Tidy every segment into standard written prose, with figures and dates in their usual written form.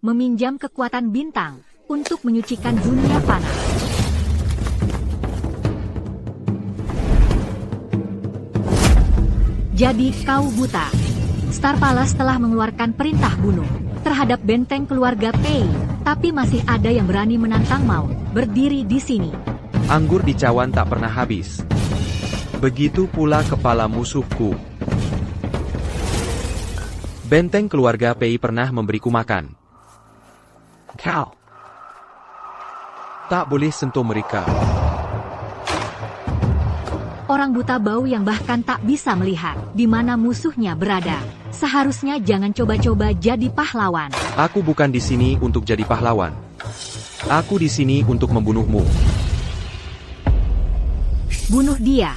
meminjam kekuatan bintang untuk menyucikan dunia fana. Jadi kau buta. Star Palace telah mengeluarkan perintah bunuh terhadap benteng keluarga Pei, tapi masih ada yang berani menantang maut berdiri di sini. Anggur di cawan tak pernah habis. Begitu pula kepala musuhku. Benteng keluarga Pei pernah memberiku makan. Kau tak boleh sentuh mereka. Orang buta bau yang bahkan tak bisa melihat di mana musuhnya berada. Seharusnya jangan coba-coba jadi pahlawan. Aku bukan di sini untuk jadi pahlawan. Aku di sini untuk membunuhmu. Bunuh dia.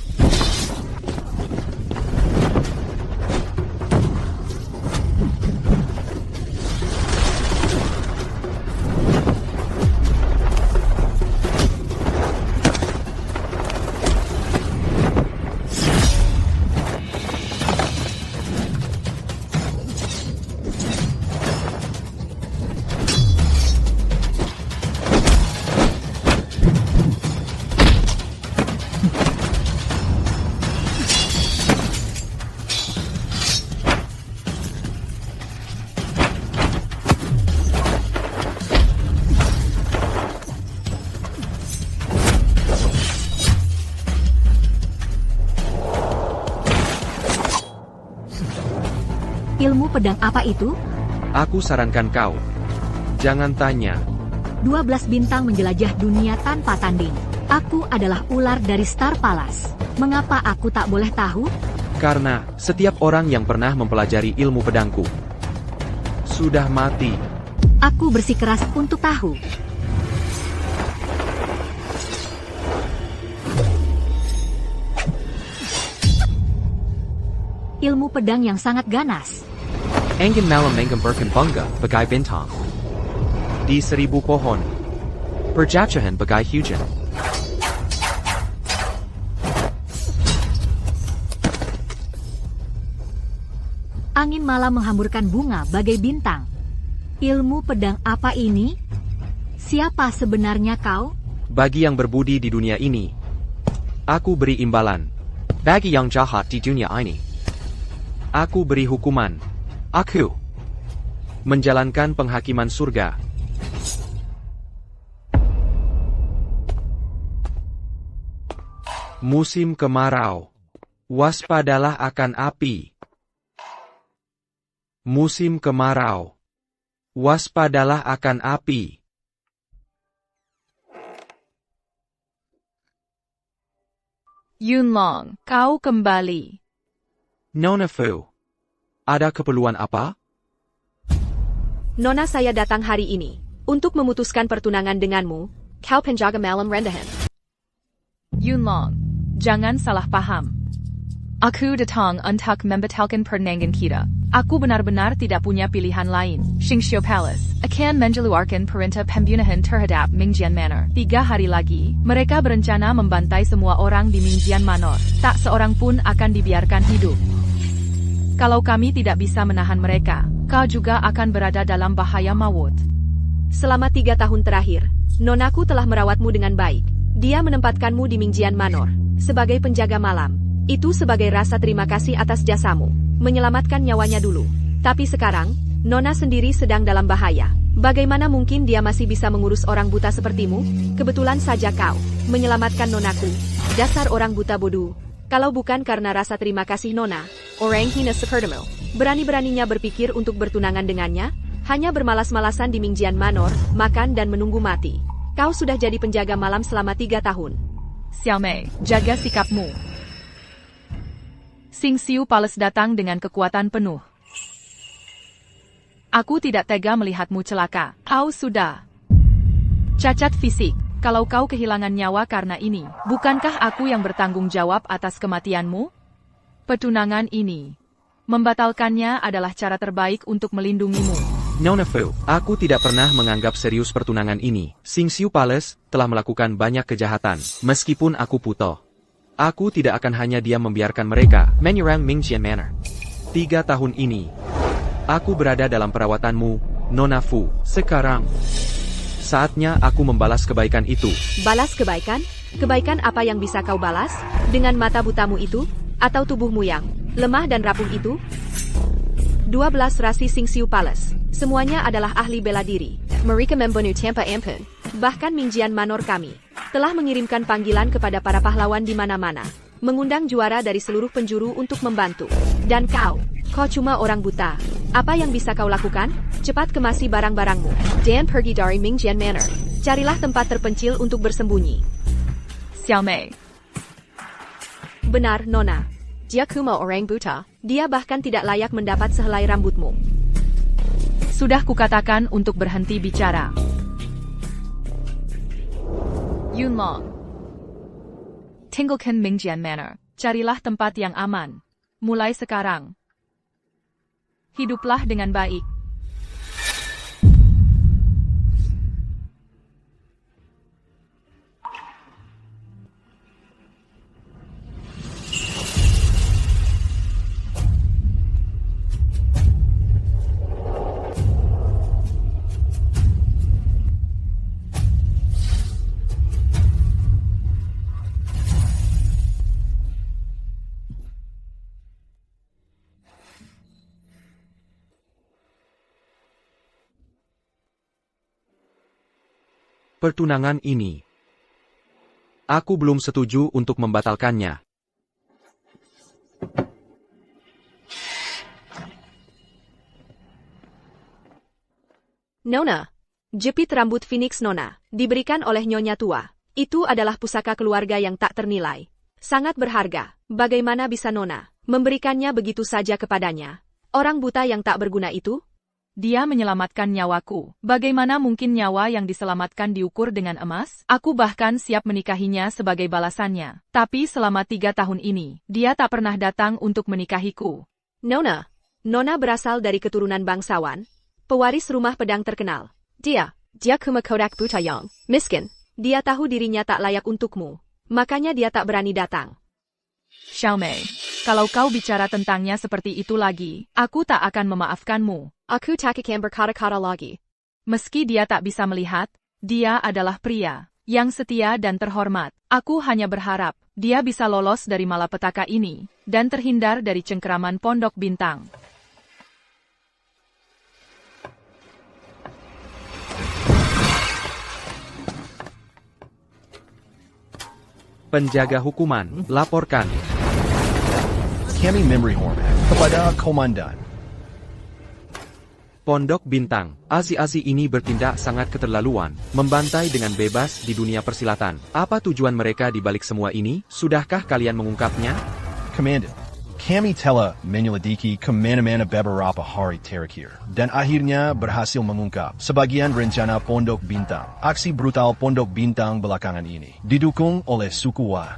Ilmu pedang apa itu? Aku sarankan kau. Jangan tanya. 12 bintang menjelajah dunia tanpa tanding. Aku adalah ular dari Star Palace. Mengapa aku tak boleh tahu? Karena setiap orang yang pernah mempelajari ilmu pedangku sudah mati. Aku bersikeras untuk tahu. Ilmu pedang yang sangat ganas. Angin malam menggambarkan bangga bagai bintang. Di 1000 pohon, perjatuhan bagai hujan. Angin malam menghamburkan bunga bagai bintang. Ilmu pedang apa ini? Siapa sebenarnya kau? Bagi yang berbudi di dunia ini, aku beri imbalan. Bagi yang jahat di dunia ini, aku beri hukuman. Aku menjalankan penghakiman surga. Musim kemarau. Waspadalah akan api. Musim kemarau. Waspadalah akan api. Yunlong, kau kembali. Nona Fu. Ada keperluan apa? Nona, saya datang hari ini untuk memutuskan pertunangan denganmu, kau penjaga malam rendahan. Yunlong, jangan salah paham. Aku datang untuk membatalkan pernikahan kita. Aku benar-benar tidak punya pilihan lain. Xingxiu Palace akan mengeluarkan perintah pembunuhan terhadap Mingjian Manor. 3 hari lagi, mereka berencana membantai semua orang di Mingjian Manor. Tak seorang pun akan dibiarkan hidup. Kalau kami tidak bisa menahan mereka, kau juga akan berada dalam bahaya maut. Selama 3 tahun terakhir, Nonaku telah merawatmu dengan baik. Dia menempatkanmu di Mingjian Manor sebagai penjaga malam. Itu sebagai rasa terima kasih atas jasamu, menyelamatkan nyawanya dulu. Tapi sekarang, Nona sendiri sedang dalam bahaya. Bagaimana mungkin dia masih bisa mengurus orang buta sepertimu? Kebetulan saja kau menyelamatkan Nonaku. Dasar orang buta bodoh. Kalau bukan karena rasa terima kasih Nona, orang hina sepertimu berani-beraninya berpikir untuk bertunangan dengannya, hanya bermalas-malasan di Mingjian Manor, makan dan menunggu mati. Kau sudah jadi penjaga malam selama 3 tahun. Xiaomei, jaga sikapmu. Xingxiu Palace datang dengan kekuatan penuh. Aku tidak tega melihatmu celaka. Kau sudah cacat fisik. Kalau kau kehilangan nyawa karena ini, bukankah aku yang bertanggung jawab atas kematianmu? Pertunangan ini, membatalkannya adalah cara terbaik untuk melindungimu. Nona Fu, aku tidak pernah menganggap serius pertunangan ini. Xingxiu Palace telah melakukan banyak kejahatan, meskipun aku buta. Aku tidak akan hanya diam membiarkan mereka menyerang Mingjian Manor. 3 tahun ini, aku berada dalam perawatanmu, Nona Fu. Sekarang, saatnya aku membalas kebaikan itu. Balas kebaikan? Kebaikan apa yang bisa kau balas? Dengan mata butamu itu? Atau tubuhmu yang lemah dan rapuh itu? 12 rasi Xingxiu Palace. Semuanya adalah ahli bela diri. Mereka membunuh tanpa ampun. Bahkan Mingjian Manor kami telah mengirimkan panggilan kepada para pahlawan di mana-mana. Mengundang juara dari seluruh penjuru untuk membantu. Dan kau cuma orang buta. Apa yang bisa kau lakukan? Cepat kemasi barang-barangmu. Dan pergi dari Mingjian Manor. Carilah tempat terpencil untuk bersembunyi. Xiao Mei. Benar, Nona. Dia cuma orang buta. Dia bahkan tidak layak mendapat sehelai rambutmu. Sudah kukatakan untuk berhenti bicara. Yunlong. Tinggalkan Mingjian Manor. Carilah tempat yang aman. Mulai sekarang. Hiduplah dengan baik. Pertunangan ini, aku belum setuju untuk membatalkannya. Nona. Jepit rambut Phoenix Nona, diberikan oleh Nyonya Tua. Itu adalah pusaka keluarga yang tak ternilai. Sangat berharga. Bagaimana bisa Nona memberikannya begitu saja kepadanya? Orang buta yang tak berguna itu? Dia menyelamatkan nyawaku. Bagaimana mungkin nyawa yang diselamatkan diukur dengan emas? Aku bahkan siap menikahinya sebagai balasannya. Tapi selama 3 tahun ini, dia tak pernah datang untuk menikahiku. Nona. Nona berasal dari keturunan bangsawan. Pewaris rumah pedang terkenal. Dia cuma kodak buta yang miskin. Dia tahu dirinya tak layak untukmu. Makanya dia tak berani datang. Xiao Mei, kalau kau bicara tentangnya seperti itu lagi, aku tak akan memaafkanmu. Aku tak akan berkata-kata lagi. Meski dia tak bisa melihat, dia adalah pria yang setia dan terhormat. Aku hanya berharap dia bisa lolos dari malapetaka ini dan terhindar dari cengkeraman Pondok Bintang. Penjaga hukuman, laporkan. Kami memberi hormat kepada komandan. Pondok Bintang, Azi-Azi ini bertindak sangat keterlaluan, membantai dengan bebas di dunia persilatan. Apa tujuan mereka di balik semua ini? Sudahkah kalian mengungkapnya? Komandan, kami telah menyelidiki kemana-mana beberapa hari terakhir, dan akhirnya berhasil mengungkap sebagian rencana Pondok Bintang. Aksi brutal Pondok Bintang belakangan ini didukung oleh suku Wa.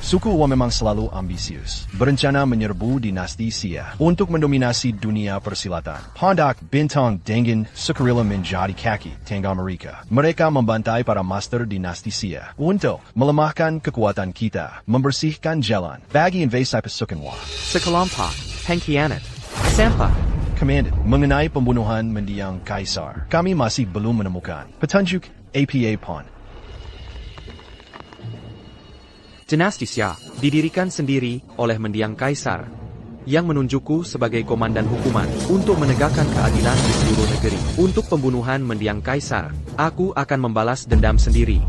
Suku Wa memang selalu ambisius, berencana menyerbu dinasti Xia untuk mendominasi dunia persilatan. Pondok Bintang dengan sukarela menjadi kaki tangan mereka. Mereka membantai para master dinasti Xia untuk melemahkan kekuatan kita, membersihkan jalan bagi invasi pasukan Wa. Sekelompok pengkhianat, sampah. Komandan, mengenai pembunuhan mendiang kaisar, kami masih belum menemukan petunjuk apa-pun. Dinasti Xia didirikan sendiri oleh mendiang kaisar yang menunjukku sebagai komandan hukuman untuk menegakkan keadilan di seluruh negeri. Untuk pembunuhan mendiang kaisar, aku akan membalas dendam sendiri.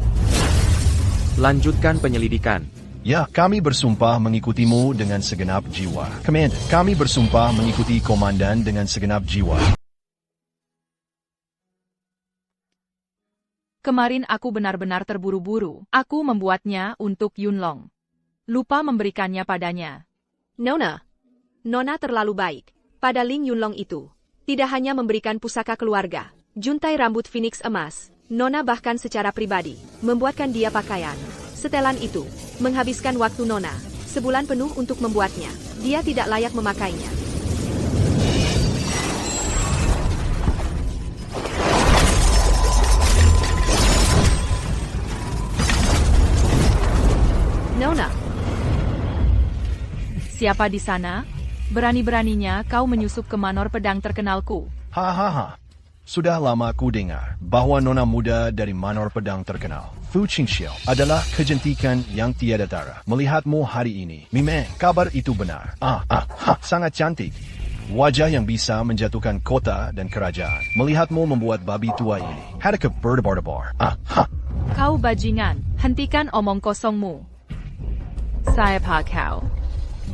Lanjutkan penyelidikan. Ya, kami bersumpah mengikutimu dengan segenap jiwa. Komandan, kami bersumpah mengikuti komandan dengan segenap jiwa. Kemarin aku benar-benar terburu-buru. Aku membuatnya untuk Yunlong. Lupa memberikannya padanya. Nona. Nona terlalu baik pada Ling Yunlong itu. Tidak hanya memberikan pusaka keluarga, juntai rambut Phoenix emas, Nona bahkan secara pribadi membuatkan dia pakaian. Setelan itu, menghabiskan waktu Nona sebulan penuh untuk membuatnya. Dia tidak layak memakainya. Nona. Siapa di sana? Berani-beraninya kau menyusup ke manor pedang terkenalku. Hahaha. Sudah lama ku dengar bahwa nona muda dari Manor Pedang terkenal, Fu Qingxiu, adalah kecantikan yang tiada tara. Melihatmu hari ini, Mimeng, kabar itu benar. Sangat cantik. Wajah yang bisa menjatuhkan kota dan kerajaan. Melihatmu membuat babi tua ini. Hadakah berdebar-debar? Kau bajingan, hentikan omong kosongmu. Siapa kau?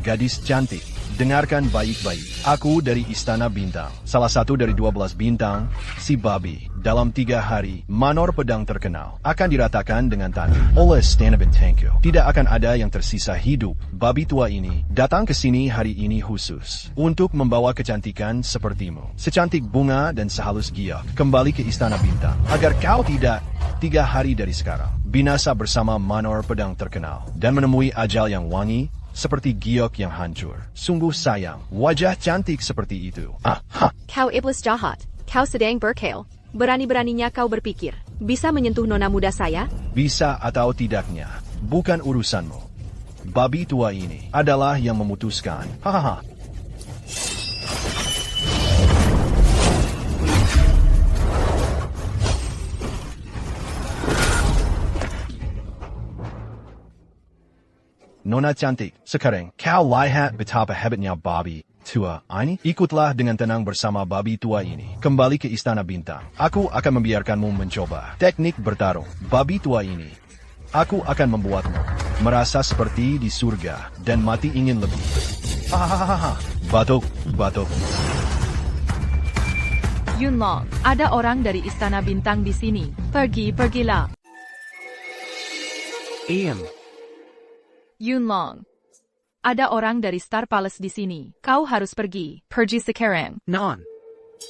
Gadis cantik. Dengarkan baik-baik. Aku dari Istana Bintang. Salah satu dari 12 bintang, si babi. Dalam 3 hari, Manor Pedang terkenal akan diratakan dengan tanah oleh Istana Bintangku. Tidak akan ada yang tersisa hidup. Babi tua ini datang ke sini hari ini khusus untuk membawa kecantikan sepertimu. Secantik bunga dan sehalus giok. Kembali ke Istana Bintang. Agar kau tidak 3 hari dari sekarang binasa bersama Manor Pedang terkenal dan menemui ajal yang wangi seperti giok yang hancur. Sungguh sayang, wajah cantik seperti itu. Kau iblis jahat. Kau sedang berkhayal. Berani-beraninya kau berpikir bisa menyentuh nona muda saya? Bisa atau tidaknya, bukan urusanmu. Babi tua ini adalah yang memutuskan. Hahaha. Nona cantik, sekarang kau lihat betapa hebatnya babi tua ini. Ikutlah dengan tenang bersama babi tua ini. Kembali ke Istana Bintang. Aku akan membiarkanmu mencoba teknik bertarung babi tua ini. Aku akan membuatmu merasa seperti di surga dan mati ingin lebih. Batuk. Yunlong, ada orang dari Istana Bintang di sini. Pergilah. Yunlong, ada orang dari Star Palace di sini. Kau harus pergi. Pergi sekarang. Non.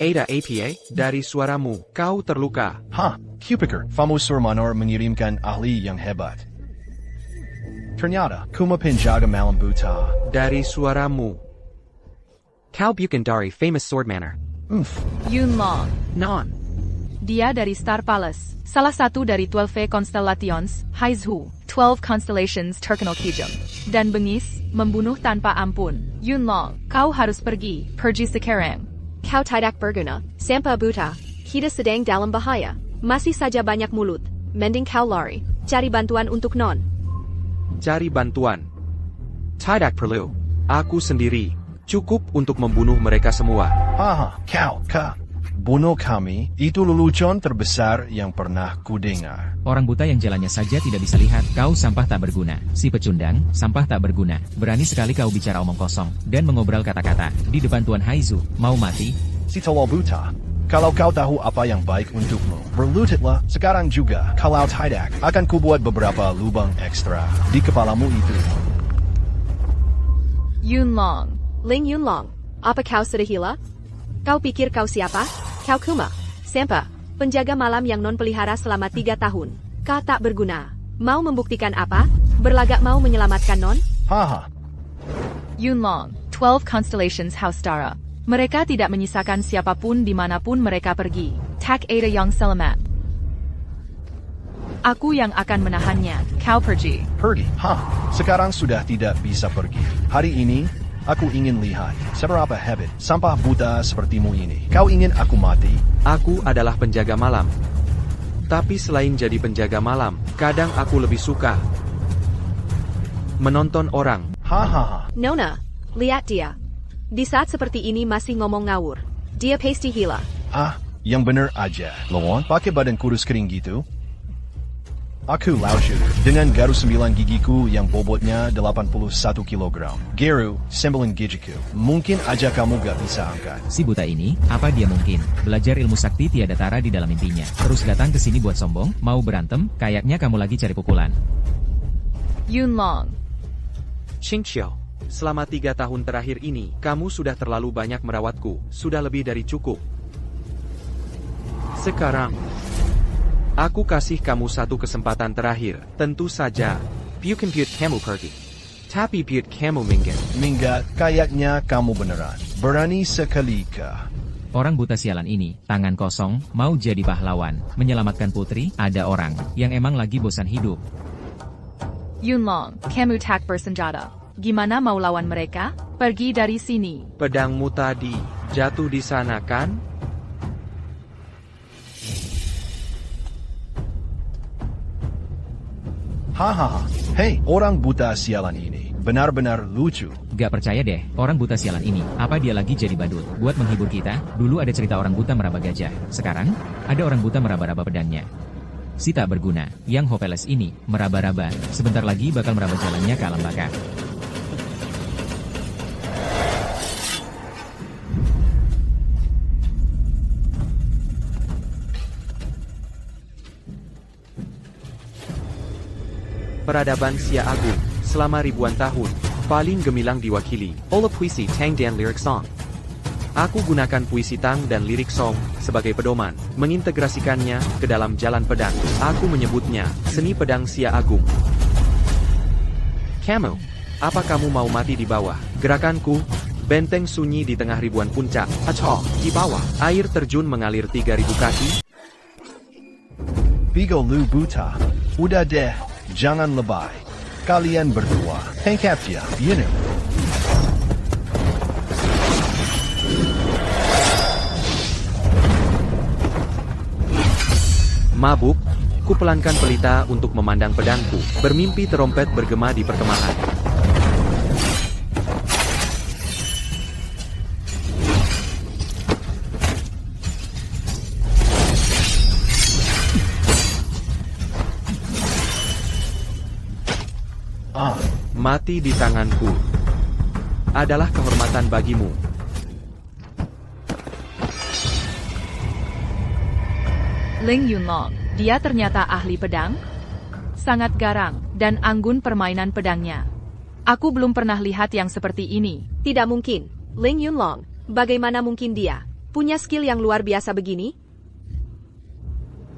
Ada APA, dari suaramu, kau terluka. Kupiker, Famusur Manor mengirimkan ahli yang hebat. Ternyata, Kuma penjaga malam buta. Dari suaramu. Kau bukan dari famous sword manor. Yunlong, Non. dia dari Star Palace. Salah satu dari 12 Constellations, Haizhu, 12 Constellations terkenal kejam. Dan bengis, membunuh tanpa ampun. Yunlong, kau harus pergi. Pergi sekarang. Kau tidak berguna. Sampa buta. Kita sedang dalam bahaya. Masih saja banyak mulut. Mending kau lari. Cari bantuan untuk non. Cari bantuan. Tidak perlu. Aku sendiri. Cukup untuk membunuh mereka semua. Kau bunuh kami, itu lelucon terbesar yang pernah kudengar. Orang buta yang jalannya saja tidak bisa lihat, kau sampah tak berguna. Si pecundang, sampah tak berguna. Berani sekali kau bicara omong kosong, dan mengobrol kata-kata, di depan Tuan Haizu, mau mati? Si tolol buta, kalau kau tahu apa yang baik untukmu, berlututlah sekarang juga. Kalau tidak, akan kubuat beberapa lubang ekstra di kepalamu itu. Yunlong, Ling Yunlong, apa kau sudah gila? Kau pikir kau siapa? Kau Kuma, Sampa, penjaga malam yang non pelihara selama 3 tahun. Kau tak berguna. Mau membuktikan apa? Berlagak mau menyelamatkan non? Yunlong, 12 Constellations House Dara. Mereka tidak menyisakan siapapun dimanapun mereka pergi. Tak ada yang selamat. Aku yang akan menahannya. Kau pergi. Pergi? Sekarang sudah tidak bisa pergi. Hari ini, aku ingin lihat seberapa hebat sampah buta sepertimu ini. Kau ingin aku mati? Aku adalah penjaga malam. Tapi selain jadi penjaga malam, kadang aku lebih suka menonton orang. Nona, lihat dia. Di saat seperti ini masih ngomong ngawur. Dia pasti gila. Yang bener aja. Lawan, pakai badan kurus kering gitu. Aku Lao Shooter dengan garu 9 gigiku yang bobotnya 81 kg. Garu, 9 gigiku. Mungkin aja kamu gak bisa angkat. Si buta ini, apa dia mungkin? Belajar ilmu sakti tiada tara di dalam mimpinya. Terus datang ke sini buat sombong, mau berantem, kayaknya kamu lagi cari pukulan. Yunlong, Qingxiu, selama 3 tahun terakhir ini, kamu sudah terlalu banyak merawatku. Sudah lebih dari cukup. Sekarang, aku kasih kamu satu kesempatan terakhir. Tentu saja, bukan buat kamu pergi. Tapi buat kamu minggat. Minggat, kayaknya kamu beneran. Berani sekali kah? Orang buta sialan ini, tangan kosong, mau jadi pahlawan, menyelamatkan putri, ada orang yang emang lagi bosan hidup. Yunlong, kamu tak bersenjata. Gimana mau lawan mereka? Pergi dari sini. Pedangmu tadi jatuh di sana kan? Hahaha. Hei, orang buta sialan ini. Benar-benar lucu. Gak percaya deh, orang buta sialan ini. Apa dia lagi jadi badut? Buat menghibur kita, dulu ada cerita orang buta meraba gajah. Sekarang, ada orang buta meraba-raba pedangnya. Si tak berguna, yang hopeless ini, meraba-raba. Sebentar lagi bakal meraba jalannya ke alam baka. Peradaban Sia Agung, selama ribuan tahun, paling gemilang diwakili oleh puisi Tang dan lirik song. Aku gunakan puisi Tang dan lirik song sebagai pedoman, mengintegrasikannya ke dalam jalan pedang. Aku menyebutnya seni pedang Sia Agung. Kamu, apa kamu mau mati di bawah gerakanku? Benteng sunyi di tengah ribuan puncak, atau di bawah air terjun mengalir 3.000 kaki. Bigo lu buta. Udah deh, jangan lebay. Kalian berdua, hengkap ya, you know. Mabuk, kupelankan pelita untuk memandang pedangku, bermimpi terompet bergema di perkemahan. Mati di tanganku adalah kehormatan bagimu. Ling Yunlong, dia ternyata ahli pedang? Sangat garang dan anggun permainan pedangnya. Aku belum pernah lihat yang seperti ini. Tidak mungkin. Ling Yunlong, bagaimana mungkin dia punya skill yang luar biasa begini?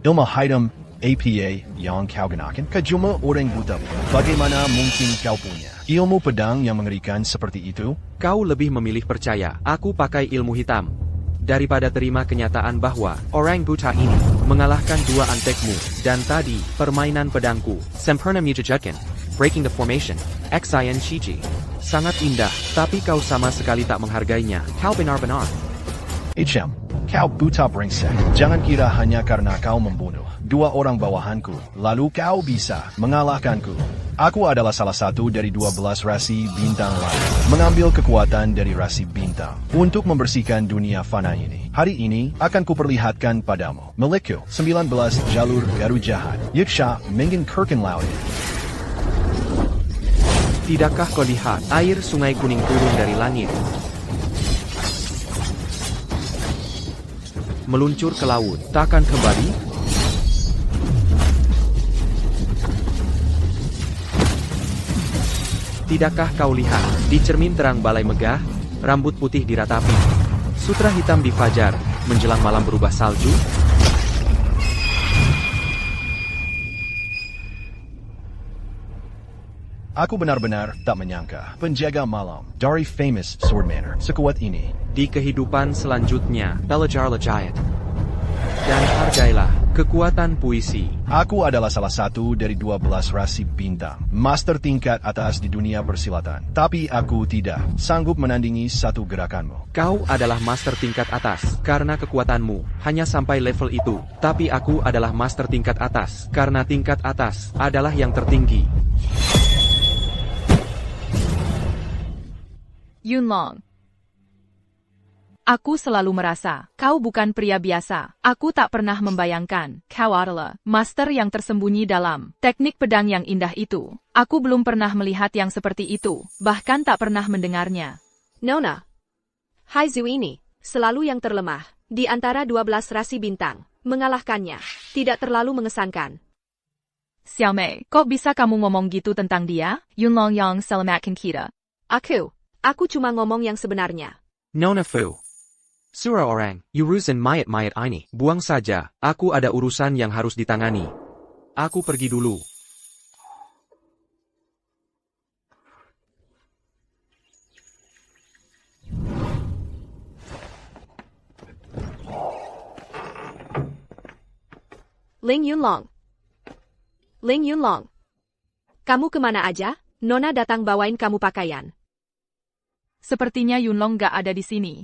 Ilmu hitam APA yang kau gunakan ke jumlah orang buta. Bagaimana mungkin kau punya ilmu pedang yang mengerikan seperti itu? Kau lebih memilih percaya aku pakai ilmu hitam daripada terima kenyataan bahwa orang buta ini mengalahkan dua antekmu. Dan tadi, permainan pedangku sempurna menjejaskan, breaking the formation, Xian Shiji. Sangat indah, tapi kau sama sekali tak menghargainya. Kau benar-benar. HM, kau buta brengsek. Jangan kira hanya karena kau membunuh dua orang bawahanku, lalu kau bisa mengalahkanku. Aku adalah salah satu dari 12 rasi bintang lain, mengambil kekuatan dari rasi bintang untuk membersihkan dunia fana ini. Hari ini akan kuperlihatkan padamu milikku 19 jalur garu jahat, Yiksha Mengenkirchen Laut. Tidakkah kau lihat air sungai kuning turun dari langit, meluncur ke laut, takkan kembali? Tidakkah kau lihat, di cermin terang balai megah, rambut putih diratapi, sutra hitam di fajar, menjelang malam berubah salju? Aku benar-benar tak menyangka penjaga malam dari famous swordmanner sekuat ini. Di kehidupan selanjutnya, belajar lejayat. Dan hargailah kekuatan puisi. Aku adalah salah satu dari 12 rasi bintang, master tingkat atas di dunia persilatan. Tapi aku tidak sanggup menandingi satu gerakanmu. Kau adalah master tingkat atas karena kekuatanmu hanya sampai level itu. Tapi aku adalah master tingkat atas karena tingkat atas adalah yang tertinggi. Yunlong. Aku selalu merasa, kau bukan pria biasa. Aku tak pernah membayangkan, kau adalah master yang tersembunyi dalam teknik pedang yang indah itu. Aku belum pernah melihat yang seperti itu, bahkan tak pernah mendengarnya. Nona, Haizu ini selalu yang terlemah di antara 12 rasi bintang. Mengalahkannya tidak terlalu mengesankan. Xiaomei, kok bisa kamu ngomong gitu tentang dia? Yunlong yang selamatkan kita. Aku cuma ngomong yang sebenarnya. Nona Fu. Surah orang, urusan mayat-mayat ini. Buang saja, aku ada urusan yang harus ditangani. Aku pergi dulu. Ling Yunlong. Kamu kemana aja? Nona datang bawain kamu pakaian. Sepertinya Yunlong gak ada di sini.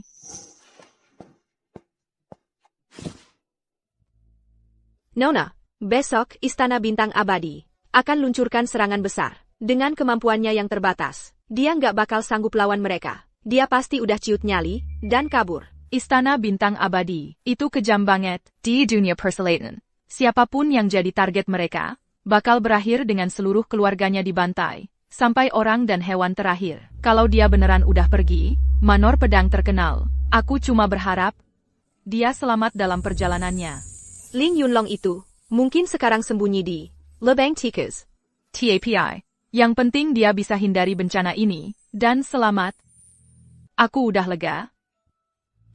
Nona, besok Istana Bintang Abadi akan luncurkan serangan besar. Dengan kemampuannya yang terbatas, dia nggak bakal sanggup lawan mereka. Dia pasti udah ciut nyali, dan kabur. Istana Bintang Abadi, itu kejam banget, di dunia persilatan. Siapapun yang jadi target mereka, bakal berakhir dengan seluruh keluarganya dibantai, sampai orang dan hewan terakhir. Kalau dia beneran udah pergi, Manor Pedang terkenal, aku cuma berharap dia selamat dalam perjalanannya. Ling Yunlong itu, mungkin sekarang sembunyi di Lebang Tikus. TAPI. Yang penting dia bisa hindari bencana ini, dan selamat. Aku udah lega.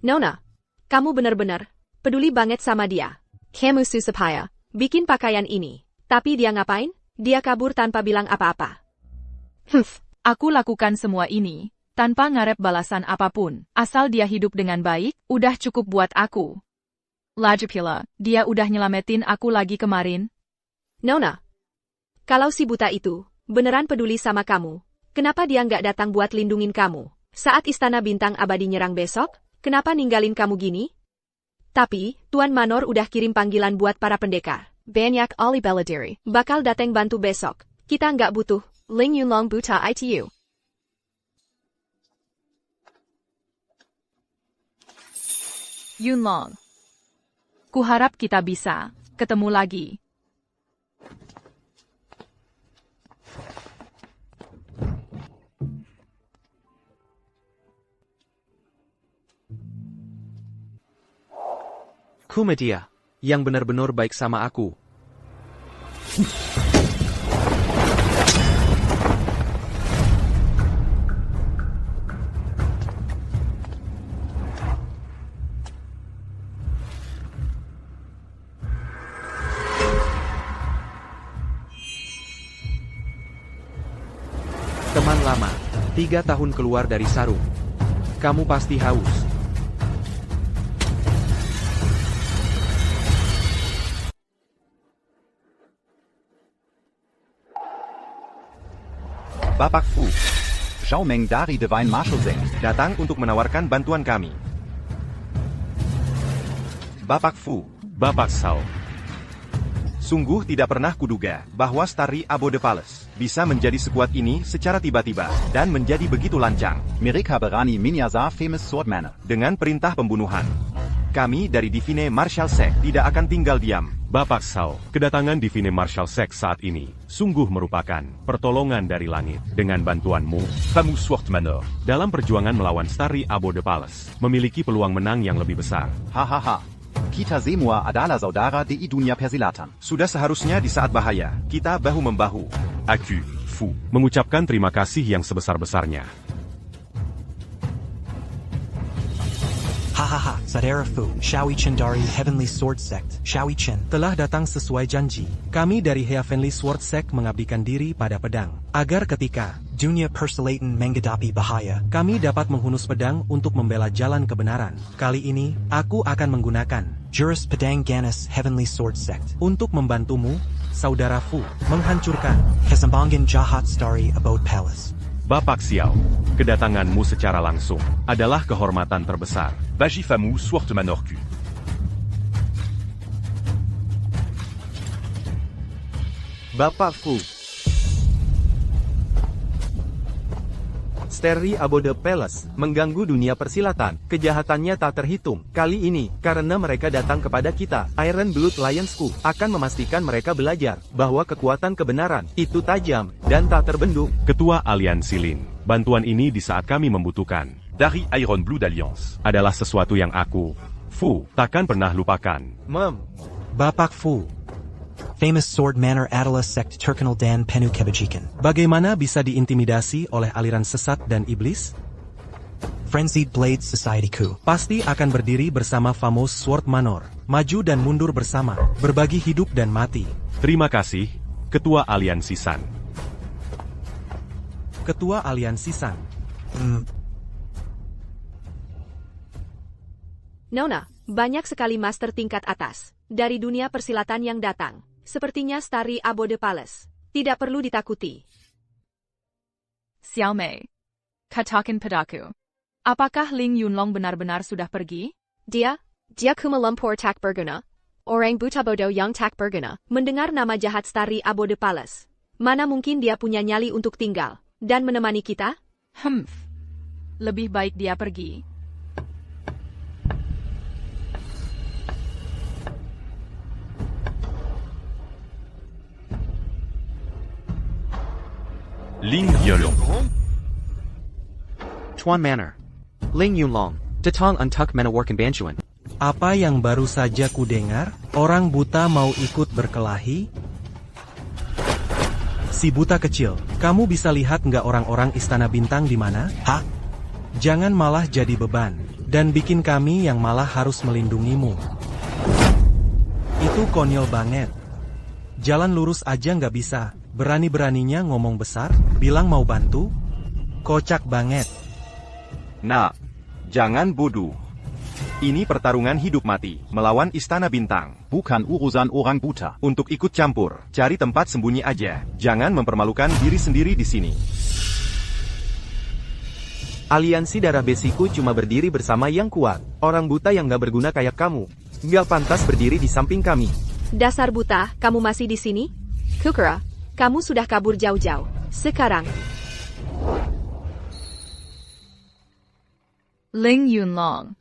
Nona, kamu benar-benar peduli banget sama dia. Kamu susah bikin pakaian ini. Tapi dia ngapain? Dia kabur tanpa bilang apa-apa. Aku lakukan semua ini, tanpa ngarep balasan apapun. Asal dia hidup dengan baik, udah cukup buat aku. Lagipula, dia udah nyelamatin aku lagi kemarin. Nona, kalau si buta itu beneran peduli sama kamu, kenapa dia nggak datang buat lindungin kamu? Saat Istana Bintang Abadi nyerang besok, kenapa ninggalin kamu gini? Tapi, Tuan Manor udah kirim panggilan buat para pendekar. Banyak ahli bela diri bakal datang bantu besok. Kita nggak butuh Ling Yunlong buta itu. Yunlong. Kuharap kita bisa ketemu lagi. Kumedia, yang benar-benar baik sama aku. Teman lama, 3 tahun keluar dari sarung. Kamu pasti haus. Bapak Fu. Xiaomeng dari Divine Marshal Zeng. Datang untuk menawarkan bantuan kami. Bapak Fu. Bapak Sao. Sungguh tidak pernah kuduga bahwa Starry Abode Palace bisa menjadi sekuat ini secara tiba-tiba dan menjadi begitu lancang. Mereka berani menyasar famous sword manor. Dengan perintah pembunuhan. Kami dari Divine Marshal Sect tidak akan tinggal diam. Bapak Sao, kedatangan Divine Marshal Sect saat ini sungguh merupakan pertolongan dari langit. Dengan bantuanmu, Famous Sword Manor, dalam perjuangan melawan Starry Abode Palace, memiliki peluang menang yang lebih besar. Hahaha. Kita semua adalah saudara di dunia persilatan. sudah seharusnya di saat bahaya, kita bahu-membahu. Aku, Fu, mengucapkan terima kasih yang sebesar-besarnya. Hahaha, Saudara Fu, Xiaoyi Chen dari Heavenly Sword Sect, Xiaoyi Chen. Telah datang sesuai janji. Kami dari Heavenly Sword Sect mengabdikan diri pada pedang. Agar ketika Dunia Persilatan menghadapi bahaya, kami dapat menghunus pedang untuk membela jalan kebenaran. Kali ini, aku akan menggunakan Jurus Pedang Ganas Heavenly Sword Sect untuk membantumu, Saudara Fu, menghancurkan Kesembangan Jahat Starry Abode Palace. Bapak Xiao, kedatanganmu secara langsung adalah kehormatan terbesar. Bajifamu Sword Manor Q. Bapak Fu. Starry Abode Palace mengganggu dunia persilatan. Kejahatannya tak terhitung. Kali ini, karena mereka datang kepada kita, Iron Blood Lionsku akan memastikan mereka belajar bahwa kekuatan kebenaran itu tajam dan tak terbendung. Ketua Aliansi Lin, bantuan ini di saat kami membutuhkan. Dari Iron Blood Alliance. Adalah sesuatu yang aku, Fu, takkan pernah lupakan. Bapak Fu. Famous Sword Manor adalah sekt terkenal dan penuh kebajikan. Bagaimana bisa diintimidasi oleh aliran sesat dan iblis? Frenzied Blade Society Ku. Pasti akan berdiri bersama Famous Sword Manor. Maju dan mundur bersama, berbagi hidup dan mati. Terima kasih, Ketua Aliansi San. Ketua Aliansi San. Nona, banyak sekali master tingkat atas dari dunia persilatan yang datang. Sepertinya Starry Abode Palace. Tidak perlu ditakuti. Xiaomei. Katakan padaku. Apakah Ling Yunlong benar-benar sudah pergi? Dia cuma lumpur tak berguna. orang buta bodoh yang tak berguna, mendengar nama jahat Starry Abo de Palace. Mana mungkin dia punya nyali untuk tinggal dan menemani kita? Lebih baik dia pergi. Ling Yunlong. Tuan Manor. Ling Yunlong. Datang untuk menawarkan bantuan. Apa yang baru saja kudengar? Orang buta mau ikut berkelahi? Si buta kecil, kamu bisa lihat nggak orang-orang Istana Bintang di mana? Hah? Jangan malah jadi beban, dan bikin kami yang malah harus melindungimu. Itu konyol banget. Jalan lurus aja nggak bisa, berani-beraninya ngomong besar, bilang mau bantu? Kocak banget. Nah, jangan bodoh. Ini pertarungan hidup mati, melawan Istana Bintang. Bukan urusan orang buta. Untuk ikut campur, cari tempat sembunyi aja. Jangan mempermalukan diri sendiri di sini. Aliansi darah besiku cuma berdiri bersama yang kuat. Orang buta yang gak berguna kayak kamu. Gak pantas berdiri di samping kami. Dasar buta, kamu masih di sini? Kukura, kamu sudah kabur jauh-jauh. Sekarang, Ling Yunlong,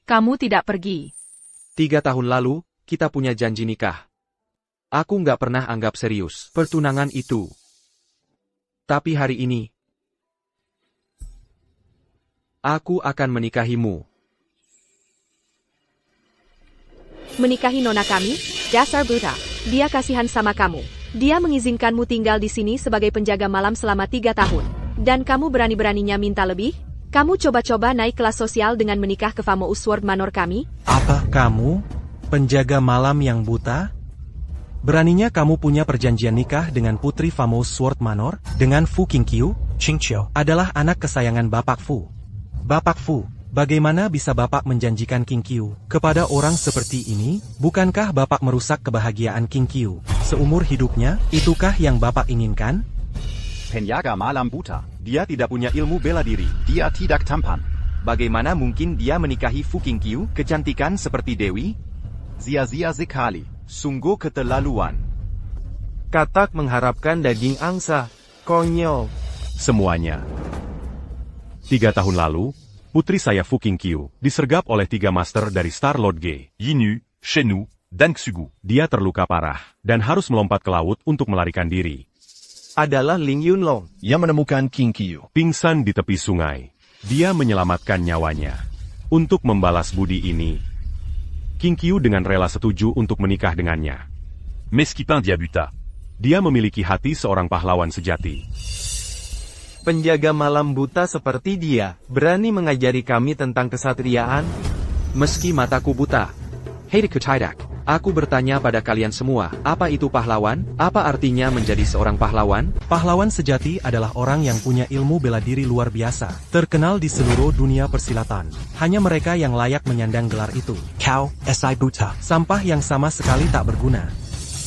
kamu tidak pergi. 3 tahun lalu, kita punya janji nikah. Aku nggak pernah anggap serius pertunangan itu. Tapi hari ini, aku akan menikahimu. menikahi nona kami? Dasar buta. Dia kasihan sama kamu. Dia mengizinkanmu tinggal di sini sebagai penjaga malam selama 3 tahun. Dan kamu berani-beraninya minta lebih? Kamu coba-coba naik kelas sosial dengan menikah ke Famous Sword Manor kami? Apa kamu, penjaga malam yang buta? Beraninya kamu punya perjanjian nikah dengan putri Famous Sword Manor? Dengan Fu Qingqiu? Qingqiu adalah anak kesayangan Bapak Fu. Bapak Fu, bagaimana bisa Bapak menjanjikan Qingqiu kepada orang seperti ini? Bukankah Bapak merusak kebahagiaan Qingqiu seumur hidupnya? Itukah yang Bapak inginkan? Penjaga malam buta. Dia tidak punya ilmu bela diri. Dia tidak tampan. Bagaimana mungkin dia menikahi Fu Qingqiu, kecantikan seperti Dewi? Sia-sia sekali. Sungguh keterlaluan. Katak mengharapkan daging angsa. Konyol. Semuanya. 3 tahun lalu, putri saya Fu Qingqiu disergap oleh 3 master dari Star Lord Ge, Yinyu, Shennu, dan Xugu. Dia terluka parah dan harus melompat ke laut untuk melarikan diri. Adalah Ling Yunlong yang menemukan Qingqiu pingsan di tepi sungai. Dia menyelamatkan nyawanya. Untuk membalas budi ini, Qingqiu dengan rela setuju untuk menikah dengannya. Meskipun dia buta, dia memiliki hati seorang pahlawan sejati. Penjaga malam buta seperti dia, berani mengajari kami tentang kesatriaan? Meski mataku buta. Hei Kutidak, aku bertanya pada kalian semua, apa itu pahlawan? Apa artinya menjadi seorang pahlawan? Pahlawan sejati adalah orang yang punya ilmu bela diri luar biasa, terkenal di seluruh dunia persilatan. Hanya mereka yang layak menyandang gelar itu. Kau, SI Buta. Sampah yang sama sekali tak berguna.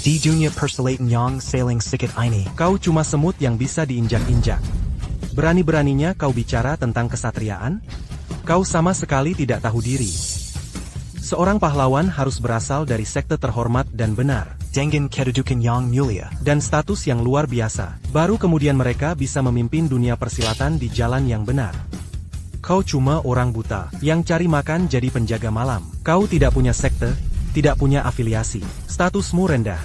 Di dunia persilatan yang sailing sikit ini. Kau cuma semut yang bisa diinjak-injak. Berani-beraninya kau bicara tentang kesatriaan? Kau sama sekali tidak tahu diri. Seorang pahlawan harus berasal dari sekte terhormat dan benar. Dengan kedudukan yang mulia. Dan status yang luar biasa. Baru kemudian mereka bisa memimpin dunia persilatan di jalan yang benar. Kau cuma orang buta, yang cari makan jadi penjaga malam. Kau tidak punya sekte, tidak punya afiliasi. Statusmu rendah.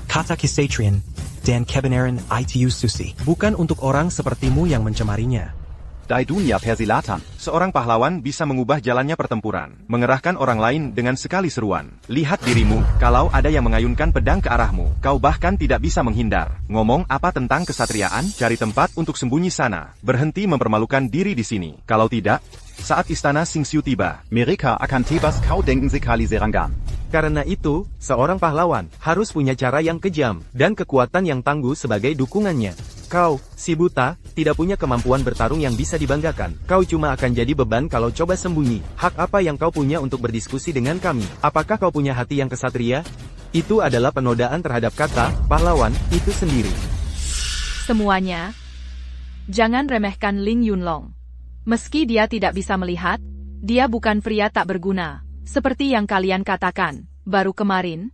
Kata Kisatrian, dan kebenaran itu susi. Bukan untuk orang sepertimu yang mencemarinya. Di dunia persilatan, seorang pahlawan bisa mengubah jalannya pertempuran, mengerahkan orang lain dengan sekali seruan. Lihat dirimu, kalau ada yang mengayunkan pedang ke arahmu, kau bahkan tidak bisa menghindar. Ngomong apa tentang kesatriaan? Cari tempat untuk sembunyi sana. Berhenti mempermalukan diri di sini. Kalau tidak, saat istana Xingqiu tiba, mereka akan tebas kau dengen sekali serangan. Karena itu, seorang pahlawan harus punya cara yang kejam dan kekuatan yang tangguh sebagai dukungannya. Kau, si buta, tidak punya kemampuan bertarung yang bisa dibanggakan. Kau cuma akan jadi beban kalau coba sembunyi. Hak apa yang kau punya untuk berdiskusi dengan kami? Apakah kau punya hati yang kesatria? Itu adalah penodaan terhadap kata pahlawan itu sendiri. Semuanya, jangan remehkan Ling Yunlong. Meski dia tidak bisa melihat, dia bukan pria tak berguna. Seperti yang kalian katakan, baru kemarin,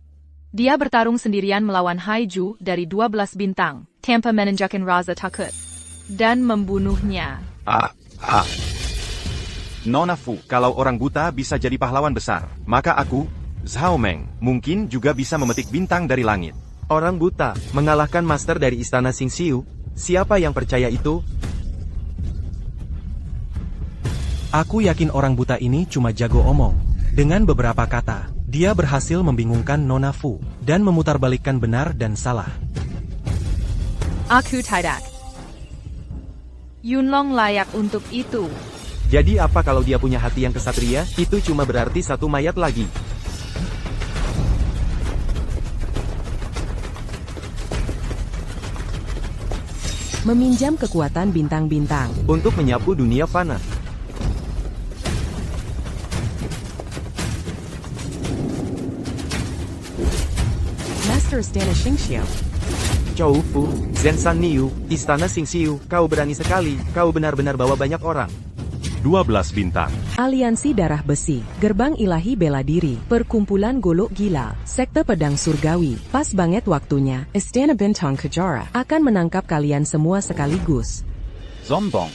dia bertarung sendirian melawan Haiju dari 12 bintang, tanpa menunjukkan rasa takut, dan membunuhnya. Nona Fu, kalau orang buta bisa jadi pahlawan besar, maka aku, Zhao Meng, mungkin juga bisa memetik bintang dari langit. Orang buta mengalahkan master dari istana Xingxiu. Siapa yang percaya itu? Aku yakin orang buta ini cuma jago omong. Dengan beberapa kata, dia berhasil membingungkan Nona Fu dan memutarbalikkan benar dan salah. Aku tidak. Yunlong layak untuk itu. Jadi apa kalau dia punya hati yang kesatria? Itu cuma berarti satu mayat lagi. Meminjam kekuatan bintang-bintang untuk menyapu dunia fana. Master Istana Xingxiu. Chou Fu, Zenshan Niu, Istana Xingxiu, kau berani sekali, kau benar-benar bawa banyak orang. 12 bintang. Aliansi Darah Besi, Gerbang Ilahi Bela Diri, Perkumpulan Golok Gila, Sekte Pedang Surgawi. Pas banget waktunya, Istana Bintang Kejora akan menangkap kalian semua sekaligus. Zombong.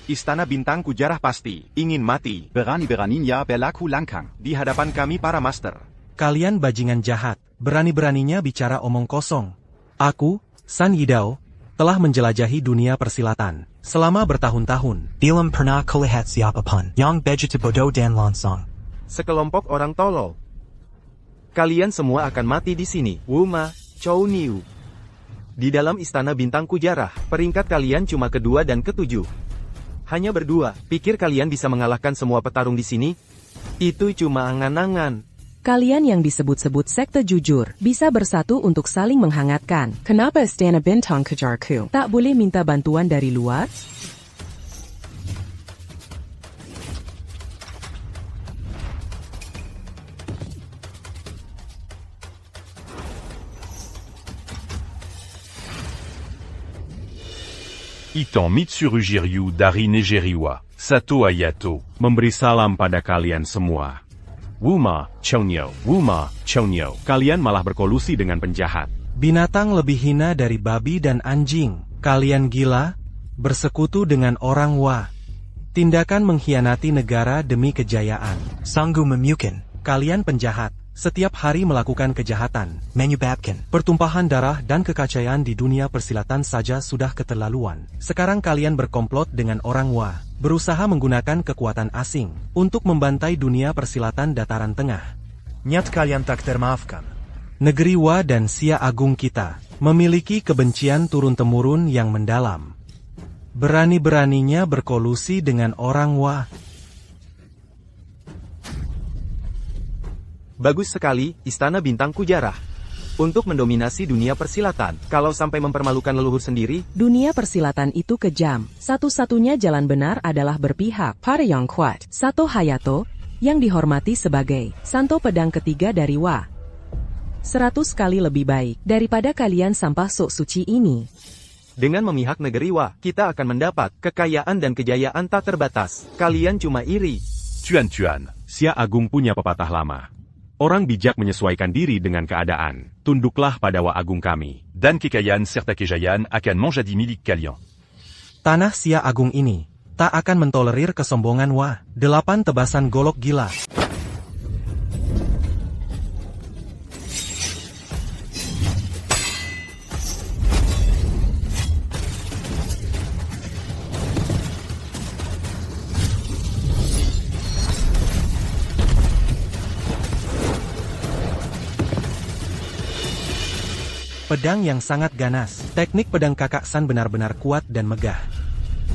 Istana Bintang Kujarah pasti ingin mati. Berani-beraninya berlaku langkang di hadapan kami para master. Kalian bajingan jahat, berani-beraninya bicara omong kosong. Aku, San Yidao, telah menjelajahi dunia persilatan selama bertahun-tahun. Bilam pernah kulihat siapapun yang begitu bodoh dan langsung. Sekelompok orang tolol. Kalian semua akan mati di sini. Wuma, Chou Niu. Di dalam Istana Bintang Kujarah, peringkat kalian cuma kedua dan ketujuh. Hanya berdua, pikir kalian bisa mengalahkan semua petarung di sini? Itu cuma angan-angan. Kalian yang disebut-sebut sekte jujur, bisa bersatu untuk saling menghangatkan. Kenapa Istana Bintang Kejarku tak boleh minta bantuan dari luar? Iton Mitsuru Jiryu dari Nigeriwa, Sato Ayato, memberi salam pada kalian semua. Wuma, Chonyo, kalian malah berkolusi dengan penjahat. Binatang lebih hina dari babi dan anjing. Kalian gila? Bersekutu dengan orang Wa. Tindakan mengkhianati negara demi kejayaan. Sanggup memukul. Kalian penjahat. Setiap hari melakukan kejahatan. Menyebabkan pertumpahan darah dan kekacauan di dunia persilatan saja sudah keterlaluan. Sekarang kalian berkomplot dengan orang Wa, berusaha menggunakan kekuatan asing untuk membantai dunia persilatan dataran tengah. Niat kalian tak termaafkan. Negeri Wa dan Sia Agung kita memiliki kebencian turun-temurun yang mendalam. Berani-beraninya berkolusi dengan orang Wa. Bagus sekali, Istana Bintang Kujarah. Untuk mendominasi dunia persilatan, kalau sampai mempermalukan leluhur sendiri, dunia persilatan itu kejam. Satu-satunya jalan benar adalah berpihak pada yang kuat. Sato Hayato, yang dihormati sebagai Santo Pedang ketiga dari Wa. 100 kali lebih baik daripada kalian sampah sok suci ini. Dengan memihak negeri Wa, kita akan mendapat kekayaan dan kejayaan tak terbatas. Kalian cuma iri. Cuan-cuan, Sia Agung punya pepatah lama. Orang bijak menyesuaikan diri dengan keadaan. Tunduklah pada Wa Agung kami. Dan kekayaan serta kejayaan akan menjadi milik kalian. Tanah Sia Agung ini tak akan mentolerir kesombongan Wa. 8 tebasan golok gila. Pedang yang sangat ganas. Teknik pedang Kakak San benar-benar kuat dan megah.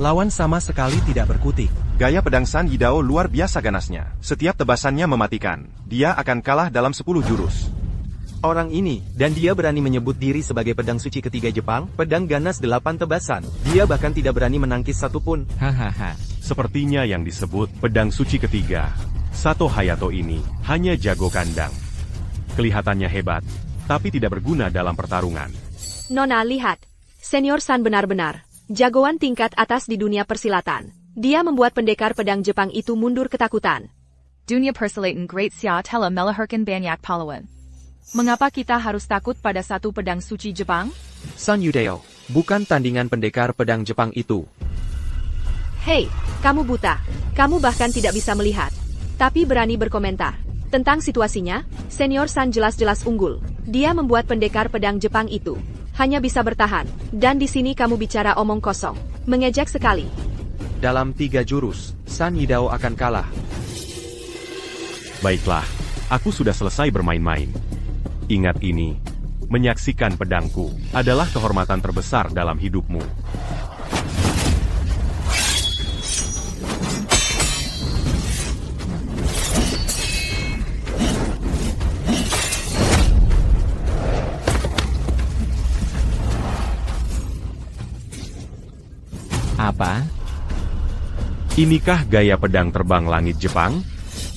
Lawan sama sekali tidak berkutik. Gaya pedang San Yidao luar biasa ganasnya. Setiap tebasannya mematikan. Dia akan kalah dalam 10 jurus. Orang ini, dan dia berani menyebut diri sebagai pedang suci ketiga Jepang, pedang ganas 8 tebasan. Dia bahkan tidak berani menangkis satupun. Hahaha. Sepertinya yang disebut pedang suci ketiga. Sato Hayato ini hanya jago kandang. Kelihatannya hebat, tapi tidak berguna dalam pertarungan. Nona, lihat. Senior San benar-benar jagoan tingkat atas di dunia persilatan. Dia membuat pendekar pedang Jepang itu mundur ketakutan. Dunia Persilatan Great Xia telah melahirkan banyak pahlawan. Mengapa kita harus takut pada satu pedang suci Jepang? San Yudao, bukan tandingan pendekar pedang Jepang itu. Hei, kamu buta. Kamu bahkan tidak bisa melihat. Tapi berani berkomentar. Tentang situasinya, Senior San jelas-jelas unggul. Dia membuat pendekar pedang Jepang itu hanya bisa bertahan. Dan di sini kamu bicara omong kosong. Mengejek sekali. Dalam 3 jurus, San Yudao akan kalah. Baiklah, aku sudah selesai bermain-main. Ingat ini, menyaksikan pedangku adalah kehormatan terbesar dalam hidupmu. Apa? Inikah gaya pedang terbang langit Jepang?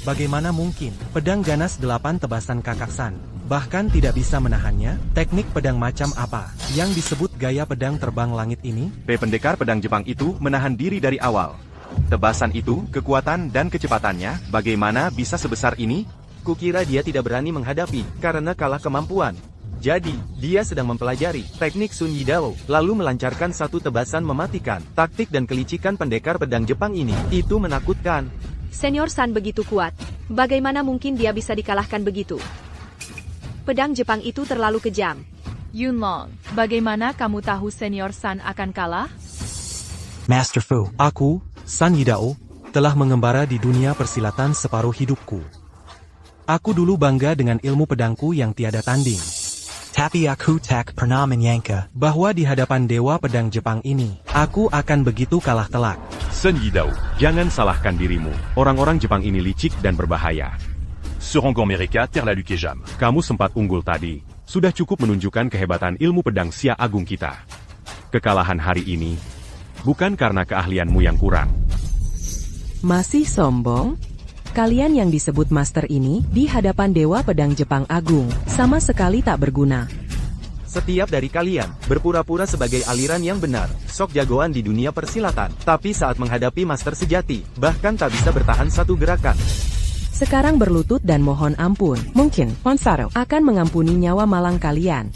Bagaimana mungkin? Pedang ganas 8 tebasan kakaksan. Bahkan tidak bisa menahannya. Teknik pedang macam apa yang disebut gaya pedang terbang langit ini? Pendekar pedang Jepang itu menahan diri dari awal. Tebasan itu, kekuatan dan kecepatannya, bagaimana bisa sebesar ini? Kukira dia tidak berani menghadapi, karena kalah kemampuan. Jadi, dia sedang mempelajari teknik Sun Yidao, lalu melancarkan satu tebasan mematikan. Taktik dan kelicikan pendekar pedang Jepang ini, itu menakutkan. Senior San begitu kuat. Bagaimana mungkin dia bisa dikalahkan begitu? Pedang Jepang itu terlalu kejam. Yunlong, bagaimana kamu tahu Senior San akan kalah? Master Fu. Aku, San Yidao, telah mengembara di dunia persilatan separuh hidupku. Aku dulu bangga dengan ilmu pedangku yang tiada tanding. Tapi aku tak pernah menyangka bahwa di hadapan dewa pedang Jepang ini, aku akan begitu kalah telak. Sun Yidao, jangan salahkan dirimu. Orang-orang Jepang ini licik dan berbahaya. Seronggong mereka terlalu kejam. Kamu sempat unggul tadi. Sudah cukup menunjukkan kehebatan ilmu pedang Xia Agung kita. Kekalahan hari ini bukan karena keahlianmu yang kurang. Masih sombong? Kalian yang disebut master ini, di hadapan Dewa Pedang Jepang Agung, sama sekali tak berguna. Setiap dari kalian, berpura-pura sebagai aliran yang benar, sok jagoan di dunia persilatan, tapi saat menghadapi master sejati, bahkan tak bisa bertahan satu gerakan. Sekarang berlutut dan mohon ampun, mungkin Ponsaro akan mengampuni nyawa malang kalian.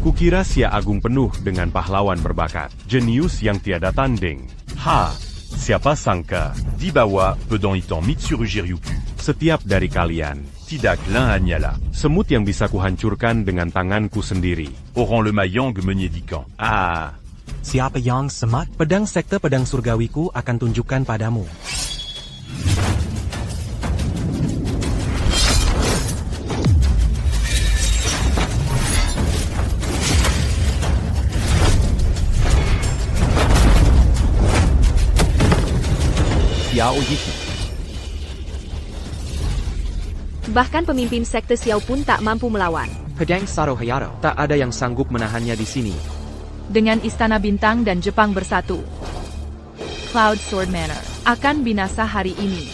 Kukira Xia Agung penuh dengan pahlawan berbakat, jenius yang tiada tanding. Siapa sangka, di bawah pedang hitam Mitsuru Jiryuku. Setiap dari kalian, tidak l'un hanyalah. Semut yang bisa kuhancurkan dengan tanganku sendiri. Orang le mayang menyedihkan. Siapa yang semut? Pedang sekte pedang surgawiku akan tunjukkan padamu. Bahkan pemimpin sekte Xiao pun tak mampu melawan. Pedang Saro Hayato, tak ada yang sanggup menahannya di sini. Dengan Istana Bintang dan Jepang bersatu, Cloud Sword Manor akan binasa hari ini.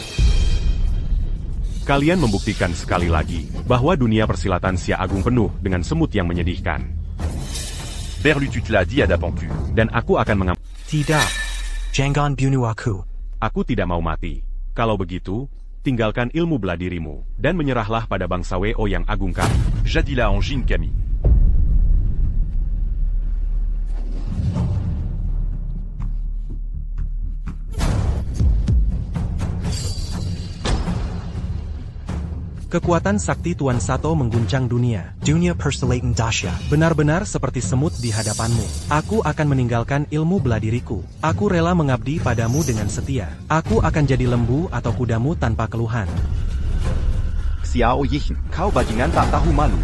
Kalian membuktikan sekali lagi bahwa dunia persilatan Xia Agung penuh dengan semut yang menyedihkan. Berlutut-la di ada pentu. Dan aku akan Tidak. Jangan bunuh aku. Aku tidak mau mati. Kalau begitu, tinggalkan ilmu bela dirimu, dan menyerahlah pada bangsa Wo yang agung kami. Jadilah Anjin kami. Kekuatan sakti Tuan Sato mengguncang dunia. Dunia persilatan dahsyat. Benar-benar seperti semut di hadapanmu. Aku akan meninggalkan ilmu bela diriku. Aku rela mengabdi padamu dengan setia. Aku akan jadi lembu atau kudamu tanpa keluhan. Xiao Yihin, kau bajingan tak tahu malu.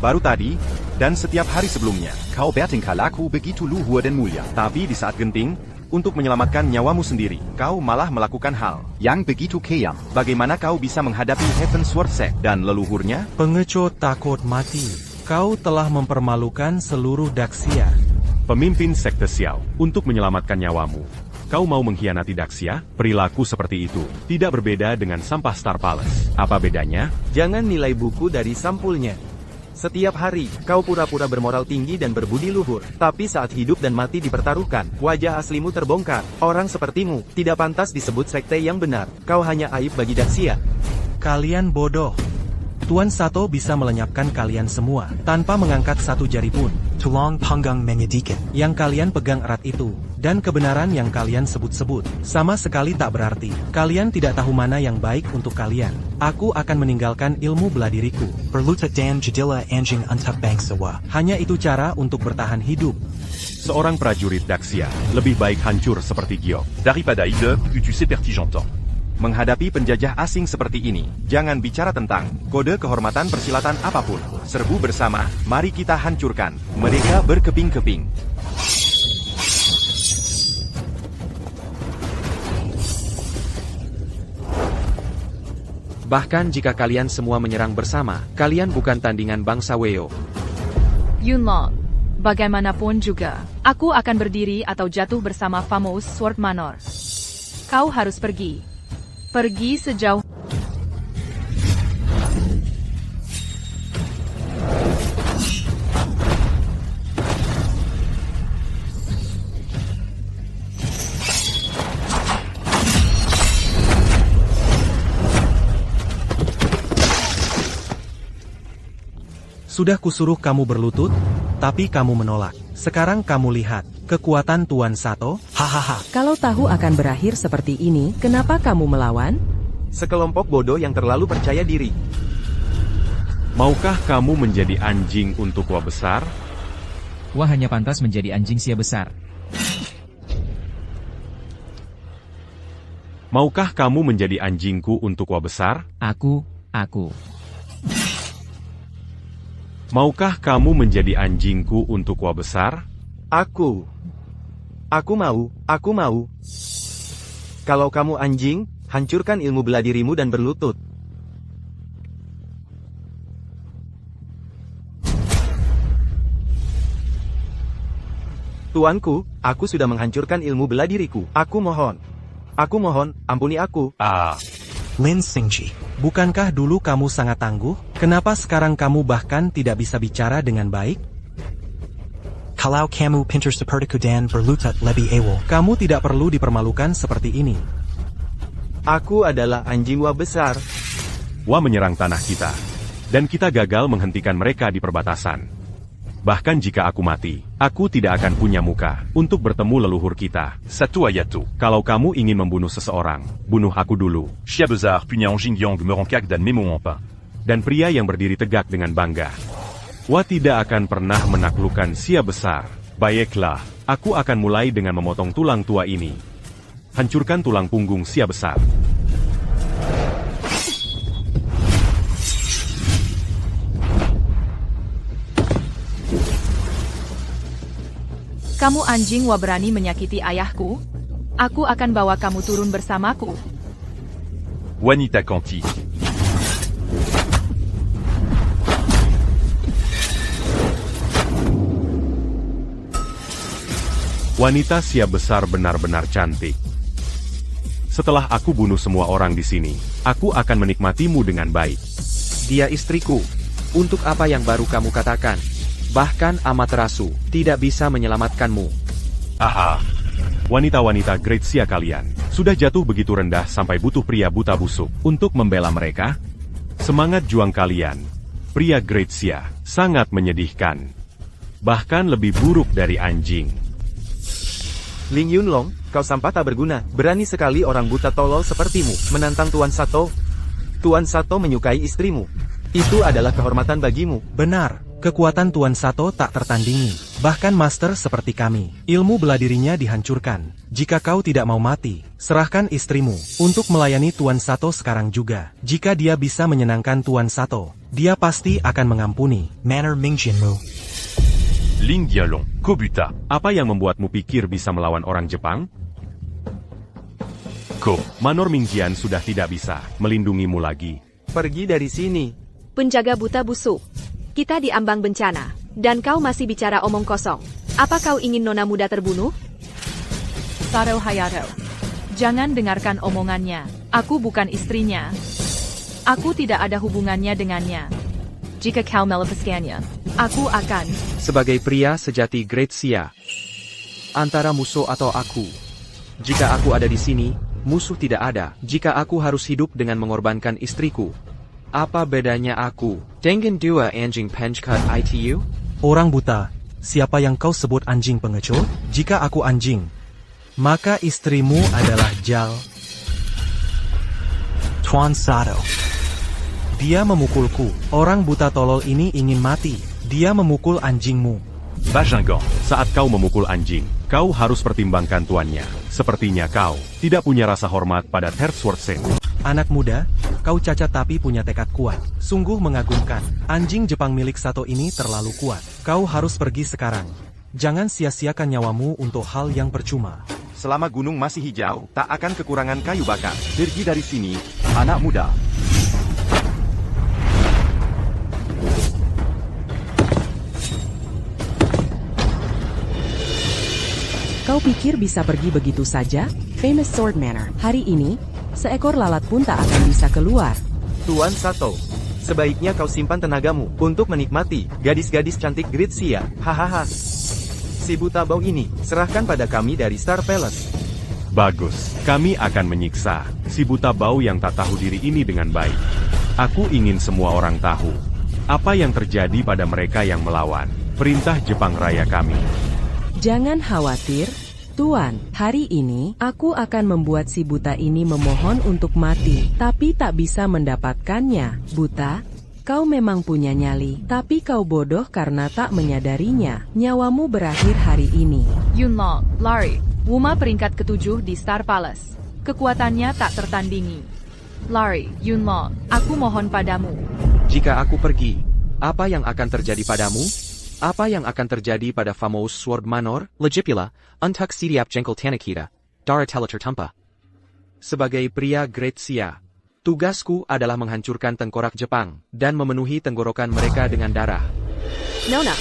Baru tadi, dan setiap hari sebelumnya, kau bertingkah laku begitu luhur dan mulia. Tapi di saat genting, untuk menyelamatkan nyawamu sendiri, kau malah melakukan hal yang begitu kejam. Bagaimana kau bisa menghadapi Heaven Sword Sect dan leluhurnya? Pengecut takut mati. Kau telah mempermalukan seluruh Daxia. Pemimpin sekte Xiao, untuk menyelamatkan nyawamu, kau mau mengkhianati Daxia? Perilaku seperti itu tidak berbeda dengan sampah Star Palace. Apa bedanya? Jangan nilai buku dari sampulnya. Setiap hari, kau pura-pura bermoral tinggi dan berbudi luhur. Tapi saat hidup dan mati dipertaruhkan, wajah aslimu terbongkar. Orang sepertimu tidak pantas disebut sekte yang benar. Kau hanya aib bagi Daxia. Kalian bodoh. Tuan Sato bisa melenyapkan kalian semua, tanpa mengangkat satu jari pun. Tulang punggung menyedikit. Yang kalian pegang erat itu, dan kebenaran yang kalian sebut-sebut, sama sekali tak berarti. Kalian tidak tahu mana yang baik untuk kalian. Aku akan meninggalkan ilmu bela diriku. Berlutut dan jadilah anjing untuk bangsawa. Hanya itu cara untuk bertahan hidup. Seorang prajurit Daxia lebih baik hancur seperti Giok. Daripada ide, tu sais pertigentant. Menghadapi penjajah asing seperti ini, jangan bicara tentang kode kehormatan persilatan apapun. Serbu bersama, mari kita hancurkan. Mereka berkeping-keping. Bahkan jika kalian semua menyerang bersama, kalian bukan tandingan bangsa Weo. Yunlong, bagaimanapun juga, aku akan berdiri atau jatuh bersama Famous Sword Manor. Kau harus pergi. Pergi sejauh. Sudah kusuruh kamu berlutut, tapi kamu menolak. Sekarang kamu lihat, kekuatan Tuan Sato. Hahaha. Kalau tahu akan berakhir seperti ini, kenapa kamu melawan? Sekelompok bodoh yang terlalu percaya diri. Maukah kamu menjadi anjing untuk Wa besar? Wah hanya pantas menjadi anjing sia besar. Maukah kamu menjadi anjingku untuk Wa besar? Aku. Maukah kamu menjadi anjingku untuk Wa besar? Aku mau. Kalau kamu anjing, hancurkan ilmu bela dirimu dan berlutut. Tuanku, aku sudah menghancurkan ilmu bela diriku. Aku mohon, ampuni aku. Lin Xingji. Bukankah dulu kamu sangat tangguh? Kenapa sekarang kamu bahkan tidak bisa bicara dengan baik? Kalau kamu pintar sepertiku dan berlutut lebih awal. Kamu tidak perlu dipermalukan seperti ini. Aku adalah anjing Wa besar. Wa menyerang tanah kita. Dan kita gagal menghentikan mereka di perbatasan. Bahkan jika aku mati, aku tidak akan punya muka untuk bertemu leluhur kita. Sato Ayato. Kalau kamu ingin membunuh seseorang, bunuh aku dulu. Chia Bezar punya Jinggyong me rencag dan Memo Empin. Dan pria yang berdiri tegak dengan bangga. Wa tidak akan pernah menaklukkan sia besar. Baiklah, aku akan mulai dengan memotong tulang tua ini. Hancurkan tulang punggung sia besar. Kamu anjing Wa berani menyakiti ayahku? Aku akan bawa kamu turun bersamaku. Wanita Kanti. Wanita sia besar benar-benar cantik. Setelah aku bunuh semua orang di sini, aku akan menikmatimu dengan baik. Dia istriku. Untuk apa yang baru kamu katakan? Bahkan Amaterasu tidak bisa menyelamatkanmu. Aha. Wanita-wanita Great Sia kalian, sudah jatuh begitu rendah sampai butuh pria buta busuk untuk membela mereka? Semangat juang kalian, pria Great Sia, sangat menyedihkan. Bahkan lebih buruk dari anjing. Ling Yunlong, kau sampah tak berguna. Berani sekali orang buta tolol sepertimu menantang Tuan Sato. Tuan Sato menyukai istrimu. Itu adalah kehormatan bagimu. Benar, kekuatan Tuan Sato tak tertandingi. Bahkan master seperti kami, ilmu bela dirinya dihancurkan. Jika kau tidak mau mati, serahkan istrimu untuk melayani Tuan Sato sekarang juga. Jika dia bisa menyenangkan Tuan Sato, dia pasti akan mengampuni. Manor Mingjinmu. Ling Dialong, Kobuta. Apa yang membuatmu pikir bisa melawan orang Jepang? Manor Mingjian sudah tidak bisa melindungimu lagi. Pergi dari sini. Penjaga buta busuk. Kita diambang bencana, dan kau masih bicara omong kosong. Apa kau ingin nona muda terbunuh? Sato Hayato. Jangan dengarkan omongannya. Aku bukan istrinya. Aku tidak ada hubungannya dengannya. Jika kau melepaskannya, aku akan... Sebagai pria sejati Great Sia, antara musuh atau aku, jika aku ada di sini, musuh tidak ada. Jika aku harus hidup dengan mengorbankan istriku, apa bedanya aku dengan dua anjing pengecut itu? Orang buta, siapa yang kau sebut anjing pengecut? Jika aku anjing, maka istrimu adalah Jal Tuan Sato. Dia memukulku. Orang buta tolol ini ingin mati. Dia memukul anjingmu. Bajingan, saat kau memukul anjing, kau harus pertimbangkan tuannya. Sepertinya kau tidak punya rasa hormat pada Third Sword Sen. Anak muda, kau cacat tapi punya tekad kuat. Sungguh mengagumkan. Anjing Jepang milik Sato ini terlalu kuat. Kau harus pergi sekarang. Jangan sia-siakan nyawamu untuk hal yang percuma. Selama gunung masih hijau, tak akan kekurangan kayu bakar. Pergi dari sini, anak muda. Kau pikir bisa pergi begitu saja? Famous Sword Manor. Hari ini, seekor lalat pun tak akan bisa keluar. Tuan Sato, sebaiknya kau simpan tenagamu untuk menikmati gadis-gadis cantik Gritsia. Hahaha. Si buta bau ini, serahkan pada kami dari Star Palace. Bagus, kami akan menyiksa si buta bau yang tak tahu diri ini dengan baik. Aku ingin semua orang tahu apa yang terjadi pada mereka yang melawan perintah Jepang Raya kami. Jangan khawatir, Tuan. Hari ini, aku akan membuat si buta ini memohon untuk mati, tapi tak bisa mendapatkannya. Buta, kau memang punya nyali, tapi kau bodoh karena tak menyadarinya. Nyawamu berakhir hari ini. Yunlong, lari. Wuma peringkat ke-7 di Star Palace. Kekuatannya tak tertandingi. Lari, Yunlong, aku mohon padamu. Jika aku pergi, apa yang akan terjadi padamu? Apa yang akan terjadi pada Famous Sword Manor? Legipula, untuk setiap jengkel Tanakita, darah telah tertumpah. Sebagai pria Gritsia, tugasku adalah menghancurkan tengkorak Jepang dan memenuhi tenggorokan mereka dengan darah. Nona,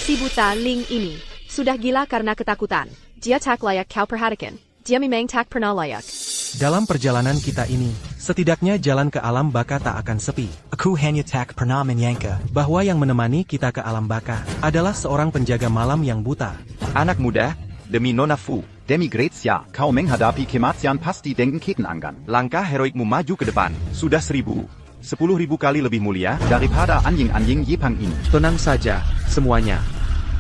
si buta Ling ini sudah gila karena ketakutan. Dia tak layak kau perhatikan. Dia memang tak pernah layak. Dalam perjalanan kita ini, setidaknya jalan ke alam baka tak akan sepi. Aku hanya tak pernah menyangka bahwa yang menemani kita ke alam baka adalah seorang penjaga malam yang buta. Anak muda, demi Nona Fu, demi Gritsia, kau menghadapi kematian pasti dengan ketenangan. Langkah heroikmu maju ke depan, sudah 1000 kali lebih mulia daripada anjing-anjing Jepang ini. Tenang saja, semuanya.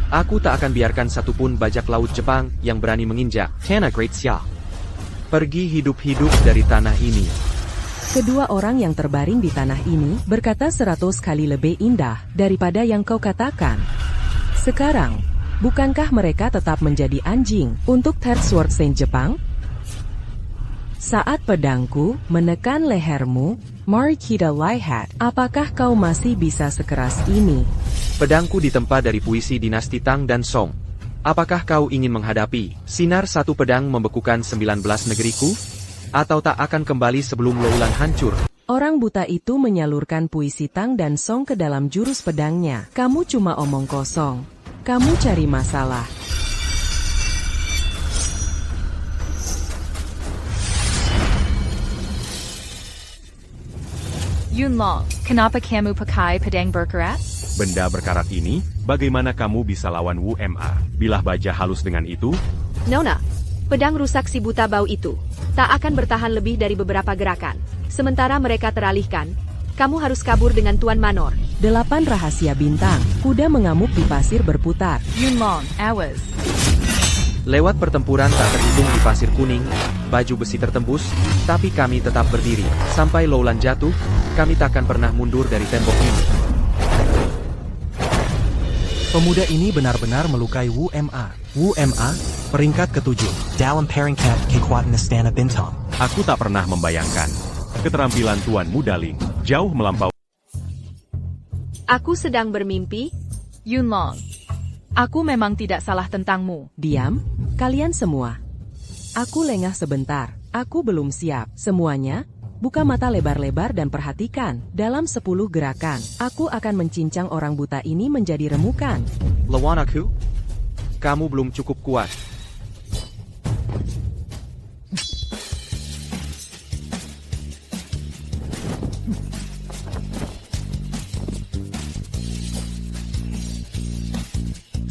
Aku tak akan biarkan satupun bajak laut Jepang yang berani menginjak Tanah Gritsia. Pergi hidup-hidup dari tanah ini. Kedua orang yang terbaring di tanah ini berkata 100 kali lebih indah daripada yang kau katakan. Sekarang, bukankah mereka tetap menjadi anjing untuk Third Sword Sen Jepang? Saat pedangku menekan lehermu, mari kita lihat, apakah kau masih bisa sekeras ini? Pedangku ditempa dari puisi dinasti Tang dan Song. Apakah kau ingin menghadapi sinar satu pedang membekukan 19 negeriku? Atau tak akan kembali sebelum Loulan hancur? Orang buta itu menyalurkan puisi Tang dan Song ke dalam jurus pedangnya. Kamu cuma omong kosong. Kamu cari masalah. Yunlong, kenapa kamu pakai pedang berkarat? Benda berkarat ini, bagaimana kamu bisa lawan Wu Ma? Bilah baja halus dengan itu? Nona, pedang rusak si buta bau itu tak akan bertahan lebih dari beberapa gerakan. Sementara mereka teralihkan, kamu harus kabur dengan Tuan Manor. 8 rahasia bintang. Kuda mengamuk di pasir berputar. Yunlong, awas. Lewat pertempuran tak terhitung di pasir kuning, baju besi tertembus, tapi kami tetap berdiri. Sampai Loulan jatuh, kami takkan pernah mundur dari tembok ini. Pemuda ini benar-benar melukai Wu Ma. Wu Ma, peringkat ke-7. dalam peringkat kekuatan Istana Bintang. Aku tak pernah membayangkan keterampilan Tuan Muda Ling jauh melampaui. Aku sedang bermimpi. Yunlong, aku memang tidak salah tentangmu. Diam, kalian semua. Aku lengah sebentar. Aku belum siap. Semuanya, buka mata lebar-lebar dan perhatikan. Dalam 10 gerakan, aku akan mencincang orang buta ini menjadi remukan. Lawan aku? Kamu belum cukup kuat.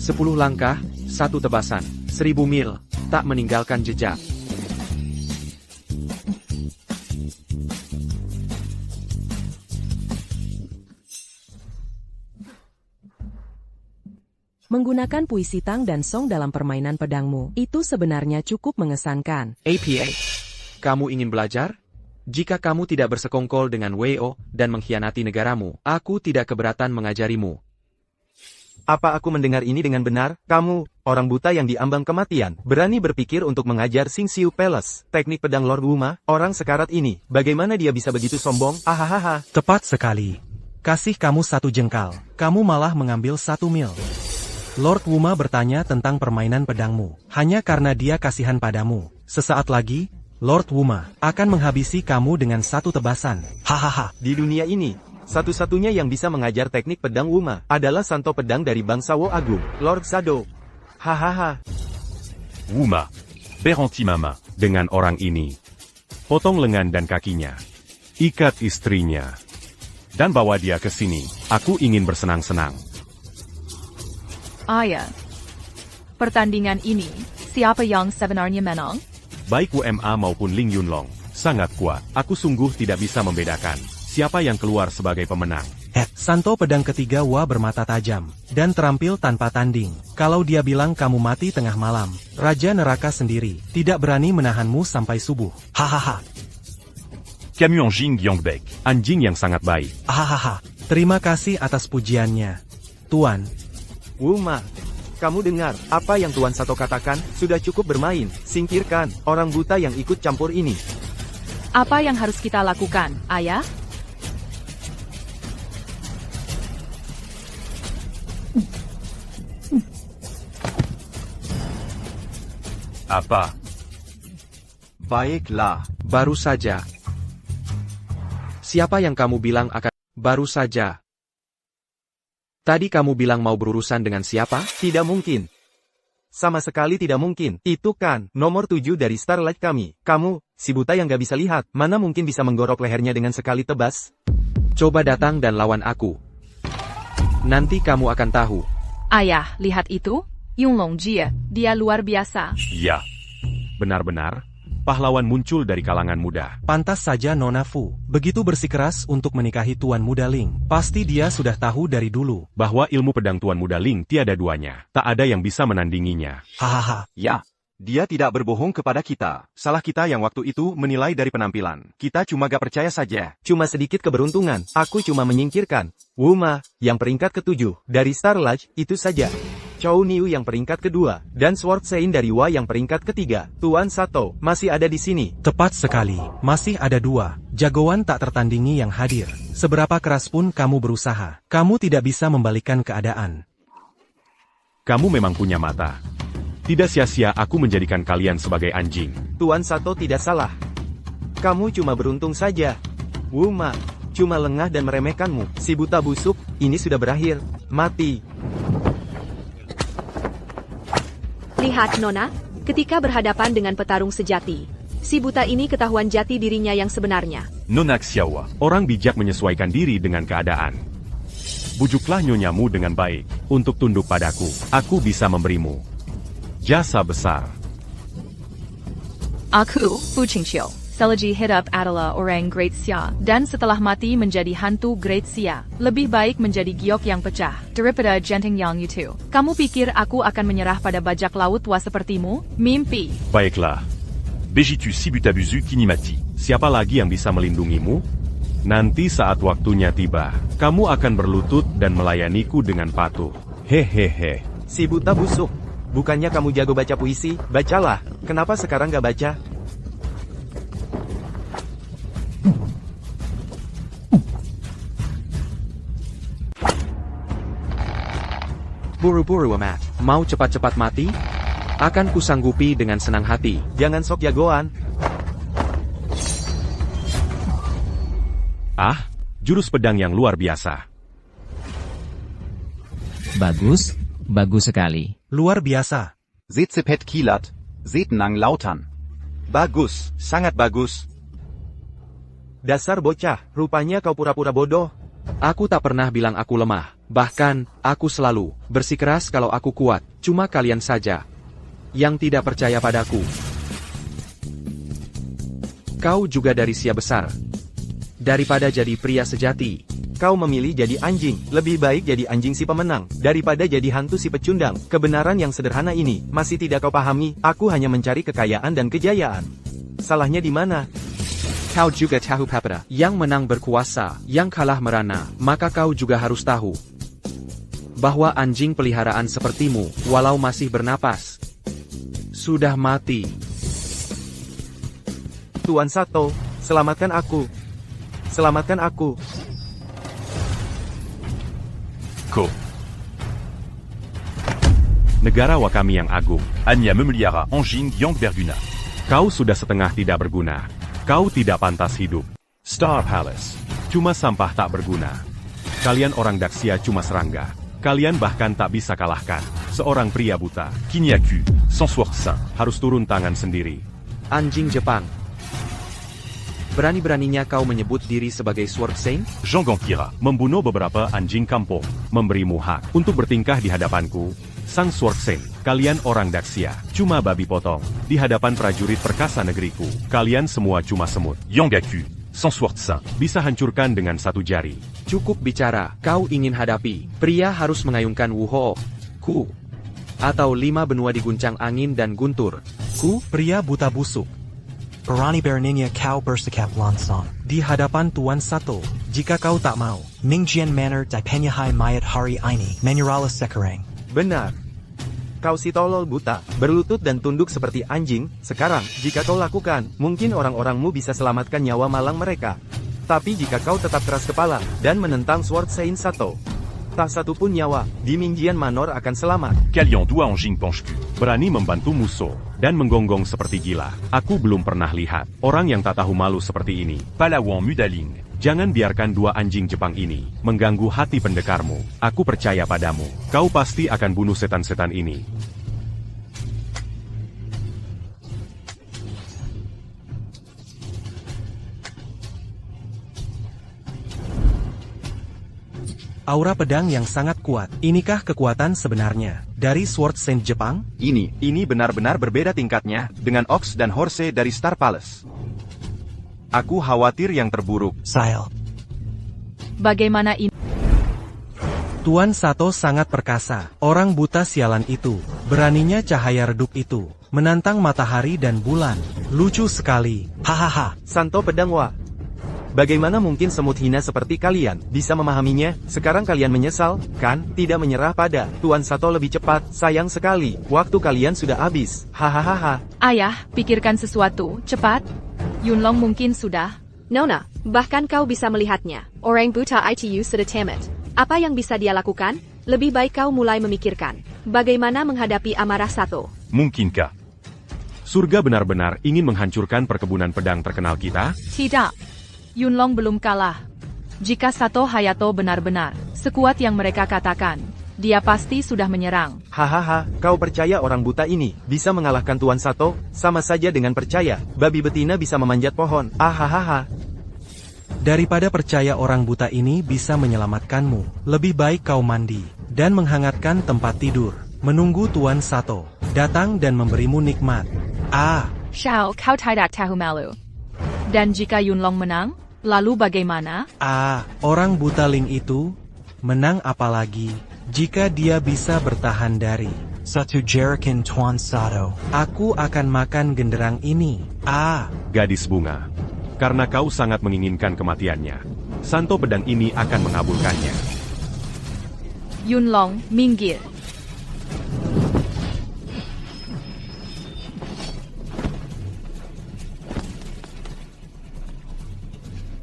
Sepuluh langkah, 1 tebasan, 1000 mil, tak meninggalkan jejak. Menggunakan puisi Tang dan Song dalam permainan pedangmu, itu sebenarnya cukup mengesankan. APA. Kamu ingin belajar? Jika kamu tidak bersekongkol dengan WO dan mengkhianati negaramu, aku tidak keberatan mengajarimu. Apa aku mendengar ini dengan benar? Kamu, orang buta yang diambang kematian, berani berpikir untuk mengajar Xingxiu Palace, teknik pedang Lord Wuma, orang sekarat ini. Bagaimana dia bisa begitu sombong? Ahahaha. Tepat sekali. Kasih kamu 1 jengkal. Kamu malah mengambil 1 mil. Lord Wuma bertanya tentang permainan pedangmu. Hanya karena dia kasihan padamu. Sesaat lagi, Lord Wuma akan menghabisi kamu dengan 1 tebasan. Hahaha. Di dunia ini, satu-satunya yang bisa mengajar teknik pedang Wuma adalah santo pedang dari bangsa Wo Agung, Lord Sado. Hahaha. Wuma, berhenti mama. Dengan orang ini, potong lengan dan kakinya, ikat istrinya, dan bawa dia ke sini. Aku ingin bersenang-senang. Ayah. Pertandingan ini, siapa yang sebenarnya menang? Baik WMA maupun Ling Yunlong, sangat kuat. Aku sungguh tidak bisa membedakan siapa yang keluar sebagai pemenang. Santo pedang ketiga Wa bermata tajam, dan terampil tanpa tanding. Kalau dia bilang kamu mati tengah malam, Raja Neraka sendiri tidak berani menahanmu sampai subuh. Hahaha. Camus Anjing Yongbek, anjing yang sangat baik. Hahaha. Terima kasih atas pujiannya, Tuan. Wuma, kamu dengar apa yang Tuan Sato katakan? Sudah cukup bermain, singkirkan orang buta yang ikut campur ini. Apa yang harus kita lakukan, Ayah? Apa? Baiklah. Baru saja. Siapa yang kamu bilang akan... Baru saja. Tadi kamu bilang mau berurusan dengan siapa? Tidak mungkin. Sama sekali tidak mungkin. Itu kan nomor 7 dari Starlight kami. Kamu, si buta yang gak bisa lihat, mana mungkin bisa menggorok lehernya dengan sekali tebas? Coba datang dan lawan aku. Nanti kamu akan tahu. Ayah, lihat itu? Yunlong Jie, dia luar biasa. Ya, benar-benar. Pahlawan muncul dari kalangan muda. Pantas saja Nona Fu begitu bersikeras untuk menikahi Tuan Muda Ling. Pasti dia sudah tahu dari dulu bahwa ilmu pedang Tuan Muda Ling tiada duanya. Tak ada yang bisa menandinginya. Hahaha. Ya, dia tidak berbohong kepada kita. Salah kita yang waktu itu menilai dari penampilan. Kita cuma gak percaya saja. Cuma sedikit keberuntungan. Aku cuma menyingkirkan Wuma yang peringkat ke-7 dari Starlight, itu saja. Chow Niu yang peringkat kedua, dan Sword Sein dari Wa yang peringkat ketiga. Tuan Sato masih ada di sini. Tepat sekali, masih ada 2 jagoan tak tertandingi yang hadir. Seberapa keras pun kamu berusaha, kamu tidak bisa membalikkan keadaan. Kamu memang punya mata. Tidak sia-sia aku menjadikan kalian sebagai anjing. Tuan Sato tidak salah. Kamu cuma beruntung saja. Wuma cuma lengah dan meremehkanmu. Si buta busuk, ini sudah berakhir. Mati. Lihat Nona, ketika berhadapan dengan petarung sejati, si buta ini ketahuan jati dirinya yang sebenarnya. Nona Xiaowa, orang bijak menyesuaikan diri dengan keadaan. Bujuklah nyonyamu dengan baik, untuk tunduk padaku. Aku bisa memberimu jasa besar. Aku, Fu Qingqiu, Seleji hidup adalah orang Great Xia, dan setelah mati menjadi hantu Great Xia. Lebih baik menjadi giok yang pecah, daripada genting yang itu. Kamu pikir aku akan menyerah pada bajak laut tua sepertimu? Mimpi. Baiklah. Begitu si butabuzu kinimati. Siapa lagi yang bisa melindungimu? Nanti saat waktunya tiba, kamu akan berlutut dan melayaniku dengan patuh. Hehehe. Si buta busuk. Bukannya kamu jago baca puisi? Bacalah. Kenapa sekarang gak baca? Buru-buru amat, mau cepat-cepat mati? Akan kusanggupi dengan senang hati. Jangan sok jagoan. Ah, jurus pedang yang luar biasa. Bagus, bagus sekali. Luar biasa. Sezepet Kilat, Setenang Lautan. Bagus, sangat bagus. Dasar bocah, rupanya kau pura-pura bodoh. Aku tak pernah bilang aku lemah. Bahkan, aku selalu bersikeras kalau aku kuat. Cuma kalian saja yang tidak percaya padaku. Kau juga dari Xia besar. Daripada jadi pria sejati, Kau memilih jadi anjing. Lebih baik jadi anjing si pemenang, daripada jadi hantu si pecundang. Kebenaran yang sederhana ini, masih tidak kau pahami? Aku hanya mencari kekayaan dan kejayaan. Salahnya di mana? Kau juga tahu Papeda. Yang menang berkuasa, yang kalah merana. Maka kau juga harus tahu bahwa anjing peliharaan sepertimu, walau masih bernapas, sudah mati. Tuan Sato, selamatkan aku. Selamatkan aku. Ko. Negara Wakami yang agung. Anya memelihara anjing yang berguna. Kau sudah setengah tidak berguna. Kau tidak pantas hidup. Star Palace. Cuma sampah tak berguna. Kalian orang Daxia cuma serangga. Kalian bahkan tak bisa kalahkan seorang pria buta. Kinyaku, sans sword saint. Harus turun tangan sendiri. Anjing Jepang. Berani-beraninya kau menyebut diri sebagai Sword Saint? Jean Gonkira membunuh beberapa anjing kampung. Memberimu hak untuk bertingkah di hadapanku. Sang Sword Saint, kalian orang Daxia, cuma babi potong. Di hadapan prajurit perkasa negeriku, kalian semua cuma semut. Yangaku, sans sword saint. Bisa hancurkan dengan satu jari. Cukup bicara, kau ingin hadapi. Pria harus mengayunkan Wuho, ku, atau 5 benua diguncang angin dan guntur. Ku, pria buta busuk. Barani Berninya Kau Bersakap Lansong. Di hadapan Tuan Sato, jika kau tak mau. Mingjian Manor Di Penyahai Mayat Hari Ini. Menurala Sekarang. Benar. Kau si tolol buta, berlutut dan tunduk seperti anjing. Sekarang, jika kau lakukan, mungkin orang-orangmu bisa selamatkan nyawa malang mereka. Tapi jika kau tetap keras kepala, dan menentang Sword Saint Sato, tak satu pun nyawa di Mingjian Manor akan selamat. Kalian dua anjing pengecut. Berani membantu musuh, dan menggonggong seperti gila. Aku belum pernah lihat orang yang tak tahu malu seperti ini. Palawan Mudaling. Jangan biarkan dua anjing Jepang ini mengganggu hati pendekarmu. Aku percaya padamu. Kau pasti akan bunuh setan-setan ini. Aura pedang yang sangat kuat. Inikah kekuatan sebenarnya dari Sword Saint Jepang? Ini benar-benar berbeda tingkatnya dengan Ox dan Horse dari Star Palace. Aku khawatir yang terburuk. Sail. Bagaimana ini? Tuan Sato sangat perkasa. Orang buta sialan itu. Beraninya cahaya redup itu. Menantang matahari dan bulan. Lucu sekali. Hahaha. Santo Pedang Wa. Bagaimana mungkin semut hina seperti kalian bisa memahaminya? Sekarang kalian menyesal, kan? Tidak menyerah pada Tuan Sato lebih cepat. Sayang sekali, waktu kalian sudah habis. Hahaha. Ayah, pikirkan sesuatu, cepat. Yunlong mungkin sudah. Nona, bahkan kau bisa melihatnya. Orang buta itu sudah tamat. Apa yang bisa dia lakukan? Lebih baik kau mulai memikirkan. Bagaimana menghadapi amarah Sato? Mungkinkah Surga benar-benar ingin menghancurkan perkebunan pedang terkenal kita? Tidak. Yunlong belum kalah. Jika Sato Hayato benar-benar sekuat yang mereka katakan, dia pasti sudah menyerang. Hahaha, kau percaya orang buta ini bisa mengalahkan Tuan Sato? Sama saja dengan percaya babi betina bisa memanjat pohon. Ahahaha. Daripada percaya orang buta ini bisa menyelamatkanmu, lebih baik kau mandi dan menghangatkan tempat tidur, menunggu Tuan Sato datang dan memberimu nikmat. Xiao, kau tidak tahu malu. Dan jika Yunlong menang, lalu bagaimana? Orang buta Ling itu menang apalagi jika dia bisa bertahan dari Satu Jerikin Tuan Sato. Aku akan makan genderang ini. Gadis bunga. Karena kau sangat menginginkan kematiannya, Santo pedang ini akan mengabulkannya. Yunlong, minggir.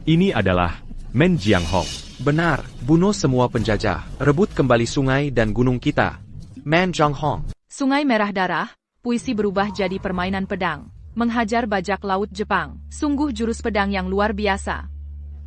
Ini adalah Men Jianghong. Benar, bunuh semua penjajah, rebut kembali sungai dan gunung kita. Man Jianghong. Sungai Merah Darah, puisi berubah jadi permainan pedang. Menghajar bajak laut Jepang. Sungguh jurus pedang yang luar biasa.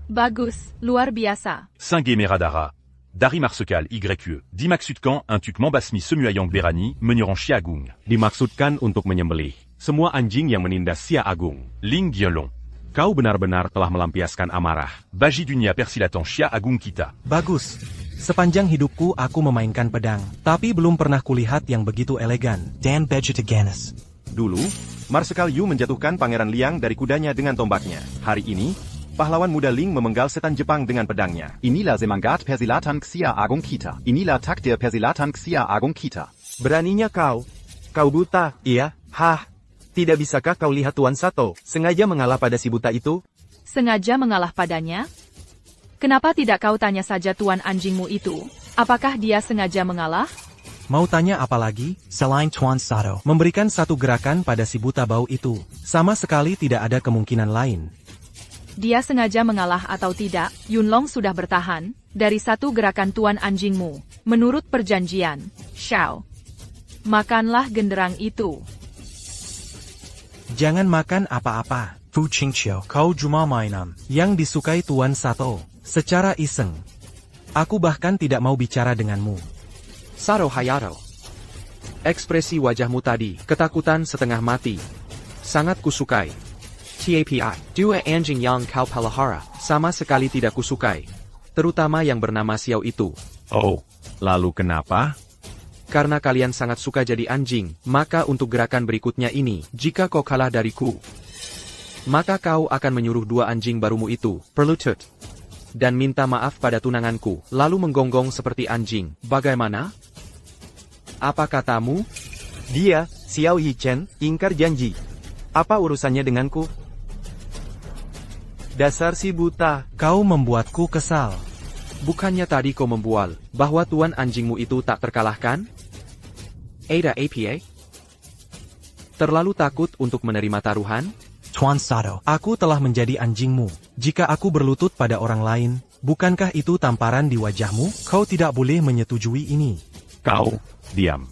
Bagus, luar biasa. Singe Meradara. Dari Marsekal YE. Dimaksudkan untuk membasmi semua yang berani menyerang Xia Agung. Dimaksudkan untuk menyembelih semua anjing yang menindas Xia Agung. Ling Dianlong. Kau benar-benar telah melampiaskan amarah. Baji dunia persilatan Xia Agung kita. Bagus. Sepanjang hidupku aku memainkan pedang, tapi belum pernah kulihat yang begitu elegan. Dan Vegetaganus. Dulu, Marsekal Yu menjatuhkan Pangeran Liang dari kudanya dengan tombaknya. Hari ini, pahlawan muda Ling memenggal setan Jepang dengan pedangnya. Inilah Semangat Persilatan Xia Agung kita. Inilah takdir Persilatan Xia Agung kita. Beraninya kau. Kau buta, iya? Hah? Tidak bisakah kau lihat Tuan Sato, sengaja mengalah pada si buta itu? Sengaja mengalah padanya? Kenapa tidak kau tanya saja tuan anjingmu itu? Apakah dia sengaja mengalah? Mau tanya apa lagi? Selain Tuan Sato. Memberikan satu gerakan pada si buta bau itu. Sama sekali tidak ada kemungkinan lain. Dia sengaja mengalah atau tidak, Yunlong sudah bertahan dari satu gerakan tuan anjingmu. Menurut perjanjian, Xiao, makanlah genderang itu. Jangan makan apa-apa. Fu Qingqiu. Kau cuma mainan yang disukai Tuan Sato. Secara iseng. Aku bahkan tidak mau bicara denganmu. Sato Hayato. Ekspresi wajahmu tadi, ketakutan setengah mati. Sangat kusukai. TAPI, dua anjing yang kau pelihara, sama sekali tidak kusukai. Terutama yang bernama Xiao itu. Oh, lalu kenapa? Karena kalian sangat suka jadi anjing, maka untuk gerakan berikutnya ini, jika kau kalah dariku, maka kau akan menyuruh dua anjing barumu itu, berlutut, dan minta maaf pada tunanganku, lalu menggonggong seperti anjing. Bagaimana? Apa katamu? Dia, Xiao Hichen, ingkar janji. Apa urusannya denganku? Dasar si buta. Kau membuatku kesal. Bukannya tadi kau membual, bahwa tuan anjingmu itu tak terkalahkan? Ada APA? Terlalu takut untuk menerima taruhan? Tuan Sato. Aku telah menjadi anjingmu. Jika aku berlutut pada orang lain, bukankah itu tamparan di wajahmu? Kau tidak boleh menyetujui ini. Kau, diam.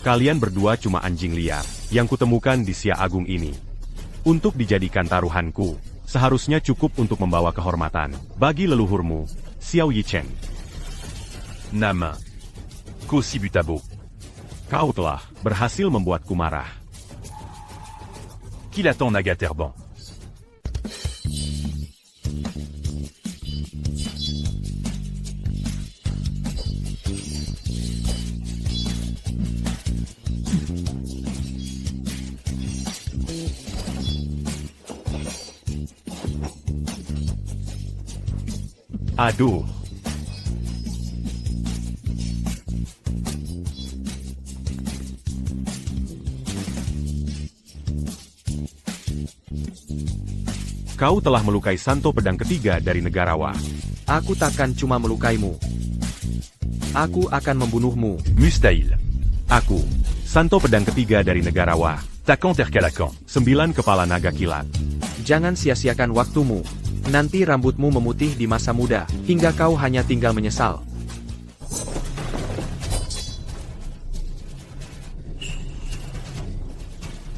Kalian berdua cuma anjing liar, yang kutemukan di Xia Agung ini. Untuk dijadikan taruhanku, seharusnya cukup untuk membawa kehormatan bagi leluhurmu, Xiao Yichen. Nama. Ko si butabo. Kau telah berhasil membuatku marah. Qui l'attend Naga Terban? Aduh. Kau telah melukai Santo Pedang Ketiga dari Negarawa. Aku takkan cuma melukaimu. Aku akan membunuhmu. Mustahil. Aku, Santo Pedang Ketiga dari Negarawa. Takan terkalakan. 9 kepala naga kilat. Jangan sia-siakan waktumu. Nanti rambutmu memutih di masa muda, hingga kau hanya tinggal menyesal.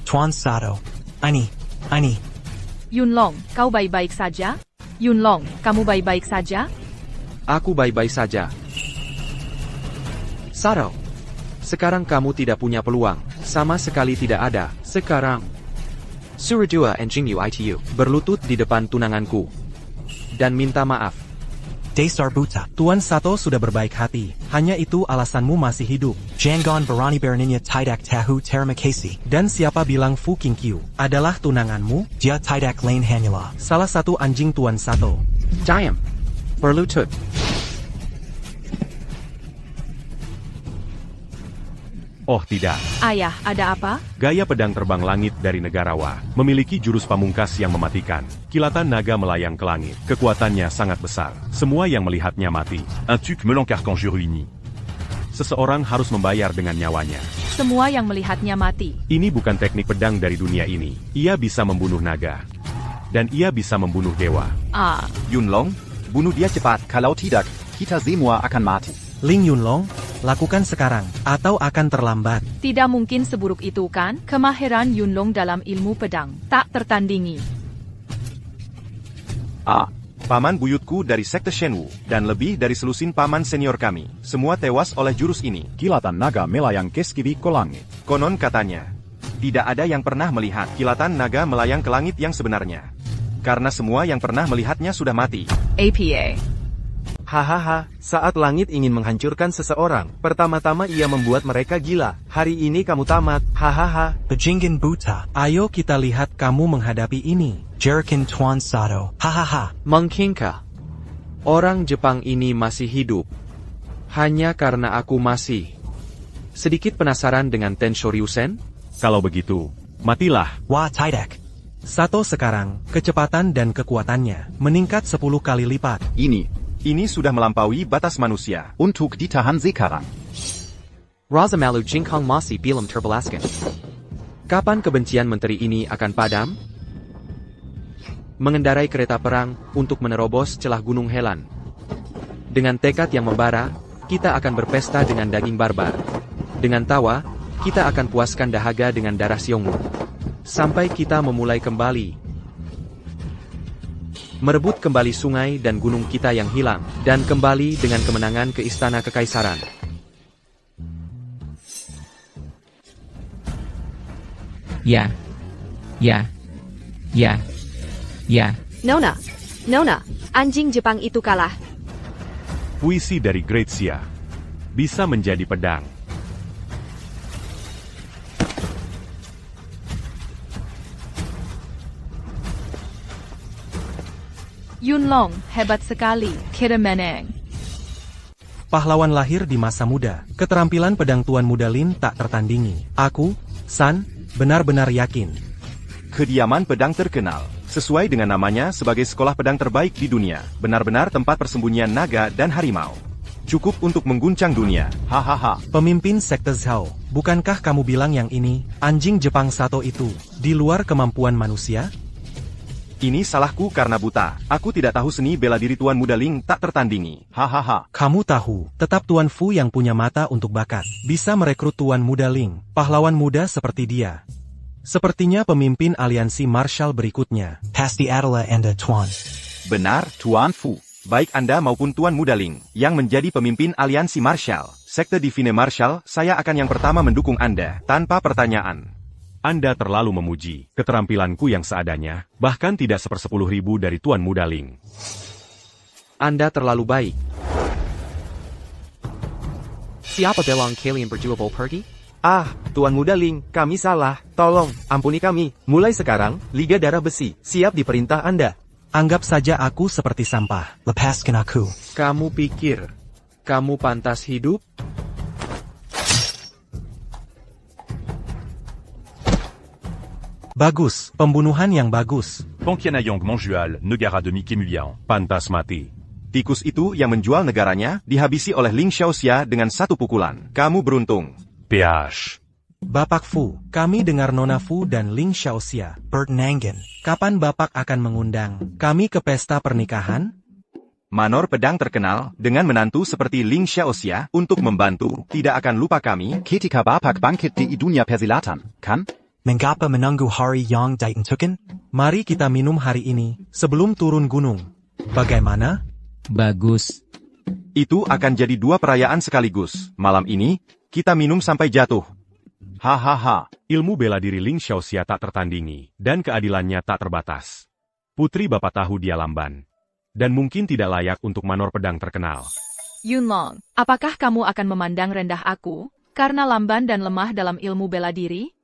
Tuan Sato. Ani. Yunlong, kau baik-baik saja? Yunlong, kamu baik-baik saja? Aku baik-baik saja. Sato, sekarang kamu tidak punya peluang. Sama sekali tidak ada. Sekarang, suruh dua anjing itu berlutut di depan tunanganku dan minta maaf. Dasar buta. Tuan Sato sudah berbaik hati. Hanya itu alasanmu masih hidup. Jangan berani beraninya tidak tahu terima kasih. Dan siapa bilang Fu Qingqiu adalah tunanganmu? Dia tidak lain hanyalah salah satu anjing Tuan Sato. Diam. Berlutut. Oh tidak. Ayah, ada apa? Gaya pedang terbang langit dari Negarawa memiliki jurus pamungkas yang mematikan. Kilatan naga melayang ke langit. Kekuatannya sangat besar. Semua yang melihatnya mati. Un tuc melancarcan Juruini. Seseorang harus membayar dengan nyawanya. Semua yang melihatnya mati. Ini bukan teknik pedang dari dunia ini. Ia bisa membunuh naga. Dan ia bisa membunuh dewa. Yunlong, bunuh dia cepat. Kalau tidak, kita semua akan mati. Ling Yunlong, lakukan sekarang, atau akan terlambat. Tidak mungkin seburuk itu kan? Kemahiran Yunlong dalam ilmu pedang tak tertandingi. Paman buyutku dari sekte Shenwu, dan lebih dari selusin paman senior kami, semua tewas oleh jurus ini. Kilatan naga melayang ke skibi ke langit. Konon katanya, tidak ada yang pernah melihat kilatan naga melayang ke langit yang sebenarnya. Karena semua yang pernah melihatnya sudah mati. APA. Hahaha, saat langit ingin menghancurkan seseorang, pertama-tama ia membuat mereka gila. Hari ini kamu tamat, hahaha. Bajingan buta. Ayo kita lihat kamu menghadapi ini. Jerikin Tuan Sato. Hahaha. Mungkinkah orang Jepang ini masih hidup? Hanya karena aku masih sedikit penasaran dengan Tenshoryusen? Kalau begitu, matilah. Wah Tidek. Sato sekarang, kecepatan dan kekuatannya meningkat 10 kali lipat. Ini sudah melampaui batas manusia. Untuk ditahan sekarang. Razamalu Jingkong masih belum terbalaskan. Kapan kebencian menteri ini akan padam? Mengendarai kereta perang untuk menerobos celah Gunung Helan. Dengan tekad yang membara, kita akan berpesta dengan daging barbar. Dengan tawa, kita akan puaskan dahaga dengan darah Xiongnu. Sampai kita memulai kembali. Merebut kembali sungai dan gunung kita yang hilang, dan kembali dengan kemenangan ke Istana Kekaisaran. Ya. Nona, anjing Jepang itu kalah. Puisi dari Great Xia bisa menjadi pedang. Yunlong, hebat sekali, kita menang. Pahlawan lahir di masa muda, keterampilan pedang Tuan Muda Lin tak tertandingi. Aku, San, benar-benar yakin. Kediaman pedang terkenal, sesuai dengan namanya sebagai sekolah pedang terbaik di dunia. Benar-benar tempat persembunyian naga dan harimau. Cukup untuk mengguncang dunia, hahaha. Pemimpin Sekte Zhao, bukankah kamu bilang yang ini, anjing Jepang Sato itu, di luar kemampuan manusia? Ini salahku karena buta. Aku tidak tahu seni bela diri Tuan Muda Ling tak tertandingi. Hahaha. Kamu tahu, tetap Tuan Fu yang punya mata untuk bakat. Bisa merekrut Tuan Muda Ling, pahlawan muda seperti dia. Sepertinya pemimpin aliansi Marshall berikutnya. Pasti adalah Anda Tuan. Benar, Tuan Fu. Baik Anda maupun Tuan Muda Ling, yang menjadi pemimpin aliansi Marshall, Sekte Divine Marshall, saya akan yang pertama mendukung Anda, tanpa pertanyaan. Anda terlalu memuji keterampilanku yang seadanya, bahkan tidak 1/10.000 dari Tuan Muda Ling. Anda terlalu baik. Siapa bilang kalian berdua mau pergi? Tuan Muda Ling, kami salah. Tolong, ampuni kami. Mulai sekarang, Liga Darah Besi, siap diperintah Anda. Anggap saja aku seperti sampah. Lepaskan aku. Kamu pikir kamu pantas hidup? Bagus, pembunuhan yang bagus. Panqianayang Manjual, negara demi Kemuliaan. Pantas mati. Tikus itu yang menjual negaranya, dihabisi oleh Ling Xiaoxia dengan satu pukulan. Kamu beruntung. PH. Bapak Fu, kami dengar Nona Fu dan Ling Xiaoxia. Bert Nangan. Kapan Bapak akan mengundang kami ke pesta pernikahan? Manor pedang terkenal, dengan menantu seperti Ling Xiaoxia, untuk membantu, tidak akan lupa kami. Ketika Bapak bangkit di dunia persilatan, kan? Mengapa menunggu hari yang ditentukan? Mari kita minum hari ini, sebelum turun gunung. Bagaimana? Bagus. Itu akan jadi 2 perayaan sekaligus. Malam ini, kita minum sampai jatuh. Hahaha. Ilmu bela diri Ling Xiaoxia tak tertandingi, dan keadilannya tak terbatas. Putri Bapak tahu dia lamban, dan mungkin tidak layak untuk manor pedang terkenal. Yunlong, apakah kamu akan memandang rendah aku, karena lamban dan lemah dalam ilmu bela diri?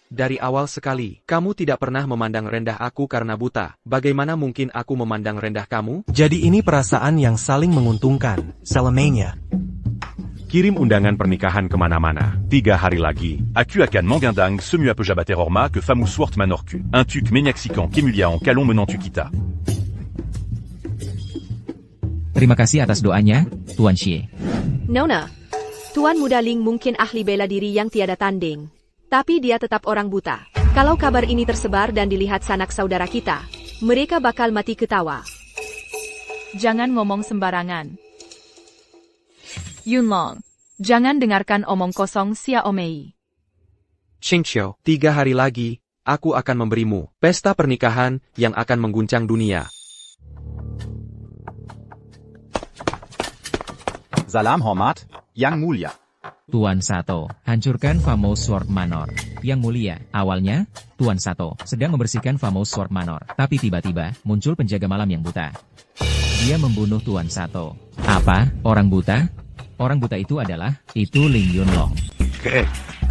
Dari awal sekali, kamu tidak pernah memandang rendah aku karena buta. Bagaimana mungkin aku memandang rendah kamu? Jadi ini perasaan yang saling menguntungkan. Selamanya. Kirim undangan pernikahan kemana-mana. 3 hari lagi. Aku akan mengundang semua pejabat Orma ke Famous Sword Manorku. Untuk menyaksikan Kemuliaan Kalon menantu kita. Terima kasih atas doanya, Tuan Xie. Nona, Tuan Muda Ling mungkin ahli bela diri yang tiada tanding. Tapi dia tetap orang buta. Kalau kabar ini tersebar dan dilihat sanak saudara kita, mereka bakal mati ketawa. Jangan ngomong sembarangan. Yunlong, jangan dengarkan omong kosong Xiaomei. Qingqiu, 3 hari lagi, aku akan memberimu pesta pernikahan yang akan mengguncang dunia. Salam hormat, Yang Mulia. Tuan Sato, hancurkan Famous Sword Manor. Yang mulia, awalnya, Tuan Sato sedang membersihkan Famous Sword Manor. Tapi tiba-tiba, muncul penjaga malam yang buta. Dia membunuh Tuan Sato. Apa? Orang buta? Orang buta itu Ling Yunlong.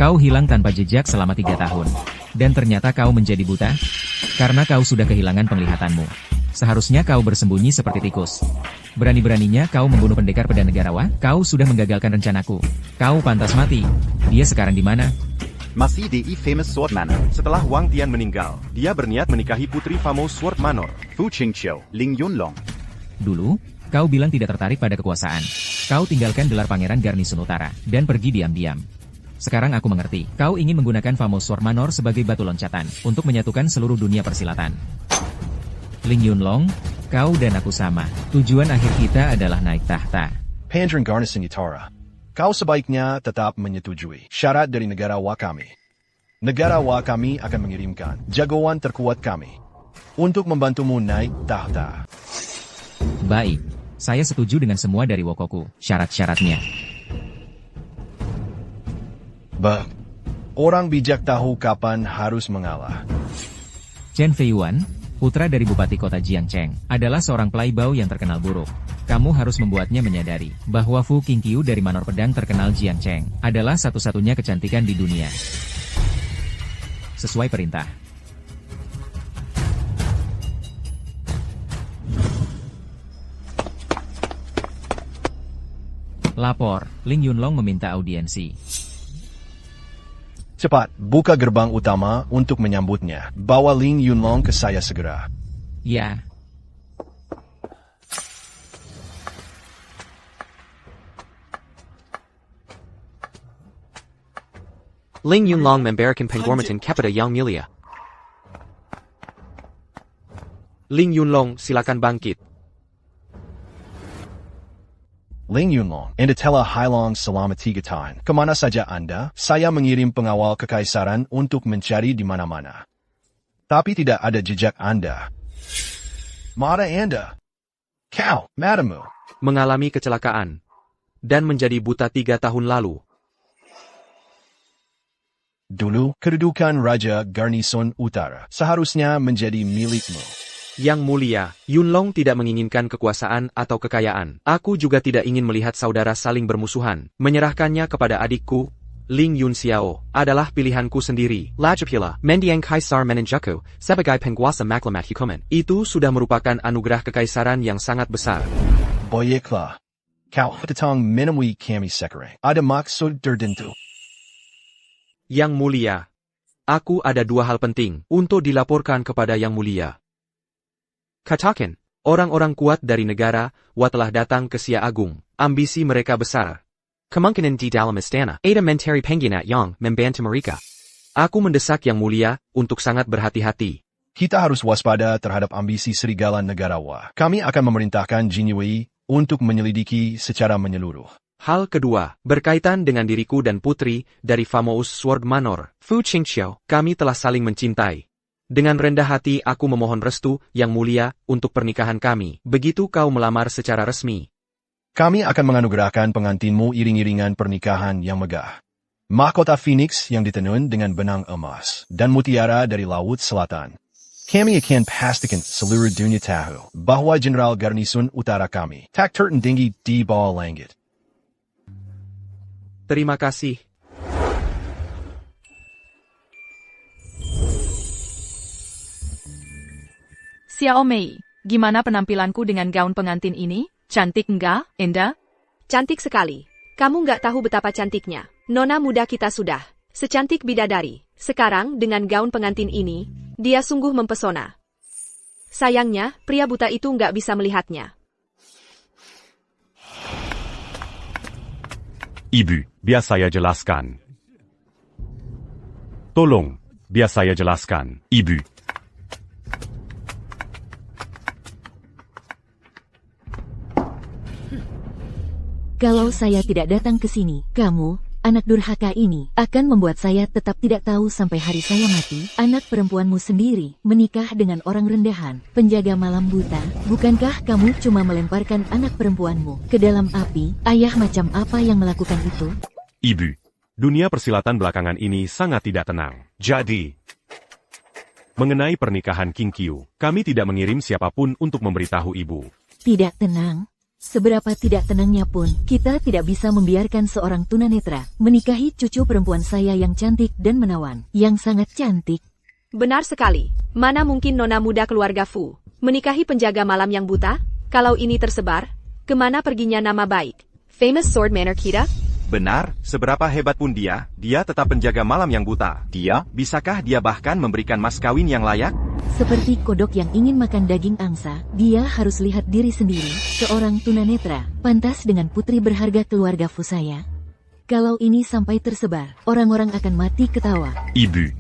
Kau hilang tanpa jejak selama 3 tahun. Dan ternyata kau menjadi buta? Karena kau sudah kehilangan penglihatanmu. Seharusnya kau bersembunyi seperti tikus. Berani-beraninya kau membunuh pendekar pedang negarawa? Kau sudah menggagalkan rencanaku. Kau pantas mati. Dia sekarang di mana? Masih di Famous Sword Manor. Setelah Wang Tian meninggal, dia berniat menikahi putri Famous Sword Manor, Fu Qingqiu, Ling Yunlong. Dulu, kau bilang tidak tertarik pada kekuasaan. Kau tinggalkan gelar pangeran Garnisun Utara, dan pergi diam-diam. Sekarang aku mengerti, kau ingin menggunakan Famous Sword Manor sebagai batu loncatan, untuk menyatukan seluruh dunia persilatan. Ling Yunlong, kau dan aku sama. Tujuan akhir kita adalah naik tahta. Pangeran Garnisun Utara, kau sebaiknya tetap menyetujui syarat dari negara Wa kami. Negara Wa kami akan mengirimkan jagoan terkuat kami untuk membantumu naik tahta. Baik, saya setuju dengan semua dari Wokoku, syarat-syaratnya. Orang bijak tahu kapan harus mengalah. Chen Feiyuan, putra dari Bupati Kota Jiangcheng, adalah seorang playboy yang terkenal buruk. Kamu harus membuatnya menyadari bahwa Fu Qingqiu dari Manor Pedang terkenal Jiangcheng adalah satu-satunya kecantikan di dunia. Sesuai perintah. Lapor, Ling Yunlong meminta audiensi. Cepat, buka gerbang utama untuk menyambutnya. Bawa Ling Yunlong ke saya segera. Ya. Ling Yunlong memberikan penghormatan kepada Yang Mulia. Ling Yunlong, silakan bangkit. Ling Yunlong, Anda telah hilang selama 3 tahun. Kemana saja Anda? Saya mengirim pengawal kekaisaran untuk mencari di mana-mana. Tapi tidak ada jejak Anda. Mana Anda? Kau, matamu. Mengalami kecelakaan. Dan menjadi buta 3 tahun lalu. Dulu, kedudukan Raja Garnisun Utara seharusnya menjadi milikmu. Yang Mulia, Yunlong tidak menginginkan kekuasaan atau kekayaan. Aku juga tidak ingin melihat saudara saling bermusuhan. Menyerahkannya kepada adikku, Ling Yunxiao, adalah pilihanku sendiri. Lajapula, mendiang kaisar menenjaku, sebagai penguasa maklamat hukuman. Itu sudah merupakan anugerah kekaisaran yang sangat besar. Baiklah. Kau datang menemui kami sekarang. Ada maksud tertentu. Yang Mulia, aku ada 2 hal penting untuk dilaporkan kepada Yang Mulia. Katakan, orang-orang kuat dari negara Wa telah datang ke Sia Agung. Ambisi mereka besar. Kemungkinan di dalam istana ada menteri pengkhianat yang membantu mereka. Aku mendesak Yang Mulia untuk sangat berhati-hati. Kita harus waspada terhadap ambisi serigala negara Wa. Kami akan memerintahkan Jin Yui untuk menyelidiki secara menyeluruh. Hal kedua, berkaitan dengan diriku dan putri dari Famous Sword Manor, Fu Qingqiu, kami telah saling mencintai. Dengan rendah hati aku memohon restu Yang Mulia untuk pernikahan kami. Begitu kau melamar secara resmi. Kami akan menganugerahkan pengantinmu iring-iringan pernikahan yang megah. Mahkota Phoenix yang ditenun dengan benang emas dan mutiara dari Laut Selatan. Kami akan pastikan seluruh dunia tahu bahwa Jenderal Garnisun Utara kami tak tertandingi di bawah langit. Terima kasih. Xiao Mei, gimana penampilanku dengan gaun pengantin ini? Cantik enggak, Enda? Cantik sekali. Kamu nggak tahu betapa cantiknya. Nona muda kita sudah secantik bidadari. Sekarang dengan gaun pengantin ini, dia sungguh mempesona. Sayangnya, pria buta itu nggak bisa melihatnya. Ibu, biar saya jelaskan. Tolong, biar saya jelaskan, Ibu. Kalau saya tidak datang ke sini, kamu, anak durhaka ini, akan membuat saya tetap tidak tahu sampai hari saya mati. Anak perempuanmu sendiri menikah dengan orang rendahan, penjaga malam buta. Bukankah kamu cuma melemparkan anak perempuanmu ke dalam api? Ayah macam apa yang melakukan itu? Ibu, dunia persilatan belakangan ini sangat tidak tenang. Jadi, mengenai pernikahan Qingqiu, kami tidak mengirim siapapun untuk memberitahu Ibu. Tidak tenang? Seberapa tidak tenangnya pun, kita tidak bisa membiarkan seorang tunanetra menikahi cucu perempuan saya yang cantik dan menawan, yang sangat cantik. Benar sekali. Mana mungkin nona muda keluarga Fu menikahi penjaga malam yang buta? Kalau ini tersebar, kemana perginya nama baik Famous Sword Manor kita? Benar, seberapa hebat pun dia tetap penjaga malam yang buta. Bisakah dia bahkan memberikan mas kawin yang layak? Seperti kodok yang ingin makan daging angsa, dia harus lihat diri sendiri, seorang tunanetra, pantas dengan putri berharga keluarga Fu saya. Kalau ini sampai tersebar, orang-orang akan mati ketawa. Ibu.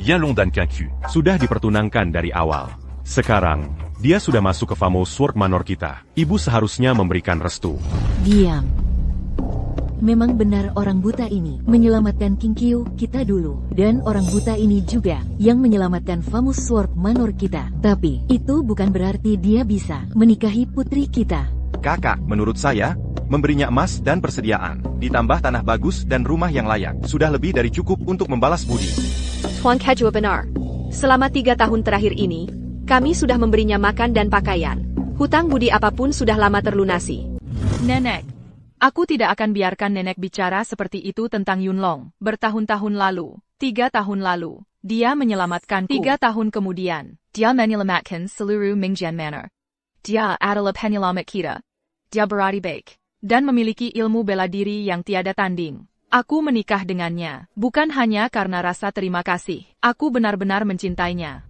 Yan Long dan Qianqiu sudah dipertunangkan dari awal. Sekarang, dia sudah masuk ke Famous Sword Manor kita. Ibu seharusnya memberikan restu. Diam. Memang benar orang buta ini menyelamatkan Qianqiu kita dulu, dan orang buta ini juga yang menyelamatkan Famous Sword Manor kita. Tapi, itu bukan berarti dia bisa menikahi putri kita. Kakak, menurut saya, memberinya emas dan persediaan, ditambah tanah bagus dan rumah yang layak, sudah lebih dari cukup untuk membalas budi. Tuan Kejua benar. Selama 3 tahun terakhir ini, kami sudah memberinya makan dan pakaian. Hutang budi apapun sudah lama terlunasi. Nenek, aku tidak akan biarkan nenek bicara seperti itu tentang Yunlong. Bertahun-tahun lalu, 3 tahun lalu, dia menyelamatkanku. 3 tahun kemudian, dia menyelamatkan seluruh Mingjian Manor. Dia adalah penyelamat kita. Dia berani baik, dan memiliki ilmu bela diri yang tiada tanding. Aku menikah dengannya, bukan hanya karena rasa terima kasih. Aku benar-benar mencintainya.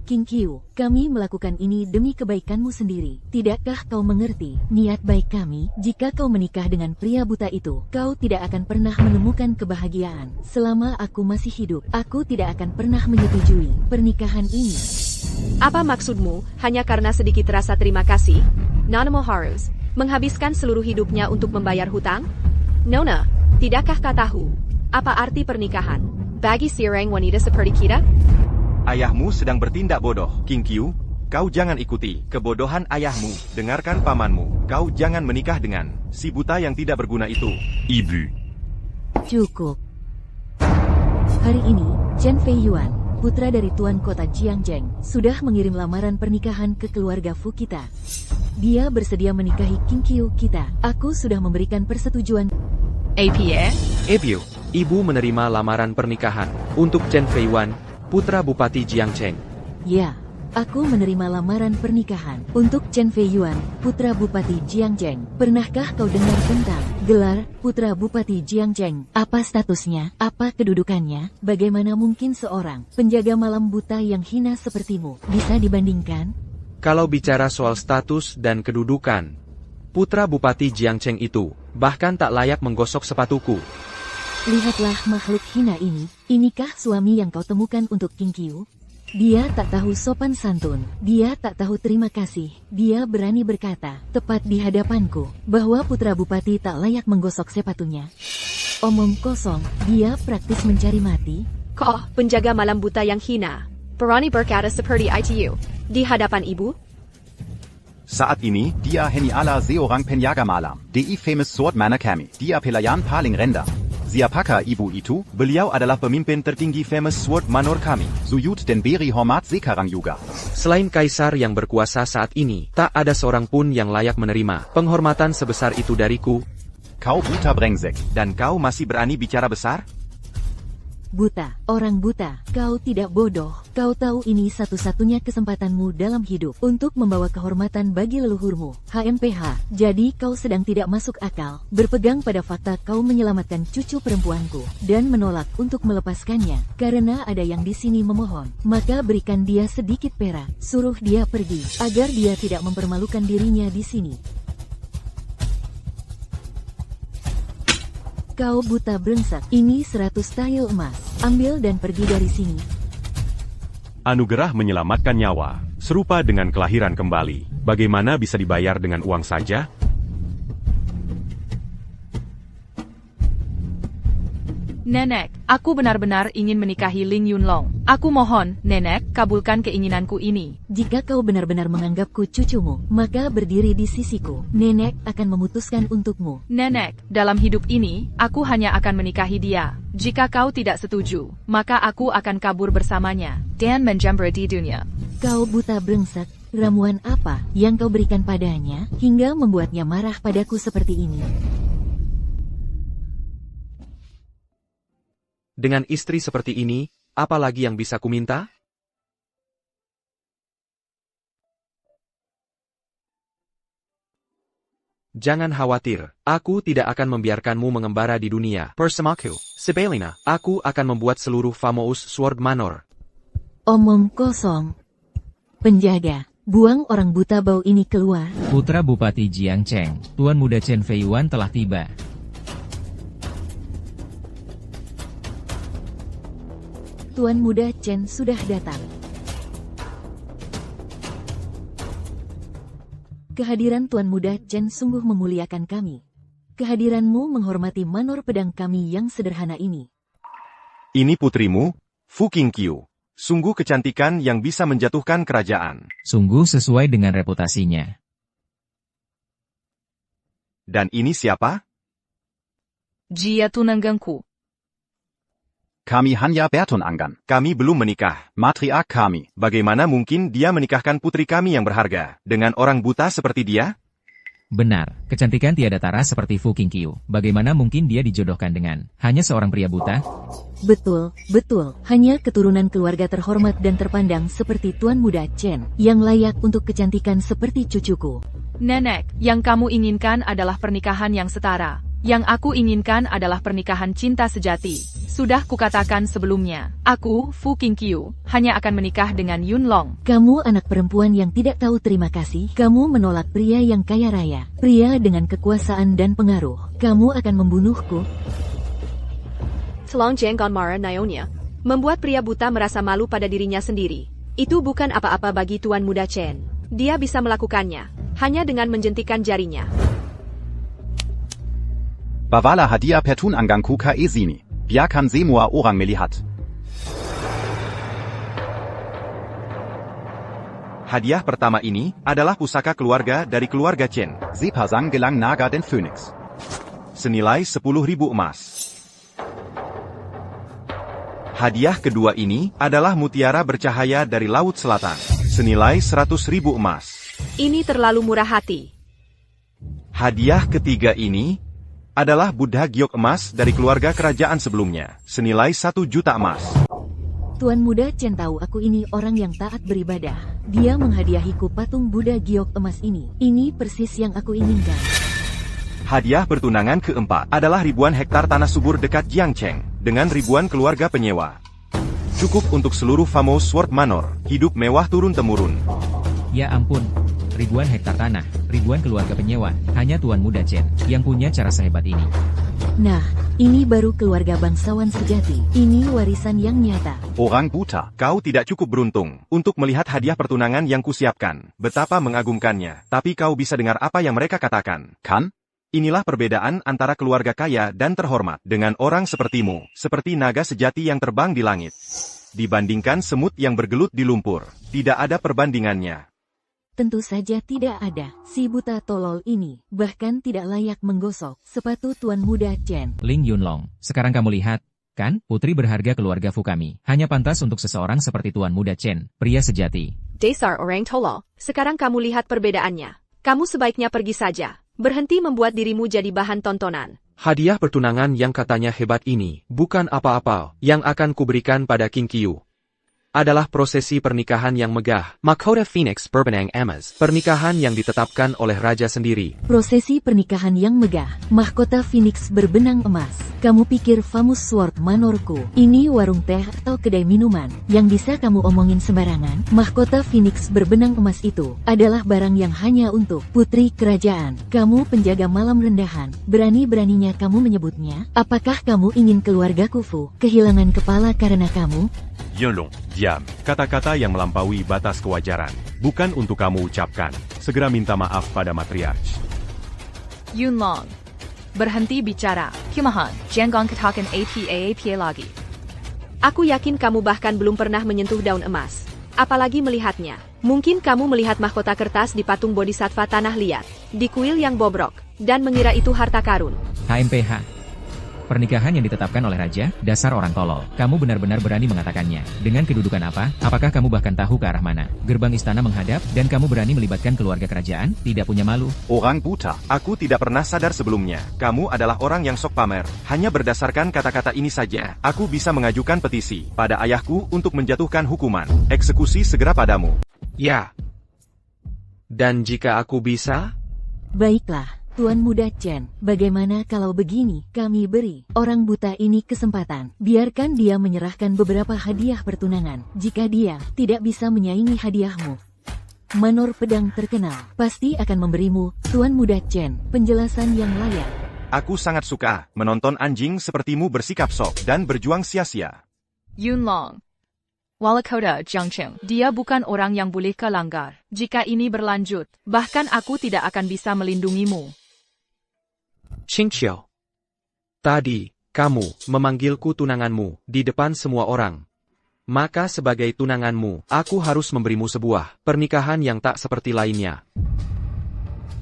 Qianqiu, kami melakukan ini demi kebaikanmu sendiri. Tidakkah kau mengerti niat baik kami? Jika kau menikah dengan pria buta itu, kau tidak akan pernah menemukan kebahagiaan. Selama aku masih hidup, aku tidak akan pernah menyetujui pernikahan ini. Apa maksudmu, hanya karena sedikit rasa terima kasih? Nona harus menghabiskan seluruh hidupnya untuk membayar hutang? Nona, tidakkah kau tahu apa arti pernikahan bagi seorang wanita seperti kita? Ayahmu sedang bertindak bodoh, Qianqiu. Kau jangan ikuti kebodohan ayahmu. Dengarkan pamanmu. Kau jangan menikah dengan si buta yang tidak berguna itu. Ibu. Cukup. Hari ini, Chen Fei Yuan, putra dari Tuan Kota Jiangjeng, sudah mengirim lamaran pernikahan ke keluarga Fu kita. Dia bersedia menikahi Qianqiu kita. Aku sudah memberikan persetujuan. Apiu, ibu menerima lamaran pernikahan untuk Chen Fei Yuan, putra Bupati Jiangjeng. Ya, aku menerima lamaran pernikahan untuk Chen Fei Yuan, putra Bupati Jiangjeng. Pernahkah kau dengar tentang gelar putra Bupati Jiangjeng? Apa statusnya? Apa kedudukannya? Bagaimana mungkin seorang penjaga malam buta yang hina sepertimu bisa dibandingkan? Kalau bicara soal status dan kedudukan, putra Bupati Jiangjeng itu bahkan tak layak menggosok sepatuku. Lihatlah makhluk hina ini. Inikah suami yang kau temukan untuk Qianqiu? Dia tak tahu sopan santun. Dia tak tahu terima kasih. Dia berani berkata, tepat di hadapanku, bahwa putra bupati tak layak menggosok sepatunya. Omong kosong, dia praktis mencari mati. Kau, penjaga malam buta yang hina, berani berkata seperti itu di hadapan ibu? Saat ini, dia heniala seorang penjaga malam. Di Famous Sword Manor kami, dia pelayan paling rendah. Siapakah ibu itu? Beliau adalah pemimpin tertinggi Famous Sword Manor kami. Suyut dan beri hormat sekarang juga. Selain kaisar yang berkuasa saat ini, tak ada seorang pun yang layak menerima penghormatan sebesar itu dariku. Kau buta brengsek. Dan kau masih berani bicara besar? Buta, orang buta, kau tidak bodoh. Kau tahu ini satu-satunya kesempatanmu dalam hidup untuk membawa kehormatan bagi leluhurmu. HMPH, jadi kau sedang tidak masuk akal, berpegang pada fakta kau menyelamatkan cucu perempuanku, dan menolak untuk melepaskannya, karena ada yang di sini memohon. Maka berikan dia sedikit perak, suruh dia pergi, agar dia tidak mempermalukan dirinya di sini. Kau buta brengsek, ini 100 tael emas. Ambil dan pergi dari sini. Anugerah menyelamatkan nyawa, serupa dengan kelahiran kembali. Bagaimana bisa dibayar dengan uang saja? Nenek, aku benar-benar ingin menikahi Ling Yunlong. Aku mohon, Nenek, kabulkan keinginanku ini. Jika kau benar-benar menganggapku cucumu, maka berdiri di sisiku. Nenek akan memutuskan untukmu. Nenek, dalam hidup ini, aku hanya akan menikahi dia. Jika kau tidak setuju, maka aku akan kabur bersamanya dan menjamret di dunia. Kau buta brengsek, Ramuan apa yang kau berikan padanya hingga membuatnya marah padaku seperti ini? Dengan istri seperti ini, apa lagi yang bisa kuminta? Jangan khawatir, aku tidak akan membiarkanmu mengembara di dunia. Bersamaku, Sibelina, aku akan membuat seluruh Famous Sword Manor. Omong kosong. Penjaga, buang orang buta bau ini keluar. Putra Bupati Jiangcheng, Tuan Muda Chen Feiyuan telah tiba. Tuan Muda Chen sudah datang. Kehadiran Tuan Muda Chen sungguh memuliakan kami. Kehadiranmu menghormati manor pedang kami yang sederhana ini. Ini putrimu, Fu Qingqiu. Sungguh kecantikan yang bisa menjatuhkan kerajaan. Sungguh sesuai dengan reputasinya. Dan ini siapa? Jia Tunanggangku. Kami hanya bertunangan. Kami belum menikah. Matriark kami. Bagaimana mungkin dia menikahkan putri kami yang berharga dengan orang buta seperti dia? Benar, kecantikan tiada tara seperti Fu Qingqiu. Bagaimana mungkin dia dijodohkan dengan hanya seorang pria buta? Betul, betul. Hanya keturunan keluarga terhormat dan terpandang seperti Tuan Muda Chen yang layak untuk kecantikan seperti cucuku. Nenek, yang kamu inginkan adalah pernikahan yang setara. Yang aku inginkan adalah pernikahan cinta sejati. Sudah kukatakan sebelumnya, aku, Fu Qingqiu, hanya akan menikah dengan Yun Long. Kamu anak perempuan yang tidak tahu terima kasih. Kamu menolak pria yang kaya raya, pria dengan kekuasaan dan pengaruh. Kamu akan membunuhku. Telong Jenggon Mara Naonya, membuat pria buta merasa malu pada dirinya sendiri. Itu bukan apa-apa bagi Tuan Muda Chen. Dia bisa melakukannya, hanya dengan menjentikan jarinya. Bawalah hadiah pertunanganku ke sini. Biarkan semua orang melihat. Hadiah pertama ini adalah pusaka keluarga dari keluarga Chen. Sepasang gelang naga dan phoenix. Senilai 10.000 emas. Hadiah kedua ini adalah mutiara bercahaya dari Laut Selatan. Senilai 100.000 emas. Ini terlalu murah hati. Hadiah ketiga ini adalah Buddha giok emas dari keluarga kerajaan sebelumnya, senilai 1 juta emas. Tuan Muda Chen tahu aku ini orang yang taat beribadah. Dia menghadiahiku patung Buddha giok emas ini. Ini persis yang aku inginkan. Hadiah pertunangan keempat adalah ribuan hektar tanah subur dekat Jiangcheng, dengan ribuan keluarga penyewa. Cukup untuk seluruh Famous Sword Manor, hidup mewah turun-temurun. Ya ampun. Ribuan hektar tanah, ribuan keluarga penyewa, hanya Tuan Muda Chen yang punya cara sehebat ini. Nah, ini baru keluarga bangsawan sejati. Ini warisan yang nyata. Orang buta. Kau tidak cukup beruntung untuk melihat hadiah pertunangan yang kusiapkan. Betapa mengagumkannya. Tapi kau bisa dengar apa yang mereka katakan. Kan? Inilah perbedaan antara keluarga kaya dan terhormat dengan orang sepertimu, seperti naga sejati yang terbang di langit. Dibandingkan semut yang bergelut di lumpur, tidak ada perbandingannya. Tentu saja tidak ada. Si buta tolol ini bahkan tidak layak menggosok sepatu Tuan Muda Chen. Ling Yunlong, sekarang kamu lihat, kan? Putri berharga keluarga Fu kami. Hanya pantas untuk seseorang seperti Tuan Muda Chen, pria sejati. Dasar orang tolol. Sekarang kamu lihat perbedaannya. Kamu sebaiknya pergi saja. Berhenti membuat dirimu jadi bahan tontonan. Hadiah pertunangan yang katanya hebat ini bukan apa-apa yang akan kuberikan pada Qingqiu. Adalah prosesi pernikahan yang megah, Mahkota Phoenix berbenang emas, pernikahan yang ditetapkan oleh raja sendiri. Prosesi pernikahan yang megah, mahkota Phoenix berbenang emas. Kamu pikir Famous Sword Manorku ini warung teh atau kedai minuman yang bisa kamu omongin sembarangan? Mahkota Phoenix berbenang emas itu adalah barang yang hanya untuk putri kerajaan. Kamu penjaga malam rendahan, berani-beraninya kamu menyebutnya? Apakah kamu ingin keluargaku Fu kehilangan kepala karena kamu? Yunlong, diam. Kata-kata yang melampaui batas kewajaran. Bukan untuk kamu ucapkan. Segera minta maaf pada matriarch. Yun Long. Berhenti bicara. Kumahan, jangan katakan apa lagi. Aku yakin kamu bahkan belum pernah menyentuh daun emas. Apalagi melihatnya. Mungkin kamu melihat mahkota kertas di patung bodhisattva tanah liat, di kuil yang bobrok, dan mengira itu harta karun. HMPH. Pernikahan yang ditetapkan oleh raja, dasar orang tolol. Kamu benar-benar berani mengatakannya. Dengan kedudukan apa? Apakah kamu bahkan tahu ke arah mana? Gerbang istana menghadap, dan kamu berani melibatkan keluarga kerajaan? Tidak punya malu? Orang buta. Aku tidak pernah sadar sebelumnya. Kamu adalah orang yang sok pamer. Hanya berdasarkan kata-kata ini saja, aku bisa mengajukan petisi pada ayahku untuk menjatuhkan hukuman eksekusi segera padamu. Ya. Dan jika aku bisa? Baiklah. Tuan Muda Chen, bagaimana kalau begini, kami beri orang buta ini kesempatan. Biarkan dia menyerahkan beberapa hadiah pertunangan. Jika dia tidak bisa menyaingi hadiahmu, Manor Pedang terkenal pasti akan memberimu, Tuan Muda Chen, penjelasan yang layak. Aku sangat suka menonton anjing sepertimu bersikap sok dan berjuang sia-sia. Yunlong. Walakota Jiangqing. Dia bukan orang yang boleh kelanggar. Jika ini berlanjut, bahkan aku tidak akan bisa melindungimu. Qingqiu. Tadi, kamu memanggilku tunanganmu di depan semua orang. Maka sebagai tunanganmu, aku harus memberimu sebuah pernikahan yang tak seperti lainnya.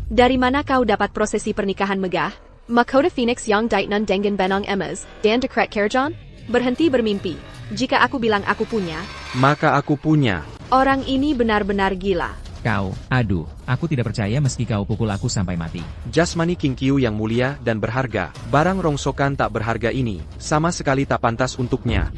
Dari mana kau dapat prosesi pernikahan megah? Mahkota Phoenix yang Daitnan Dengan Benang Emas, dan Dekret Kerajaan? Berhenti bermimpi. Jika aku bilang aku punya, maka aku punya. Orang ini benar-benar gila. Kau, aduh, aku tidak percaya meski kau pukul aku sampai mati. Jasmani Qingqiu yang mulia dan berharga, barang rongsokan tak berharga ini, sama sekali tak pantas untuknya.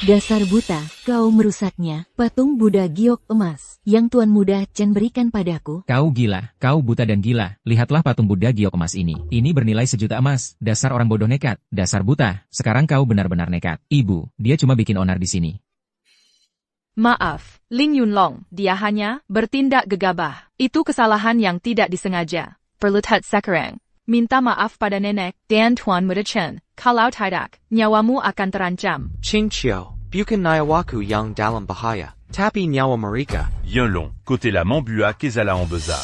Dasar buta, kau merusaknya, patung Buddha giok emas, yang Tuan Muda Chen berikan padaku. Kau gila, kau buta dan gila, lihatlah patung Buddha giok emas ini. Ini bernilai 1 juta emas, dasar orang bodoh nekat, dasar buta, sekarang kau benar-benar nekat. Ibu, dia cuma bikin onar di sini. Maaf, Ling Yunlong, dia hanya bertindak gegabah. Itu kesalahan yang tidak disengaja. Perlutat sekarang. Minta maaf pada nenek, dan Tuan Muda Chen. Kalau tidak, nyawamu akan terancam. Qingqiu, bukan nyawaku yang dalam bahaya, tapi nyawa mereka. Yunlong, côté la Mambua Kezala en Bezar.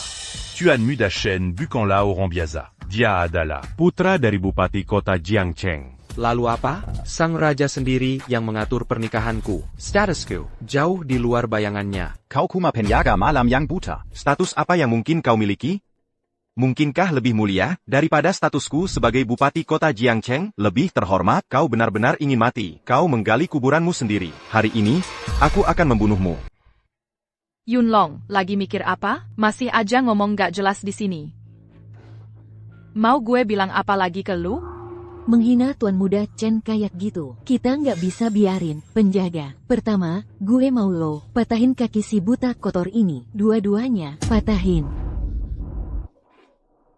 Tuan Muda Chen Bukanla Orambiaza. Dia adalah putra dari Bupati Kota Jiangcheng. Lalu apa? Sang raja sendiri yang mengatur pernikahanku. Statusku jauh di luar bayangannya. Kau kuma penjaga malam yang buta. Status apa yang mungkin kau miliki? Mungkinkah lebih mulia daripada statusku sebagai Bupati Kota Jiangcheng? Lebih terhormat? Kau benar-benar ingin mati. Kau menggali kuburanmu sendiri. Hari ini, aku akan membunuhmu. Yunlong, lagi mikir apa? Masih aja ngomong gak jelas di sini. Mau gue bilang apa lagi ke lu? Menghina Tuan Muda Chen kayak gitu, kita nggak bisa biarin. Penjaga, pertama, gue mau lo patahin kaki si buta kotor ini. Dua-duanya, patahin.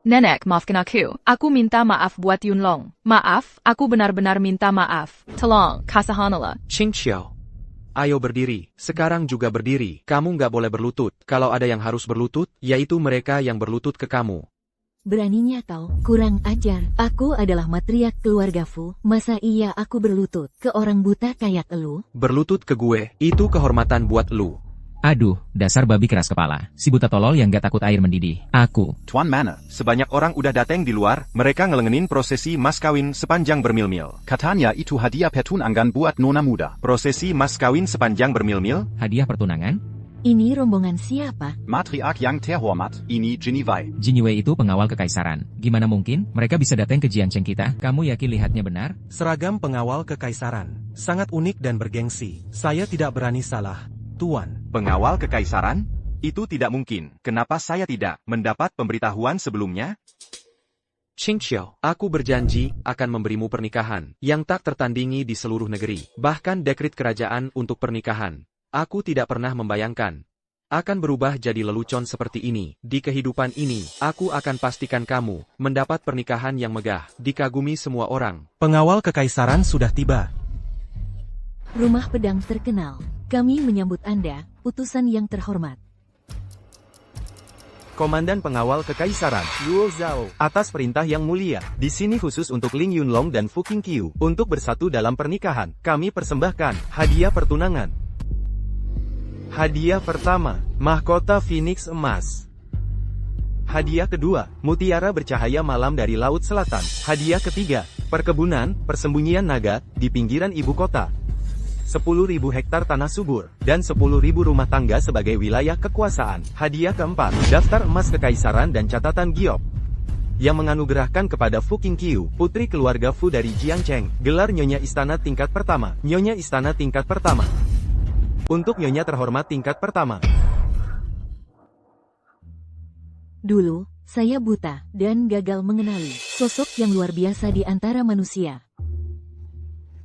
Nenek, maafkan aku. Aku minta maaf buat Yunlong. Maaf, aku benar-benar minta maaf. Tolong, kasahanala. Qingqiu. Ayo berdiri, sekarang juga berdiri. Kamu nggak boleh berlutut. Kalau ada yang harus berlutut, yaitu mereka yang berlutut ke kamu. Beraninya kau, kurang ajar. Aku adalah matriark keluarga Fu. Masa iya aku berlutut ke orang buta kayak elu? Berlutut ke gue, itu kehormatan buat lu. Aduh, dasar babi keras kepala. Si buta tolol yang gak takut air mendidih. Aku. Tuan Mana. Sebanyak orang udah dateng di luar, mereka ngelengenin prosesi mas kawin sepanjang bermil-mil. Katanya itu hadiah pertunangan buat Nona Muda. Prosesi mas kawin sepanjang bermil-mil? Hadiah pertunangan? Ini rombongan siapa? Matriark yang terhormat, ini Jiniwei. Jiniwei itu pengawal kekaisaran. Gimana mungkin mereka bisa datang ke Jiangcheng kita? Kamu yakin lihatnya benar? Seragam pengawal kekaisaran. Sangat unik dan bergengsi. Saya tidak berani salah, Tuan. Pengawal kekaisaran? Itu tidak mungkin. Kenapa saya tidak mendapat pemberitahuan sebelumnya? Qingqiu, aku berjanji akan memberimu pernikahan yang tak tertandingi di seluruh negeri. Bahkan dekret kerajaan untuk pernikahan. Aku tidak pernah membayangkan akan berubah jadi lelucon seperti ini. Di kehidupan ini, aku akan pastikan kamu mendapat pernikahan yang megah, dikagumi semua orang. Pengawal kekaisaran sudah tiba. Rumah pedang terkenal. Kami menyambut Anda, utusan yang terhormat. Komandan pengawal kekaisaran, Luo Zhao, atas perintah yang mulia. Di sini khusus untuk Ling Yunlong dan Fu Qingqiu, untuk bersatu dalam pernikahan. Kami persembahkan hadiah pertunangan. Hadiah pertama, mahkota Phoenix emas. Hadiah kedua, mutiara bercahaya malam dari Laut Selatan. Hadiah ketiga, perkebunan, persembunyian naga, di pinggiran ibu kota. 10.000 hektar tanah subur, dan 10.000 rumah tangga sebagai wilayah kekuasaan. Hadiah keempat, daftar emas kekaisaran dan catatan giok. yang menganugerahkan kepada Fu Qingqiu, putri keluarga Fu dari Jiangcheng, gelar Nyonya Istana tingkat pertama. Nyonya Istana tingkat pertama. Untuk Nyonya terhormat tingkat pertama. Dulu, saya buta dan gagal mengenali sosok yang luar biasa di antara manusia.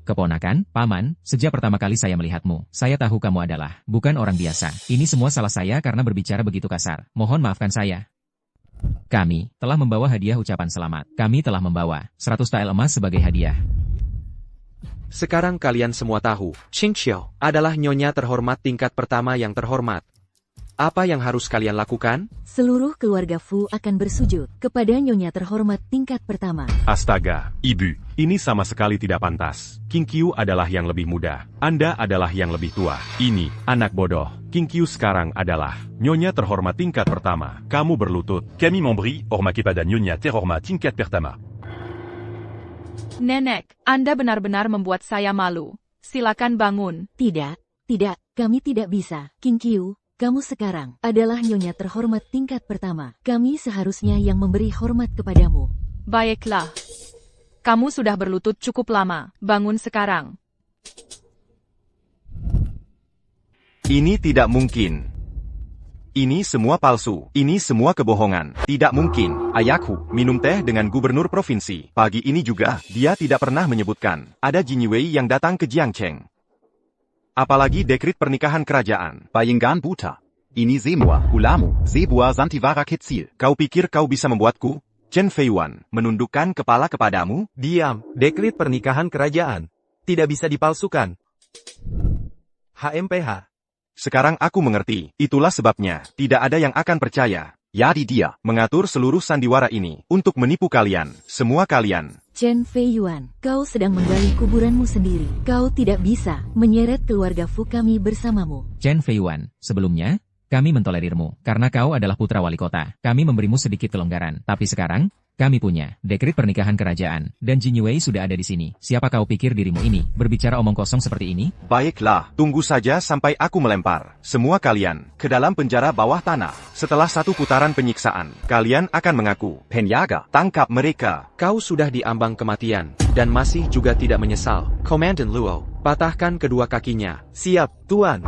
Keponakan, Paman, sejak pertama kali saya melihatmu, saya tahu kamu adalah bukan orang biasa. Ini semua salah saya karena berbicara begitu kasar. Mohon maafkan saya. Kami telah membawa hadiah ucapan selamat. Kami telah membawa 100 tael emas sebagai hadiah. Sekarang kalian semua tahu, Xingqiu adalah nyonya terhormat tingkat pertama yang terhormat. Apa yang harus kalian lakukan? Seluruh keluarga Fu akan bersujud kepada nyonya terhormat tingkat pertama. Astaga, Ibu, ini sama sekali tidak pantas. Qingqiu adalah yang lebih muda. Anda adalah yang lebih tua. Ini, anak bodoh. Qingqiu sekarang adalah nyonya terhormat tingkat pertama. Kamu berlutut. Kami memberi hormat kepada Nyonya terhormat tingkat pertama. Nenek, Anda benar-benar membuat saya malu. Silakan bangun. Tidak, kami tidak bisa. Qingqiu, kamu sekarang adalah nyonya terhormat tingkat pertama. Kami seharusnya yang memberi hormat kepadamu. Baiklah. Kamu sudah berlutut cukup lama. Bangun sekarang. Ini tidak mungkin. Ini semua palsu. Ini semua kebohongan. Tidak mungkin. Ayahku minum teh dengan gubernur provinsi. Pagi ini juga, dia tidak pernah menyebutkan ada Jin Wei yang datang ke Jiangcheng. Apalagi dekrit pernikahan kerajaan. Bayangkan buta. Ini semua ulamu, sebuah sandiwara kecil. Kau pikir kau bisa membuatku, Chen Feiyuan, menundukkan kepala kepadamu? Diam, dekrit pernikahan kerajaan. Tidak bisa dipalsukan. HMPH. Sekarang aku mengerti. Itulah sebabnya, tidak ada yang akan percaya. Jadi dia mengatur seluruh sandiwara ini untuk menipu kalian, semua kalian. Chen Feiyuan, kau sedang menggali kuburanmu sendiri. Kau tidak bisa menyeret keluarga Fu kami bersamamu. Chen Feiyuan, sebelumnya, kami mentolerirmu karena kau adalah putra wali kota. Kami memberimu sedikit kelonggaran, tapi sekarang, kami punya dekrit pernikahan kerajaan, dan Jin Wei sudah ada di sini. Siapa kau pikir dirimu ini, berbicara omong kosong seperti ini? Baiklah, tunggu saja sampai aku melempar semua kalian ke dalam penjara bawah tanah. Setelah satu putaran penyiksaan, kalian akan mengaku, penjaga, tangkap mereka. Kau sudah diambang kematian, dan masih juga tidak menyesal. Komandan Luo, patahkan kedua kakinya. Siap, Tuan.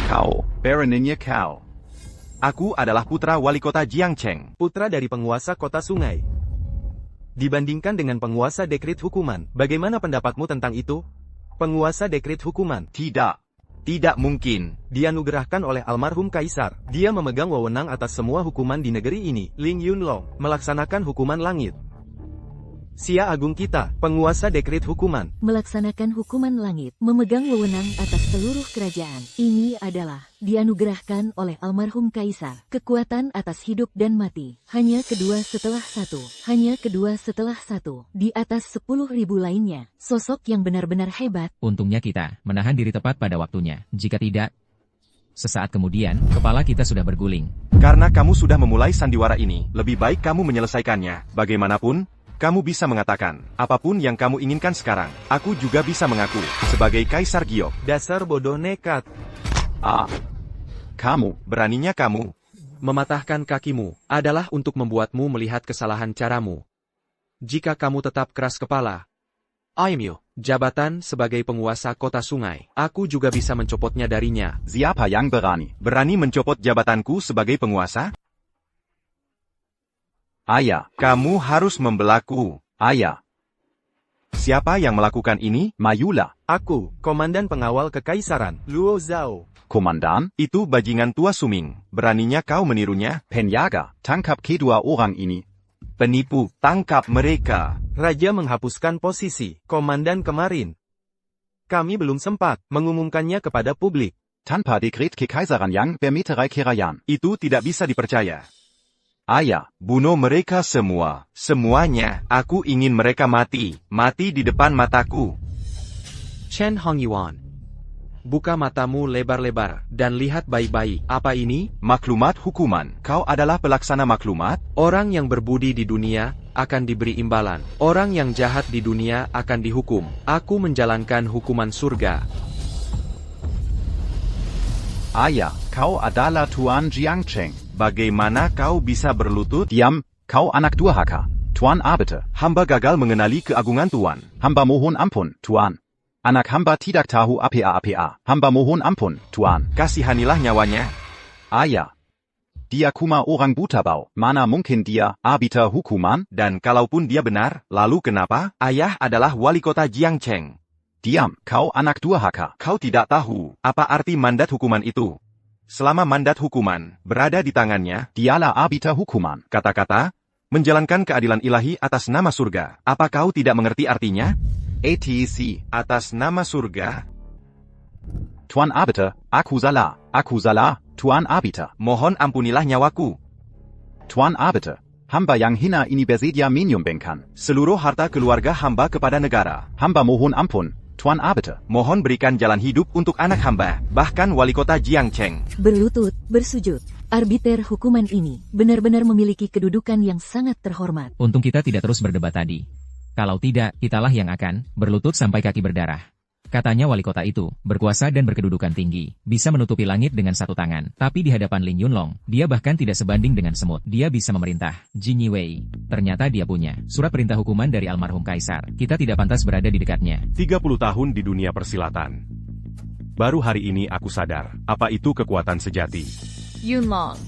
Kau, Baroninnya kau. Aku adalah putra wali kota Jiangcheng. Putra dari penguasa kota sungai. Dibandingkan dengan penguasa dekrit hukuman, bagaimana pendapatmu tentang itu? Penguasa dekrit hukuman. Tidak mungkin. Dianugerahkan oleh almarhum kaisar. Dia memegang wewenang atas semua hukuman di negeri ini. Ling Yunlong, melaksanakan hukuman langit. Sia Agung kita, penguasa dekrit hukuman. Melaksanakan hukuman langit, memegang wewenang atas seluruh kerajaan. Ini adalah dianugerahkan oleh almarhum kaisar. Kekuatan atas hidup dan mati. Hanya kedua setelah satu. Hanya kedua setelah satu. Di atas 10.000 lainnya. Sosok yang benar-benar hebat. Untungnya kita menahan diri tepat pada waktunya. Jika tidak, sesaat kemudian, kepala kita sudah berguling. Karena kamu sudah memulai sandiwara ini, lebih baik kamu menyelesaikannya. Bagaimanapun, kamu bisa mengatakan, apapun yang kamu inginkan sekarang, aku juga bisa mengaku, sebagai Kaisar Giok. Dasar bodoh nekat. Kamu, beraninya kamu, mematahkan kakimu, adalah untuk membuatmu melihat kesalahan caramu. Jika kamu tetap keras kepala, Aimyo, jabatan sebagai penguasa kota sungai, aku juga bisa mencopotnya darinya. Siapa yang berani? Berani mencopot jabatanku sebagai penguasa? Ayah, kamu harus membelaku. Ayah. Siapa yang melakukan ini? Mayula. Aku, komandan pengawal kekaisaran, Luo Zhao. Komandan? Itu bajingan tua Suming. Beraninya kau menirunya? Penjaga, tangkap kedua orang ini. Penipu, tangkap mereka. Raja menghapuskan posisi komandan kemarin. Kami belum sempat mengumumkannya kepada publik. Tanpa dekret kekaisaran yang bermeterai kerajaan. Itu tidak bisa dipercaya. Ayah, bunuh mereka semua. Semuanya. Aku ingin mereka mati. Mati di depan mataku. Chen Hongyuan, buka matamu lebar-lebar, dan lihat baik-baik. Apa ini? Maklumat hukuman. Kau adalah pelaksana maklumat? Orang yang berbudi di dunia, akan diberi imbalan. Orang yang jahat di dunia, akan dihukum. Aku menjalankan hukuman surga. Ayah, kau adalah Tuan Jiangcheng. Bagaimana kau bisa berlutut? Diam, Kau anak durhaka. Tuan Arbiter. Hamba gagal mengenali keagungan Tuan. Hamba mohon ampun, Tuan. Anak hamba tidak tahu apa-apa. Hamba mohon ampun, Tuan. Kasihanilah nyawanya. Ayah. Dia cuma orang buta bau. Mana mungkin dia arbiter hukuman? Dan kalaupun dia benar, lalu kenapa? Ayah adalah wali kota Jiangcheng. Diam, kau anak durhaka. Kau tidak tahu apa arti mandat hukuman itu. Selama mandat hukuman berada di tangannya, dialah arbiter hukuman. Kata-kata, menjalankan keadilan ilahi atas nama surga. Apa kau tidak mengerti artinya? ATC. Atas nama surga. Tuan Arbiter, aku salah, Tuan Arbiter. Mohon ampunilah nyawaku. Tuan Arbiter, hamba yang hina ini bersedia menyumbangkan seluruh harta keluarga hamba kepada negara. Hamba mohon ampun, Tuan Arbiter. Mohon berikan jalan hidup untuk anak hamba, bahkan wali kota Jiangcheng. Berlutut, bersujud. Arbiter hukuman ini benar-benar memiliki kedudukan yang sangat terhormat. Untung kita tidak terus berdebat tadi. Kalau tidak, kitalah yang akan berlutut sampai kaki berdarah. Katanya wali kota itu, berkuasa dan berkedudukan tinggi, bisa menutupi langit dengan satu tangan. Tapi di hadapan Lin Yunlong, dia bahkan tidak sebanding dengan semut. Dia bisa memerintah. Jin Yiwei. Ternyata dia punya surat perintah hukuman dari almarhum kaisar. Kita tidak pantas berada di dekatnya. 30 tahun di dunia persilatan. Baru hari ini aku sadar, apa itu kekuatan sejati. Yunlong.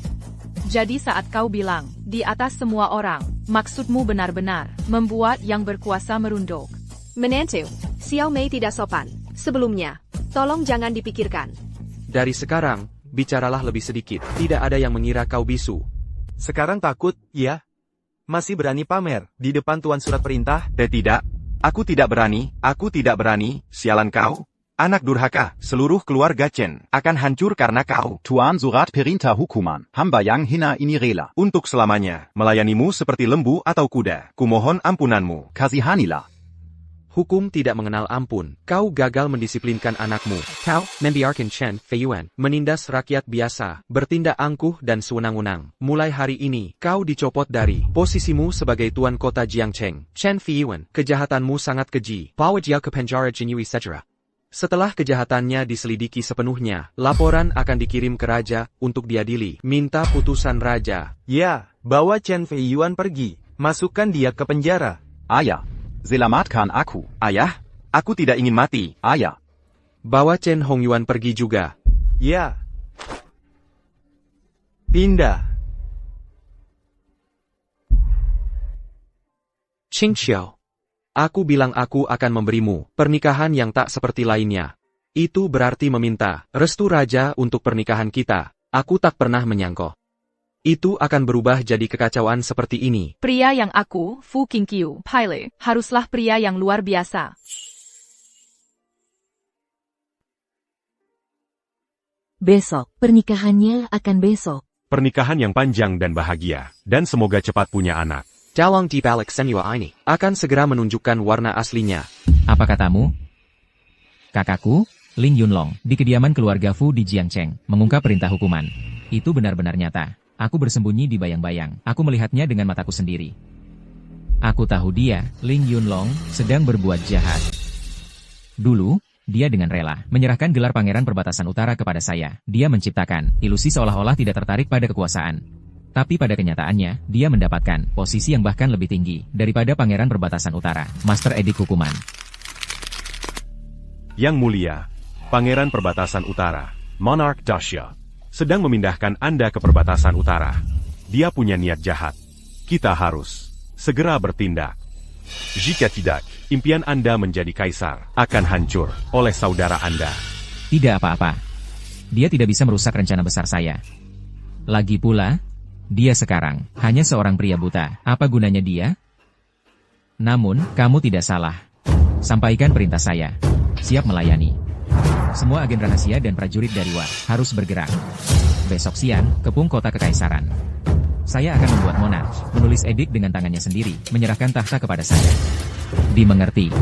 Jadi saat kau bilang, di atas semua orang, maksudmu benar-benar membuat yang berkuasa merunduk. Menantu, Xiao Mei tidak sopan. Sebelumnya, tolong jangan dipikirkan. Dari sekarang, bicaralah lebih sedikit. Tidak ada yang mengira kau bisu. Sekarang takut, ya? Masih berani pamer di depan Tuan Surat Perintah? Tidak. Aku tidak berani. Sialan kau. Anak durhaka, seluruh keluarga Chen akan hancur karena kau. Tuan Surat Perintah hukuman, hamba yang hina ini rela. Untuk selamanya, melayanimu seperti lembu atau kuda. Kumohon ampunanmu. Kasihanilah. Hukum tidak mengenal ampun. Kau gagal mendisiplinkan anakmu. Kau membiarkan Chen Feiyuan menindas rakyat biasa, bertindak angkuh dan sewenang-wenang. Mulai hari ini, kau dicopot dari posisimu sebagai tuan kota Jiangcheng. Chen Feiyuan, kejahatanmu sangat keji. Bawa dia ke penjara Jinyui Sejera. Setelah kejahatannya diselidiki sepenuhnya, laporan akan dikirim ke raja untuk diadili. Minta putusan raja. Ya, bawa Chen Feiyuan pergi. Masukkan dia ke penjara. Ayah. Selamatkan aku. Ayah, aku tidak ingin mati. Ayah. Bawa Chen Hongyuan pergi juga. Ya. Pindah. Qing Xiao. Aku bilang aku akan memberimu pernikahan yang tak seperti lainnya. Itu berarti meminta restu raja untuk pernikahan kita. Aku tak pernah menyangka itu akan berubah jadi kekacauan seperti ini. Pria yang aku, Fu Qingqiu, pilih, haruslah pria yang luar biasa. Besok, pernikahannya akan besok. Pernikahan yang panjang dan bahagia, dan semoga cepat punya anak. Dawang di balik senua ini akan segera menunjukkan warna aslinya. Apa katamu? Kakakku, Ling Yunlong, di kediaman keluarga Fu di Jiangcheng, mengungkap perintah hukuman. Itu benar-benar nyata. Aku bersembunyi di bayang-bayang. Aku melihatnya dengan mataku sendiri. Aku tahu dia, Ling Yunlong, sedang berbuat jahat. Dulu, dia dengan rela menyerahkan gelar Pangeran Perbatasan Utara kepada saya. Dia menciptakan ilusi seolah-olah tidak tertarik pada kekuasaan. Tapi pada kenyataannya, dia mendapatkan posisi yang bahkan lebih tinggi daripada Pangeran Perbatasan Utara, Master Edik Hukuman. Yang mulia, Pangeran Perbatasan Utara, Monarch Dasha, sedang memindahkan Anda ke perbatasan utara. Dia punya niat jahat. Kita harus segera bertindak. Jika tidak, impian Anda menjadi kaisar akan hancur oleh saudara Anda. Tidak apa-apa. Dia tidak bisa merusak rencana besar saya. Lagi pula, dia sekarang hanya seorang pria buta. Apa gunanya dia? Namun, kamu tidak salah. Sampaikan perintah saya. Siap melayani. Semua agen rahasia dan prajurit dari Wa harus bergerak. Besok siang, kepung kota kekaisaran. Saya akan membuat monarch menulis edik dengan tangannya sendiri, menyerahkan tahta kepada saya. Dimengerti.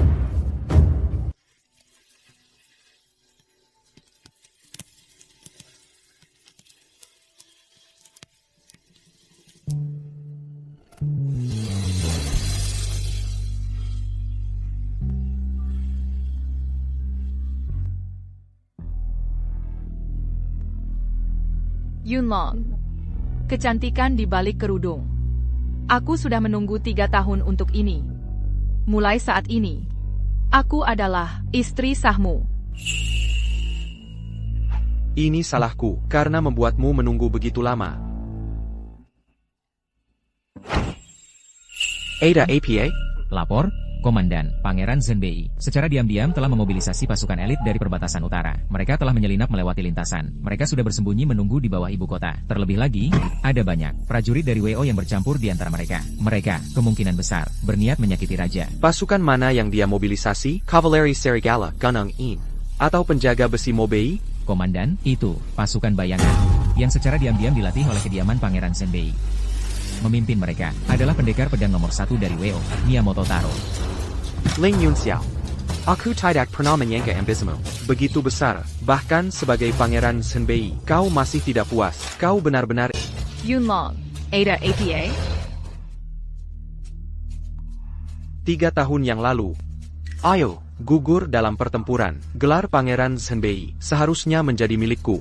Yunlong. Kecantikan di balik kerudung. Aku sudah menunggu 3 tahun untuk ini. Mulai saat ini, aku adalah istri sahmu. Ini salahku, karena membuatmu menunggu begitu lama. Ada APA? Lapor, Komandan, Pangeran Zenbei, secara diam-diam telah memobilisasi pasukan elit dari perbatasan utara. Mereka telah menyelinap melewati lintasan. Mereka sudah bersembunyi menunggu di bawah ibu kota. Terlebih lagi, ada banyak prajurit dari WO yang bercampur di antara mereka. Mereka, kemungkinan besar, berniat menyakiti raja. Pasukan mana yang dia mobilisasi? Kavaleri Serigala, Gunung In, atau penjaga besi Mobei? Komandan, itu pasukan bayangan yang secara diam-diam dilatih oleh kediaman Pangeran Zenbei. Memimpin mereka adalah pendekar pedang nomor 1 dari WO, Miyamoto Taro. Ling Yunxiao. Aku tidak pernah menyangka ambisimu begitu besar, bahkan sebagai Pangeran Zenbei. Kau masih tidak puas. Kau benar-benar... Yunlong, Ada APA? 3 tahun yang lalu. Ayo, gugur dalam pertempuran. Gelar Pangeran Zenbei seharusnya menjadi milikku.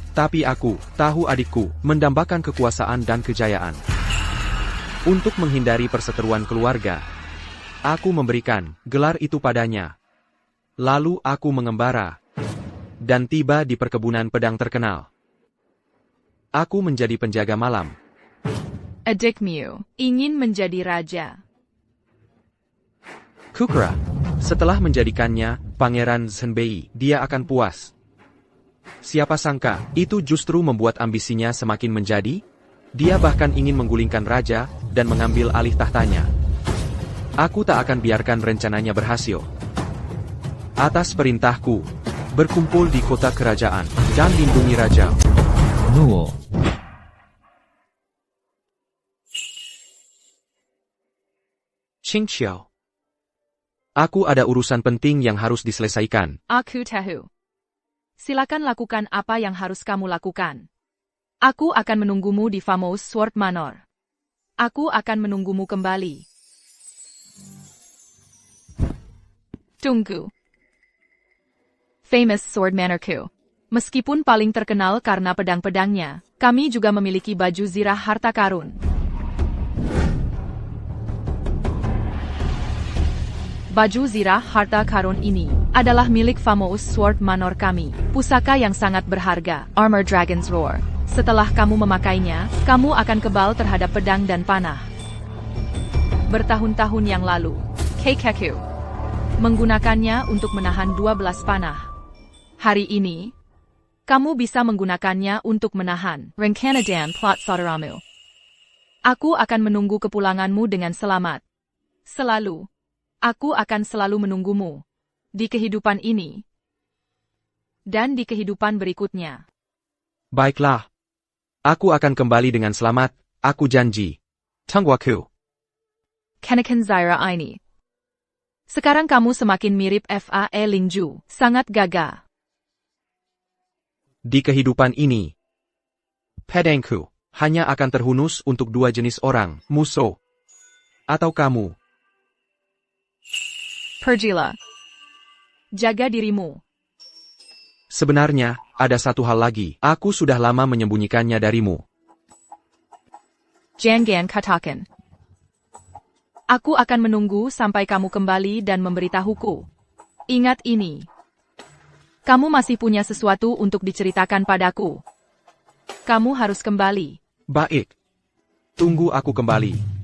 Tapi aku tahu adikku mendambakan kekuasaan dan kejayaan. Untuk menghindari perseteruan keluarga, aku memberikan gelar itu padanya. Lalu aku mengembara dan tiba di perkebunan pedang terkenal. Aku menjadi penjaga malam. Adikmu ingin menjadi raja. Kukra, setelah menjadikannya Pangeran Zenbei, dia akan puas. Siapa sangka, itu justru membuat ambisinya semakin menjadi? Dia bahkan ingin menggulingkan raja dan mengambil alih tahtanya. Aku tak akan biarkan rencananya berhasil. Atas perintahku, berkumpul di kota kerajaan dan lindungi raja. Nuo. Qingqiao. Aku ada urusan penting yang harus diselesaikan. Aku tahu. Silakan lakukan apa yang harus kamu lakukan. Aku akan menunggumu di Famous Sword Manor. Aku akan menunggumu kembali. Tunggu. Famous Sword Manorku. Meskipun paling terkenal karena pedang-pedangnya, kami juga memiliki baju zirah harta karun. Baju zirah harta karun ini adalah milik Famous Sword Manor kami, pusaka yang sangat berharga, Armor Dragon's Roar. Setelah kamu memakainya, kamu akan kebal terhadap pedang dan panah. Bertahun-tahun yang lalu, Keikaku menggunakannya untuk menahan 12 panah. Hari ini, kamu bisa menggunakannya untuk menahan Renkanadan Plot Saudaramu. Aku akan menunggu kepulanganmu dengan selamat. Selalu. Aku akan selalu menunggumu. Di kehidupan ini. Dan di kehidupan berikutnya. Baiklah. Aku akan kembali dengan selamat, aku janji. Tungguaku. Kenakan Zaira ini. Sekarang kamu semakin mirip Fae Lingju, sangat gagah. Di kehidupan ini, pedangku hanya akan terhunus untuk 2 jenis orang, musuh. Atau kamu. Pergilah. Jaga dirimu. Sebenarnya, ada satu hal lagi. Aku sudah lama menyembunyikannya darimu. Jangan katakan. Aku akan menunggu sampai kamu kembali dan memberitahuku. Ingat ini. Kamu masih punya sesuatu untuk diceritakan padaku. Kamu harus kembali. Baik. Tunggu aku kembali.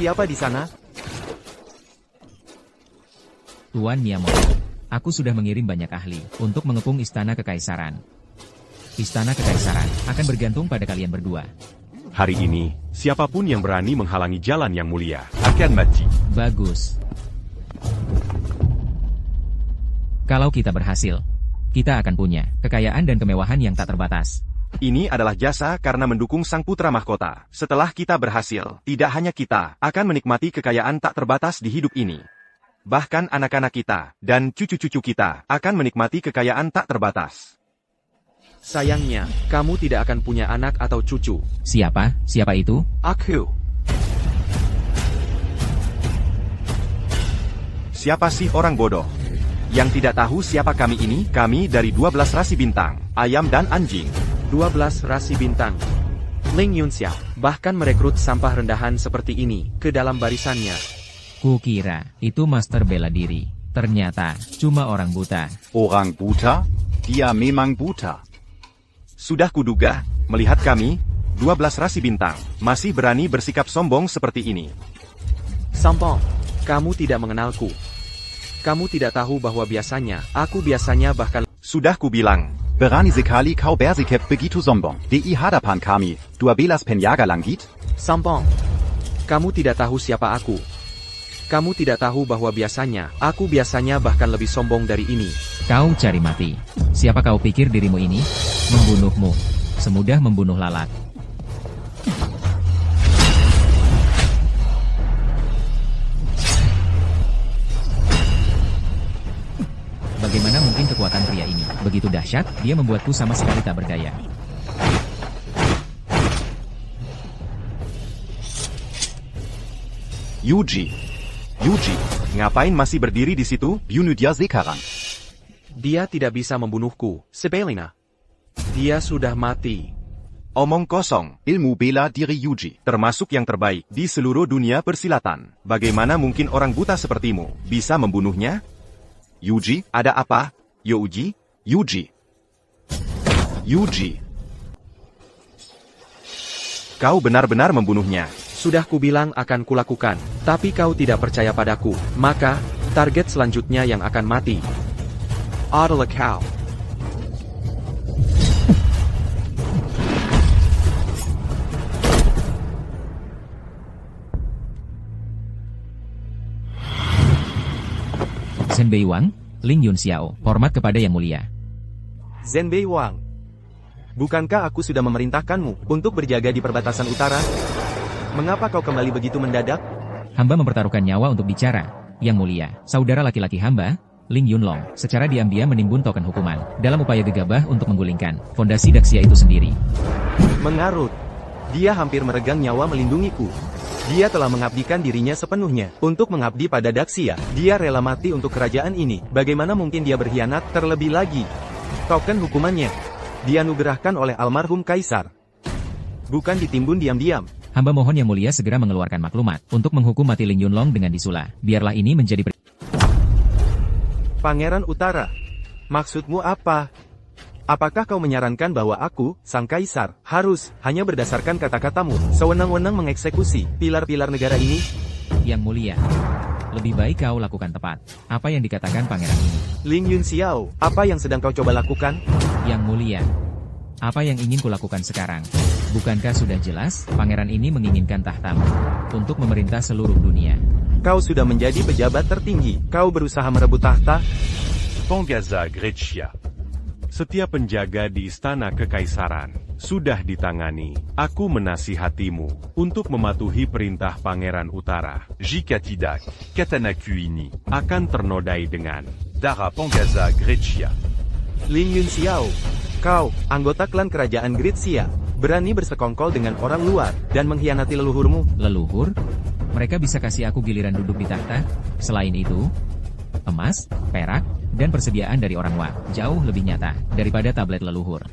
Siapa di sana? Tuan Miyamoto, aku sudah mengirim banyak ahli untuk mengepung Istana Kekaisaran. Istana Kekaisaran akan bergantung pada kalian berdua. Hari ini, siapapun yang berani menghalangi jalan yang mulia akan mati. Bagus. Kalau kita berhasil, kita akan punya kekayaan dan kemewahan yang tak terbatas. Ini adalah jasa karena mendukung sang putra mahkota. Setelah kita berhasil, tidak hanya kita akan menikmati kekayaan tak terbatas di hidup ini. Bahkan anak-anak kita dan cucu-cucu kita akan menikmati kekayaan tak terbatas. Sayangnya, kamu tidak akan punya anak atau cucu. Siapa? Siapa itu? Aku. Siapa sih orang bodoh? Yang tidak tahu siapa kami ini? Kami dari 12 rasi bintang, ayam dan anjing. 12 rasi bintang. Ling Yunxiao bahkan merekrut sampah rendahan seperti ini ke dalam barisannya. Kukira itu master bela diri. Ternyata cuma orang buta. Orang buta? Dia memang buta. Sudah kuduga, melihat kami, 12 rasi bintang, masih berani bersikap sombong seperti ini. Sombong, kamu tidak mengenalku. Kamu tidak tahu bahwa aku biasanya bahkan... Sudah kubilang. Berani sekali kau bersikap begitu sombong. Di hadapan kami, 12 penjaga langit? Sombong. Kamu tidak tahu siapa aku. Kamu tidak tahu bahwa aku biasanya bahkan lebih sombong dari ini. Kau cari mati. Siapa kau pikir dirimu ini? Membunuhmu. Semudah membunuh lalat. Bagaimana mungkin kekuatan pria ini begitu dahsyat, dia membuatku sama sekali tak berdaya. Yuji, ngapain masih berdiri di situ? Bunuh dia sekarang. Dia tidak bisa membunuhku, Sebelina. Dia sudah mati. Omong kosong. Ilmu bela diri Yuji termasuk yang terbaik di seluruh dunia persilatan. Bagaimana mungkin orang buta sepertimu bisa membunuhnya? Yuji, ada apa? Yuji? Kau benar-benar membunuhnya. Sudah kubilang akan kulakukan, tapi kau tidak percaya padaku. Maka, target selanjutnya yang akan mati adalah kau. Zhenbei Wang, Ling Yunxiao, hormat kepada Yang Mulia. Zhenbei Wang, bukankah aku sudah memerintahkanmu untuk berjaga di perbatasan utara? Mengapa kau kembali begitu mendadak? Hamba mempertaruhkan nyawa untuk bicara. Yang Mulia, saudara laki-laki hamba, Ling Yunlong, secara diam-diam menimbun token hukuman, dalam upaya gegabah untuk menggulingkan fondasi Daxia itu sendiri. Mengarut. Dia hampir meregang nyawa melindungiku. Dia telah mengabdikan dirinya sepenuhnya untuk mengabdi pada Daxia. Dia rela mati untuk kerajaan ini. Bagaimana mungkin dia berkhianat? Terlebih lagi, token hukumannya dianugerahkan oleh almarhum Kaisar, bukan ditimbun diam-diam. Hamba mohon Yang Mulia segera mengeluarkan maklumat untuk menghukum mati Ling Yunlong dengan disula. Biarlah ini menjadi Pangeran Utara, maksudmu apa? Apakah kau menyarankan bahwa aku, sang kaisar, harus hanya berdasarkan kata-katamu, sewenang-wenang mengeksekusi pilar-pilar negara ini? Yang Mulia, lebih baik kau lakukan tepat apa yang dikatakan pangeran ini. Ling Yunxiao, apa yang sedang kau coba lakukan? Yang Mulia, apa yang ingin kulakukan sekarang? Bukankah sudah jelas, pangeran ini menginginkan tahtamu untuk memerintah seluruh dunia? Kau sudah menjadi pejabat tertinggi, kau berusaha merebut tahta? Ponggaza Grechia. Setiap penjaga di istana kekaisaran sudah ditangani. Aku menasihatimu untuk mematuhi perintah Pangeran Utara. Jika tidak, Katanaku ini akan ternodai dengan Dara Ponggaza Grechia. Ling Yunxiao, kau, anggota klan kerajaan Grechia, berani bersekongkol dengan orang luar dan mengkhianati leluhurmu. Leluhur? Mereka bisa kasih aku giliran duduk di tahta? Selain itu, emas, perak, dan persediaan dari orang Wa jauh lebih nyata daripada tablet leluhur.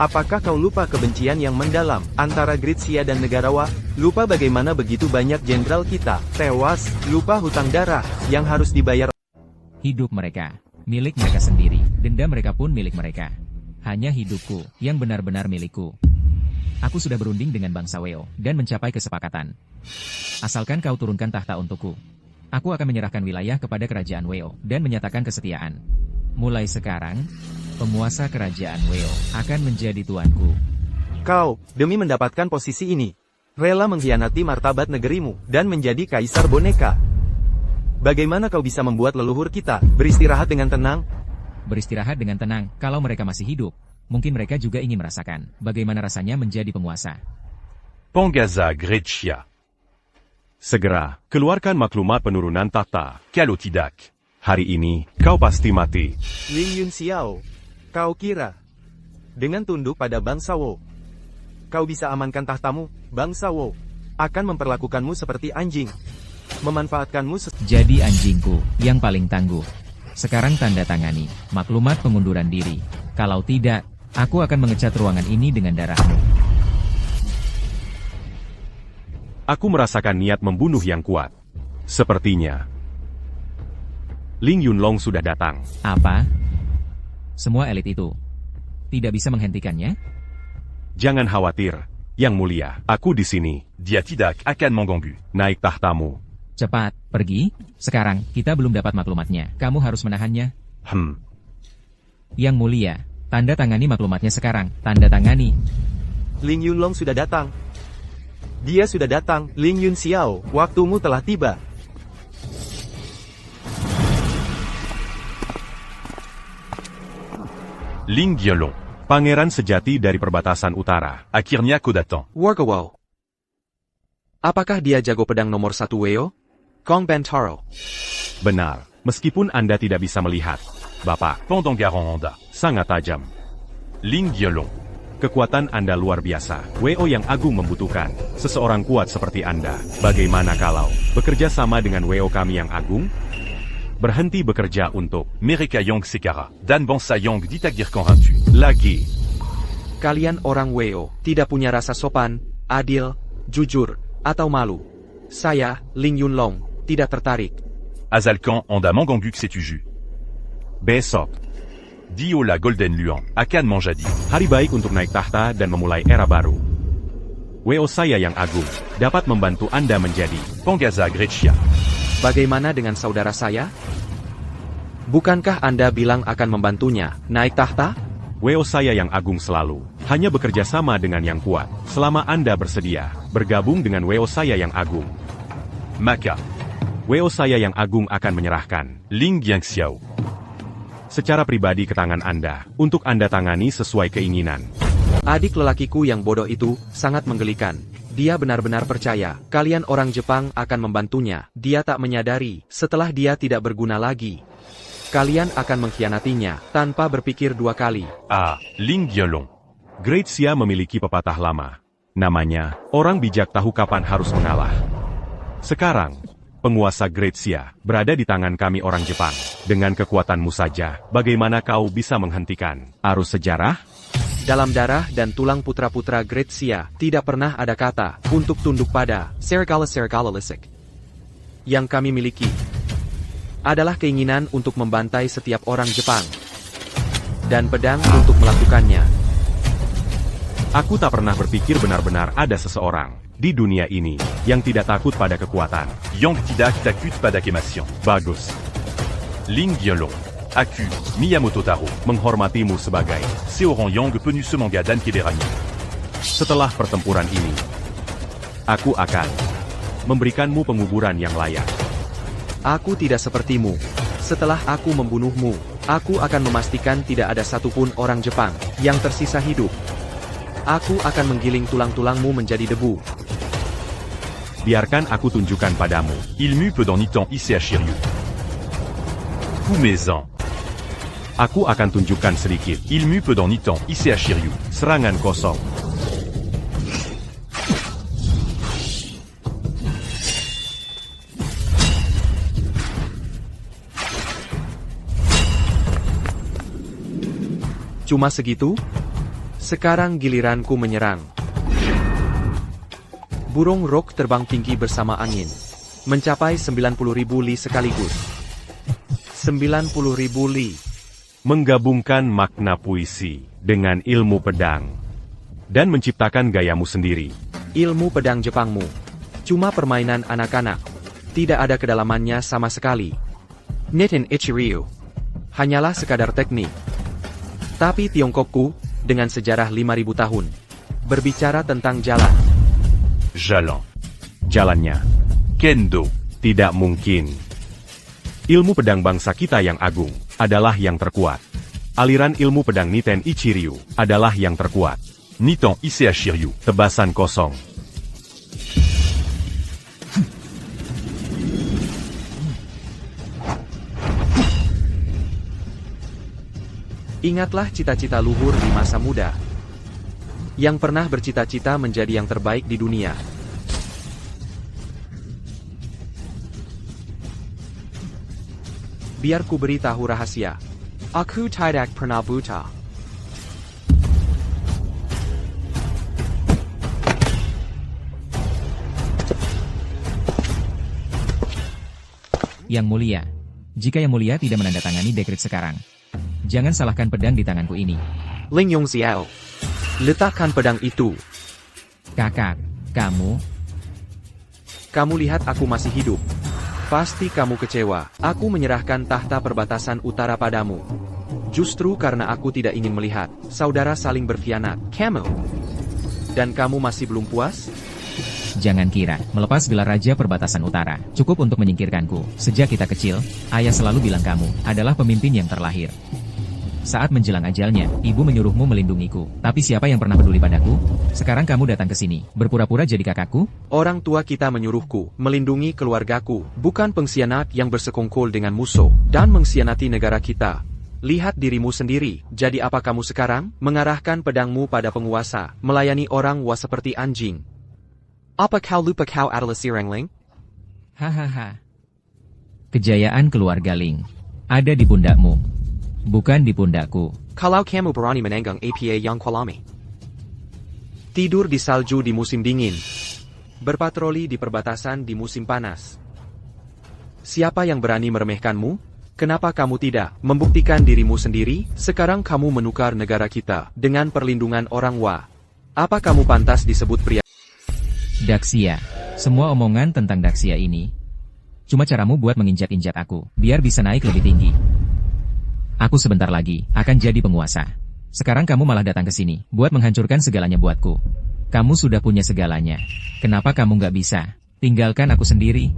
Apakah kau lupa kebencian yang mendalam antara Grechia dan negara Wa? Lupa bagaimana begitu banyak jenderal kita tewas? Lupa hutang darah yang harus dibayar? Hidup mereka, milik mereka sendiri. Denda mereka pun milik mereka. Hanya hidupku yang benar-benar milikku. Aku sudah berunding dengan bangsa Weo dan mencapai kesepakatan. Asalkan kau turunkan tahta untukku, aku akan menyerahkan wilayah kepada kerajaan Weo dan menyatakan kesetiaan. Mulai sekarang, penguasa kerajaan Weo akan menjadi tuanku. Kau, demi mendapatkan posisi ini, rela mengkhianati martabat negerimu dan menjadi kaisar boneka. Bagaimana kau bisa membuat leluhur kita beristirahat dengan tenang? Beristirahat dengan tenang, kalau mereka masih hidup, mungkin mereka juga ingin merasakan bagaimana rasanya menjadi penguasa. Ponggaza Grechia. Segera, keluarkan maklumat penurunan tahta. Kalau tidak, hari ini, kau pasti mati. Ling Yunxiao, kau kira dengan tunduk pada bangsa Wu. Kau bisa amankan tahtamu, bangsa Wu. Akan memperlakukanmu seperti anjing. Memanfaatkanmu Jadi anjingku, yang paling tangguh. Sekarang tanda tangani, maklumat pengunduran diri. Kalau tidak, aku akan mengecat ruangan ini dengan darahmu. Aku merasakan niat membunuh yang kuat. Sepertinya Ling Yunlong sudah datang. Apa? Semua elit itu tidak bisa menghentikannya? Jangan khawatir, Yang Mulia. Aku di sini. Dia tidak akan mengganggu. Naik tahtamu. Cepat, pergi. Sekarang, kita belum dapat maklumatnya. Kamu harus menahannya. Yang Mulia, tanda tangani maklumatnya sekarang. Tanda tangani. Ling Yunlong sudah datang. Dia sudah datang, Ling Yun Xiao. Waktumu telah tiba. Ling Yunlong. Pangeran sejati dari perbatasan utara. Akhirnya kau datang. Wargawal. Apakah dia jago pedang nomor 1 Weo? Kong Bentaro. Benar, meskipun Anda tidak bisa melihat. Bapak, Pendant Garanda. sangat tajam. Ling Yunlong. Kekuatan Anda luar biasa. WO yang agung membutuhkan seseorang kuat seperti Anda. Bagaimana kalau bekerja sama dengan WO kami yang agung? Berhenti bekerja untuk Mereka Yang Sekara. Dan Bangsa Yang ditagir convaincu. lagi. Kalian orang Weo tidak punya rasa sopan, adil, jujur, atau malu. Saya, Ling Yunlong, tidak tertarik. Azalkan Onda Mangangu Ksetuju. Besok, Dio la Golden Luan. Akan menjadi hari baik untuk naik tahta dan memulai era baru. WO saya yang agung dapat membantu Anda menjadi Pangaza Grecia. Bagaimana dengan saudara saya? Bukankah Anda bilang akan membantunya naik tahta? WO saya yang agung selalu hanya bekerja sama dengan yang kuat. Selama Anda bersedia bergabung dengan WO saya yang agung, Maka WO saya yang agung akan menyerahkan Ling Yang Xiao. secara pribadi ke tangan Anda untuk Anda tangani sesuai keinginan. Adik lelakiku yang bodoh itu sangat menggelikan. Dia benar-benar percaya kalian orang Jepang akan membantunya. Dia tak menyadari setelah dia tidak berguna lagi, kalian akan mengkhianatinya tanpa berpikir dua kali. Ling Yunlong. Great Xia memiliki pepatah lama. Namanya, orang bijak tahu kapan harus mengalah. Sekarang, penguasa Great Xia berada di tangan kami orang Jepang. Dengan kekuatanmu saja, bagaimana kau bisa menghentikan arus sejarah? Dalam darah dan tulang putra-putra Great Xia tidak pernah ada kata untuk tunduk pada serigala lisik. Yang kami miliki adalah keinginan untuk membantai setiap orang Jepang dan pedang untuk melakukannya. Aku tak pernah berpikir benar-benar ada seseorang di dunia ini yang tidak takut pada kekuatan. Yang tidak takut pada kematian. Bagus. Ling Yunlong. Aku, Miyamoto Taro. Menghormatimu sebagai Seorang Yang Penu Semanga dan Keberani. setelah pertempuran ini. Aku akan memberikanmu penguburan yang layak. Aku tidak sepertimu. Setelah aku membunuhmu, aku akan memastikan tidak ada satupun orang Jepang yang tersisa hidup. Aku akan menggiling tulang-tulangmu menjadi debu. Biarkan aku tunjukkan padamu. Il m'eut peu dans Nitan ici à Shiryu. Kumezan. Aku akan tunjukkan sedikit. Il m'eut peu dans Nitan ici à Shiryu. Serangan kosong. Cuma segitu? Sekarang giliranku menyerang. Burung rok terbang tinggi bersama angin. Mencapai 90.000 li sekaligus. 90.000 li. Menggabungkan makna puisi dengan ilmu pedang. Dan menciptakan gayamu sendiri. Ilmu pedang Jepangmu cuma permainan anak-anak. Tidak ada kedalamannya sama sekali. Nitin Ichiryu hanyalah sekadar teknik. Tapi Tiongkokku, dengan sejarah 5.000 tahun, berbicara tentang jalan. Jalannya. Kendo. Tidak mungkin. Ilmu pedang bangsa kita yang agung adalah yang terkuat. Aliran ilmu pedang Niten Ichiryu adalah yang terkuat. Nitan ici à Shiryu. Tebasan kosong. Ingatlah cita-cita luhur di masa muda. Yang pernah bercita-cita menjadi yang terbaik di dunia. Biar ku beritahu rahasia. Aku tidak pernah buta. Yang Mulia, jika Yang Mulia tidak menandatangani dekret sekarang, jangan salahkan pedang di tanganku ini. Ling Yong Xiao, letakkan pedang itu. Kakak, kamu lihat aku masih hidup. Pasti kamu kecewa. Aku menyerahkan tahta perbatasan utara padamu. Justru karena aku tidak ingin melihat saudara saling berkhianat. Dan kamu masih belum puas? jangan kira melepas gelar Raja Perbatasan Utara cukup untuk menyingkirkanku. Sejak kita kecil, ayah selalu bilang kamu adalah pemimpin yang terlahir. Saat menjelang ajalnya, ibu menyuruhmu melindungiku. Tapi siapa yang pernah peduli padaku? Sekarang kamu datang ke sini, berpura-pura jadi kakakku? Orang tua kita menyuruhku melindungi keluargaku, bukan pengkhianat yang bersekongkol dengan musuh dan mengkhianati negara kita. Lihat dirimu sendiri, jadi apa kamu sekarang? Mengarahkan pedangmu pada penguasa, melayani orang was seperti anjing. Apa kau lupa kau adalah Sireng Ling? Hahaha. Kejayaan keluarga Ling ada di pundakmu, bukan di pundakku. Kalau kamu berani menenggang APA yang kualami. Tidur di salju di musim dingin. Berpatroli di perbatasan di musim panas. Siapa yang berani meremehkanmu? Kenapa kamu tidak membuktikan dirimu sendiri? Sekarang kamu menukar negara kita dengan perlindungan orang Wa. Apa kamu pantas disebut pria? Daxia, semua omongan tentang Daxia ini cuma caramu buat menginjak-injak aku, biar bisa naik lebih tinggi. Aku sebentar lagi akan jadi penguasa. Sekarang kamu malah datang ke sini buat menghancurkan segalanya buatku. Kamu sudah punya segalanya. Kenapa kamu nggak bisa tinggalkan aku sendiri?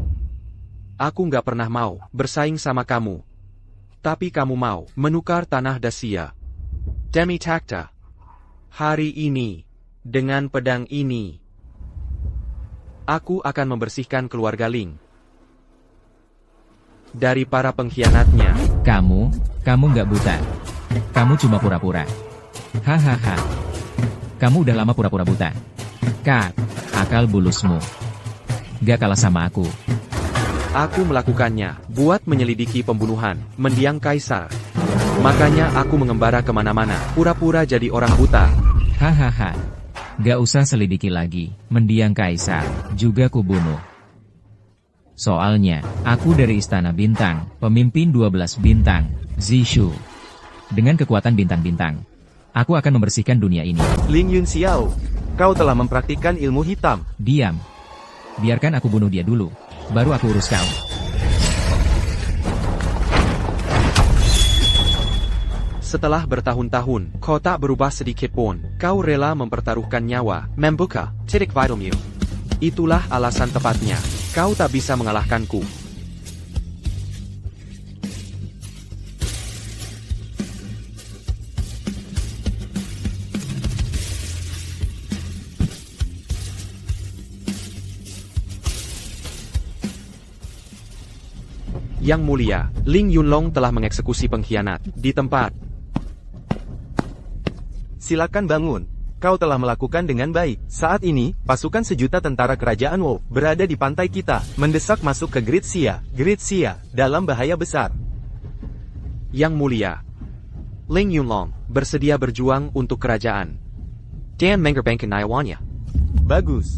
Aku nggak pernah mau bersaing sama kamu. Tapi kamu mau menukar tanah Daxia. Demi takta. Hari ini, dengan pedang ini, aku akan membersihkan keluarga Ling dari para pengkhianatnya. Kamu nggak buta. Kamu cuma pura-pura. Hahaha. Kamu udah lama pura-pura buta. Kak, akal bulusmu gak kalah sama aku. Aku melakukannya buat menyelidiki pembunuhan mendiang kaisar. Makanya aku mengembara kemana-mana, pura-pura jadi orang buta. Hahaha. Gak usah selidiki lagi, mendiang kaisar juga kubunuh. Soalnya, aku dari Istana Bintang, pemimpin 12 bintang, Zishu. Dengan kekuatan bintang-bintang, aku akan membersihkan dunia ini. Ling Yun Xiao, kau telah mempraktikkan ilmu hitam. Diam. Biarkan aku bunuh dia dulu, baru aku urus kau. Setelah bertahun-tahun, kau tak berubah sedikit pun. Kau rela mempertaruhkan nyawa, membuka titik vitalmu. Itulah alasan tepatnya. Kau tak bisa mengalahkanku. Yang Mulia, Ling Yunlong telah mengeksekusi pengkhianat di tempat. Silakan bangun. Kau telah melakukan dengan baik. Saat ini, pasukan sejuta tentara kerajaan Wu berada di pantai kita, mendesak masuk ke Great Xia. Great Xia dalam bahaya besar. Yang Mulia, Ling Yunlong bersedia berjuang untuk kerajaan. Dan mengerbangkan nyawaannya. Bagus.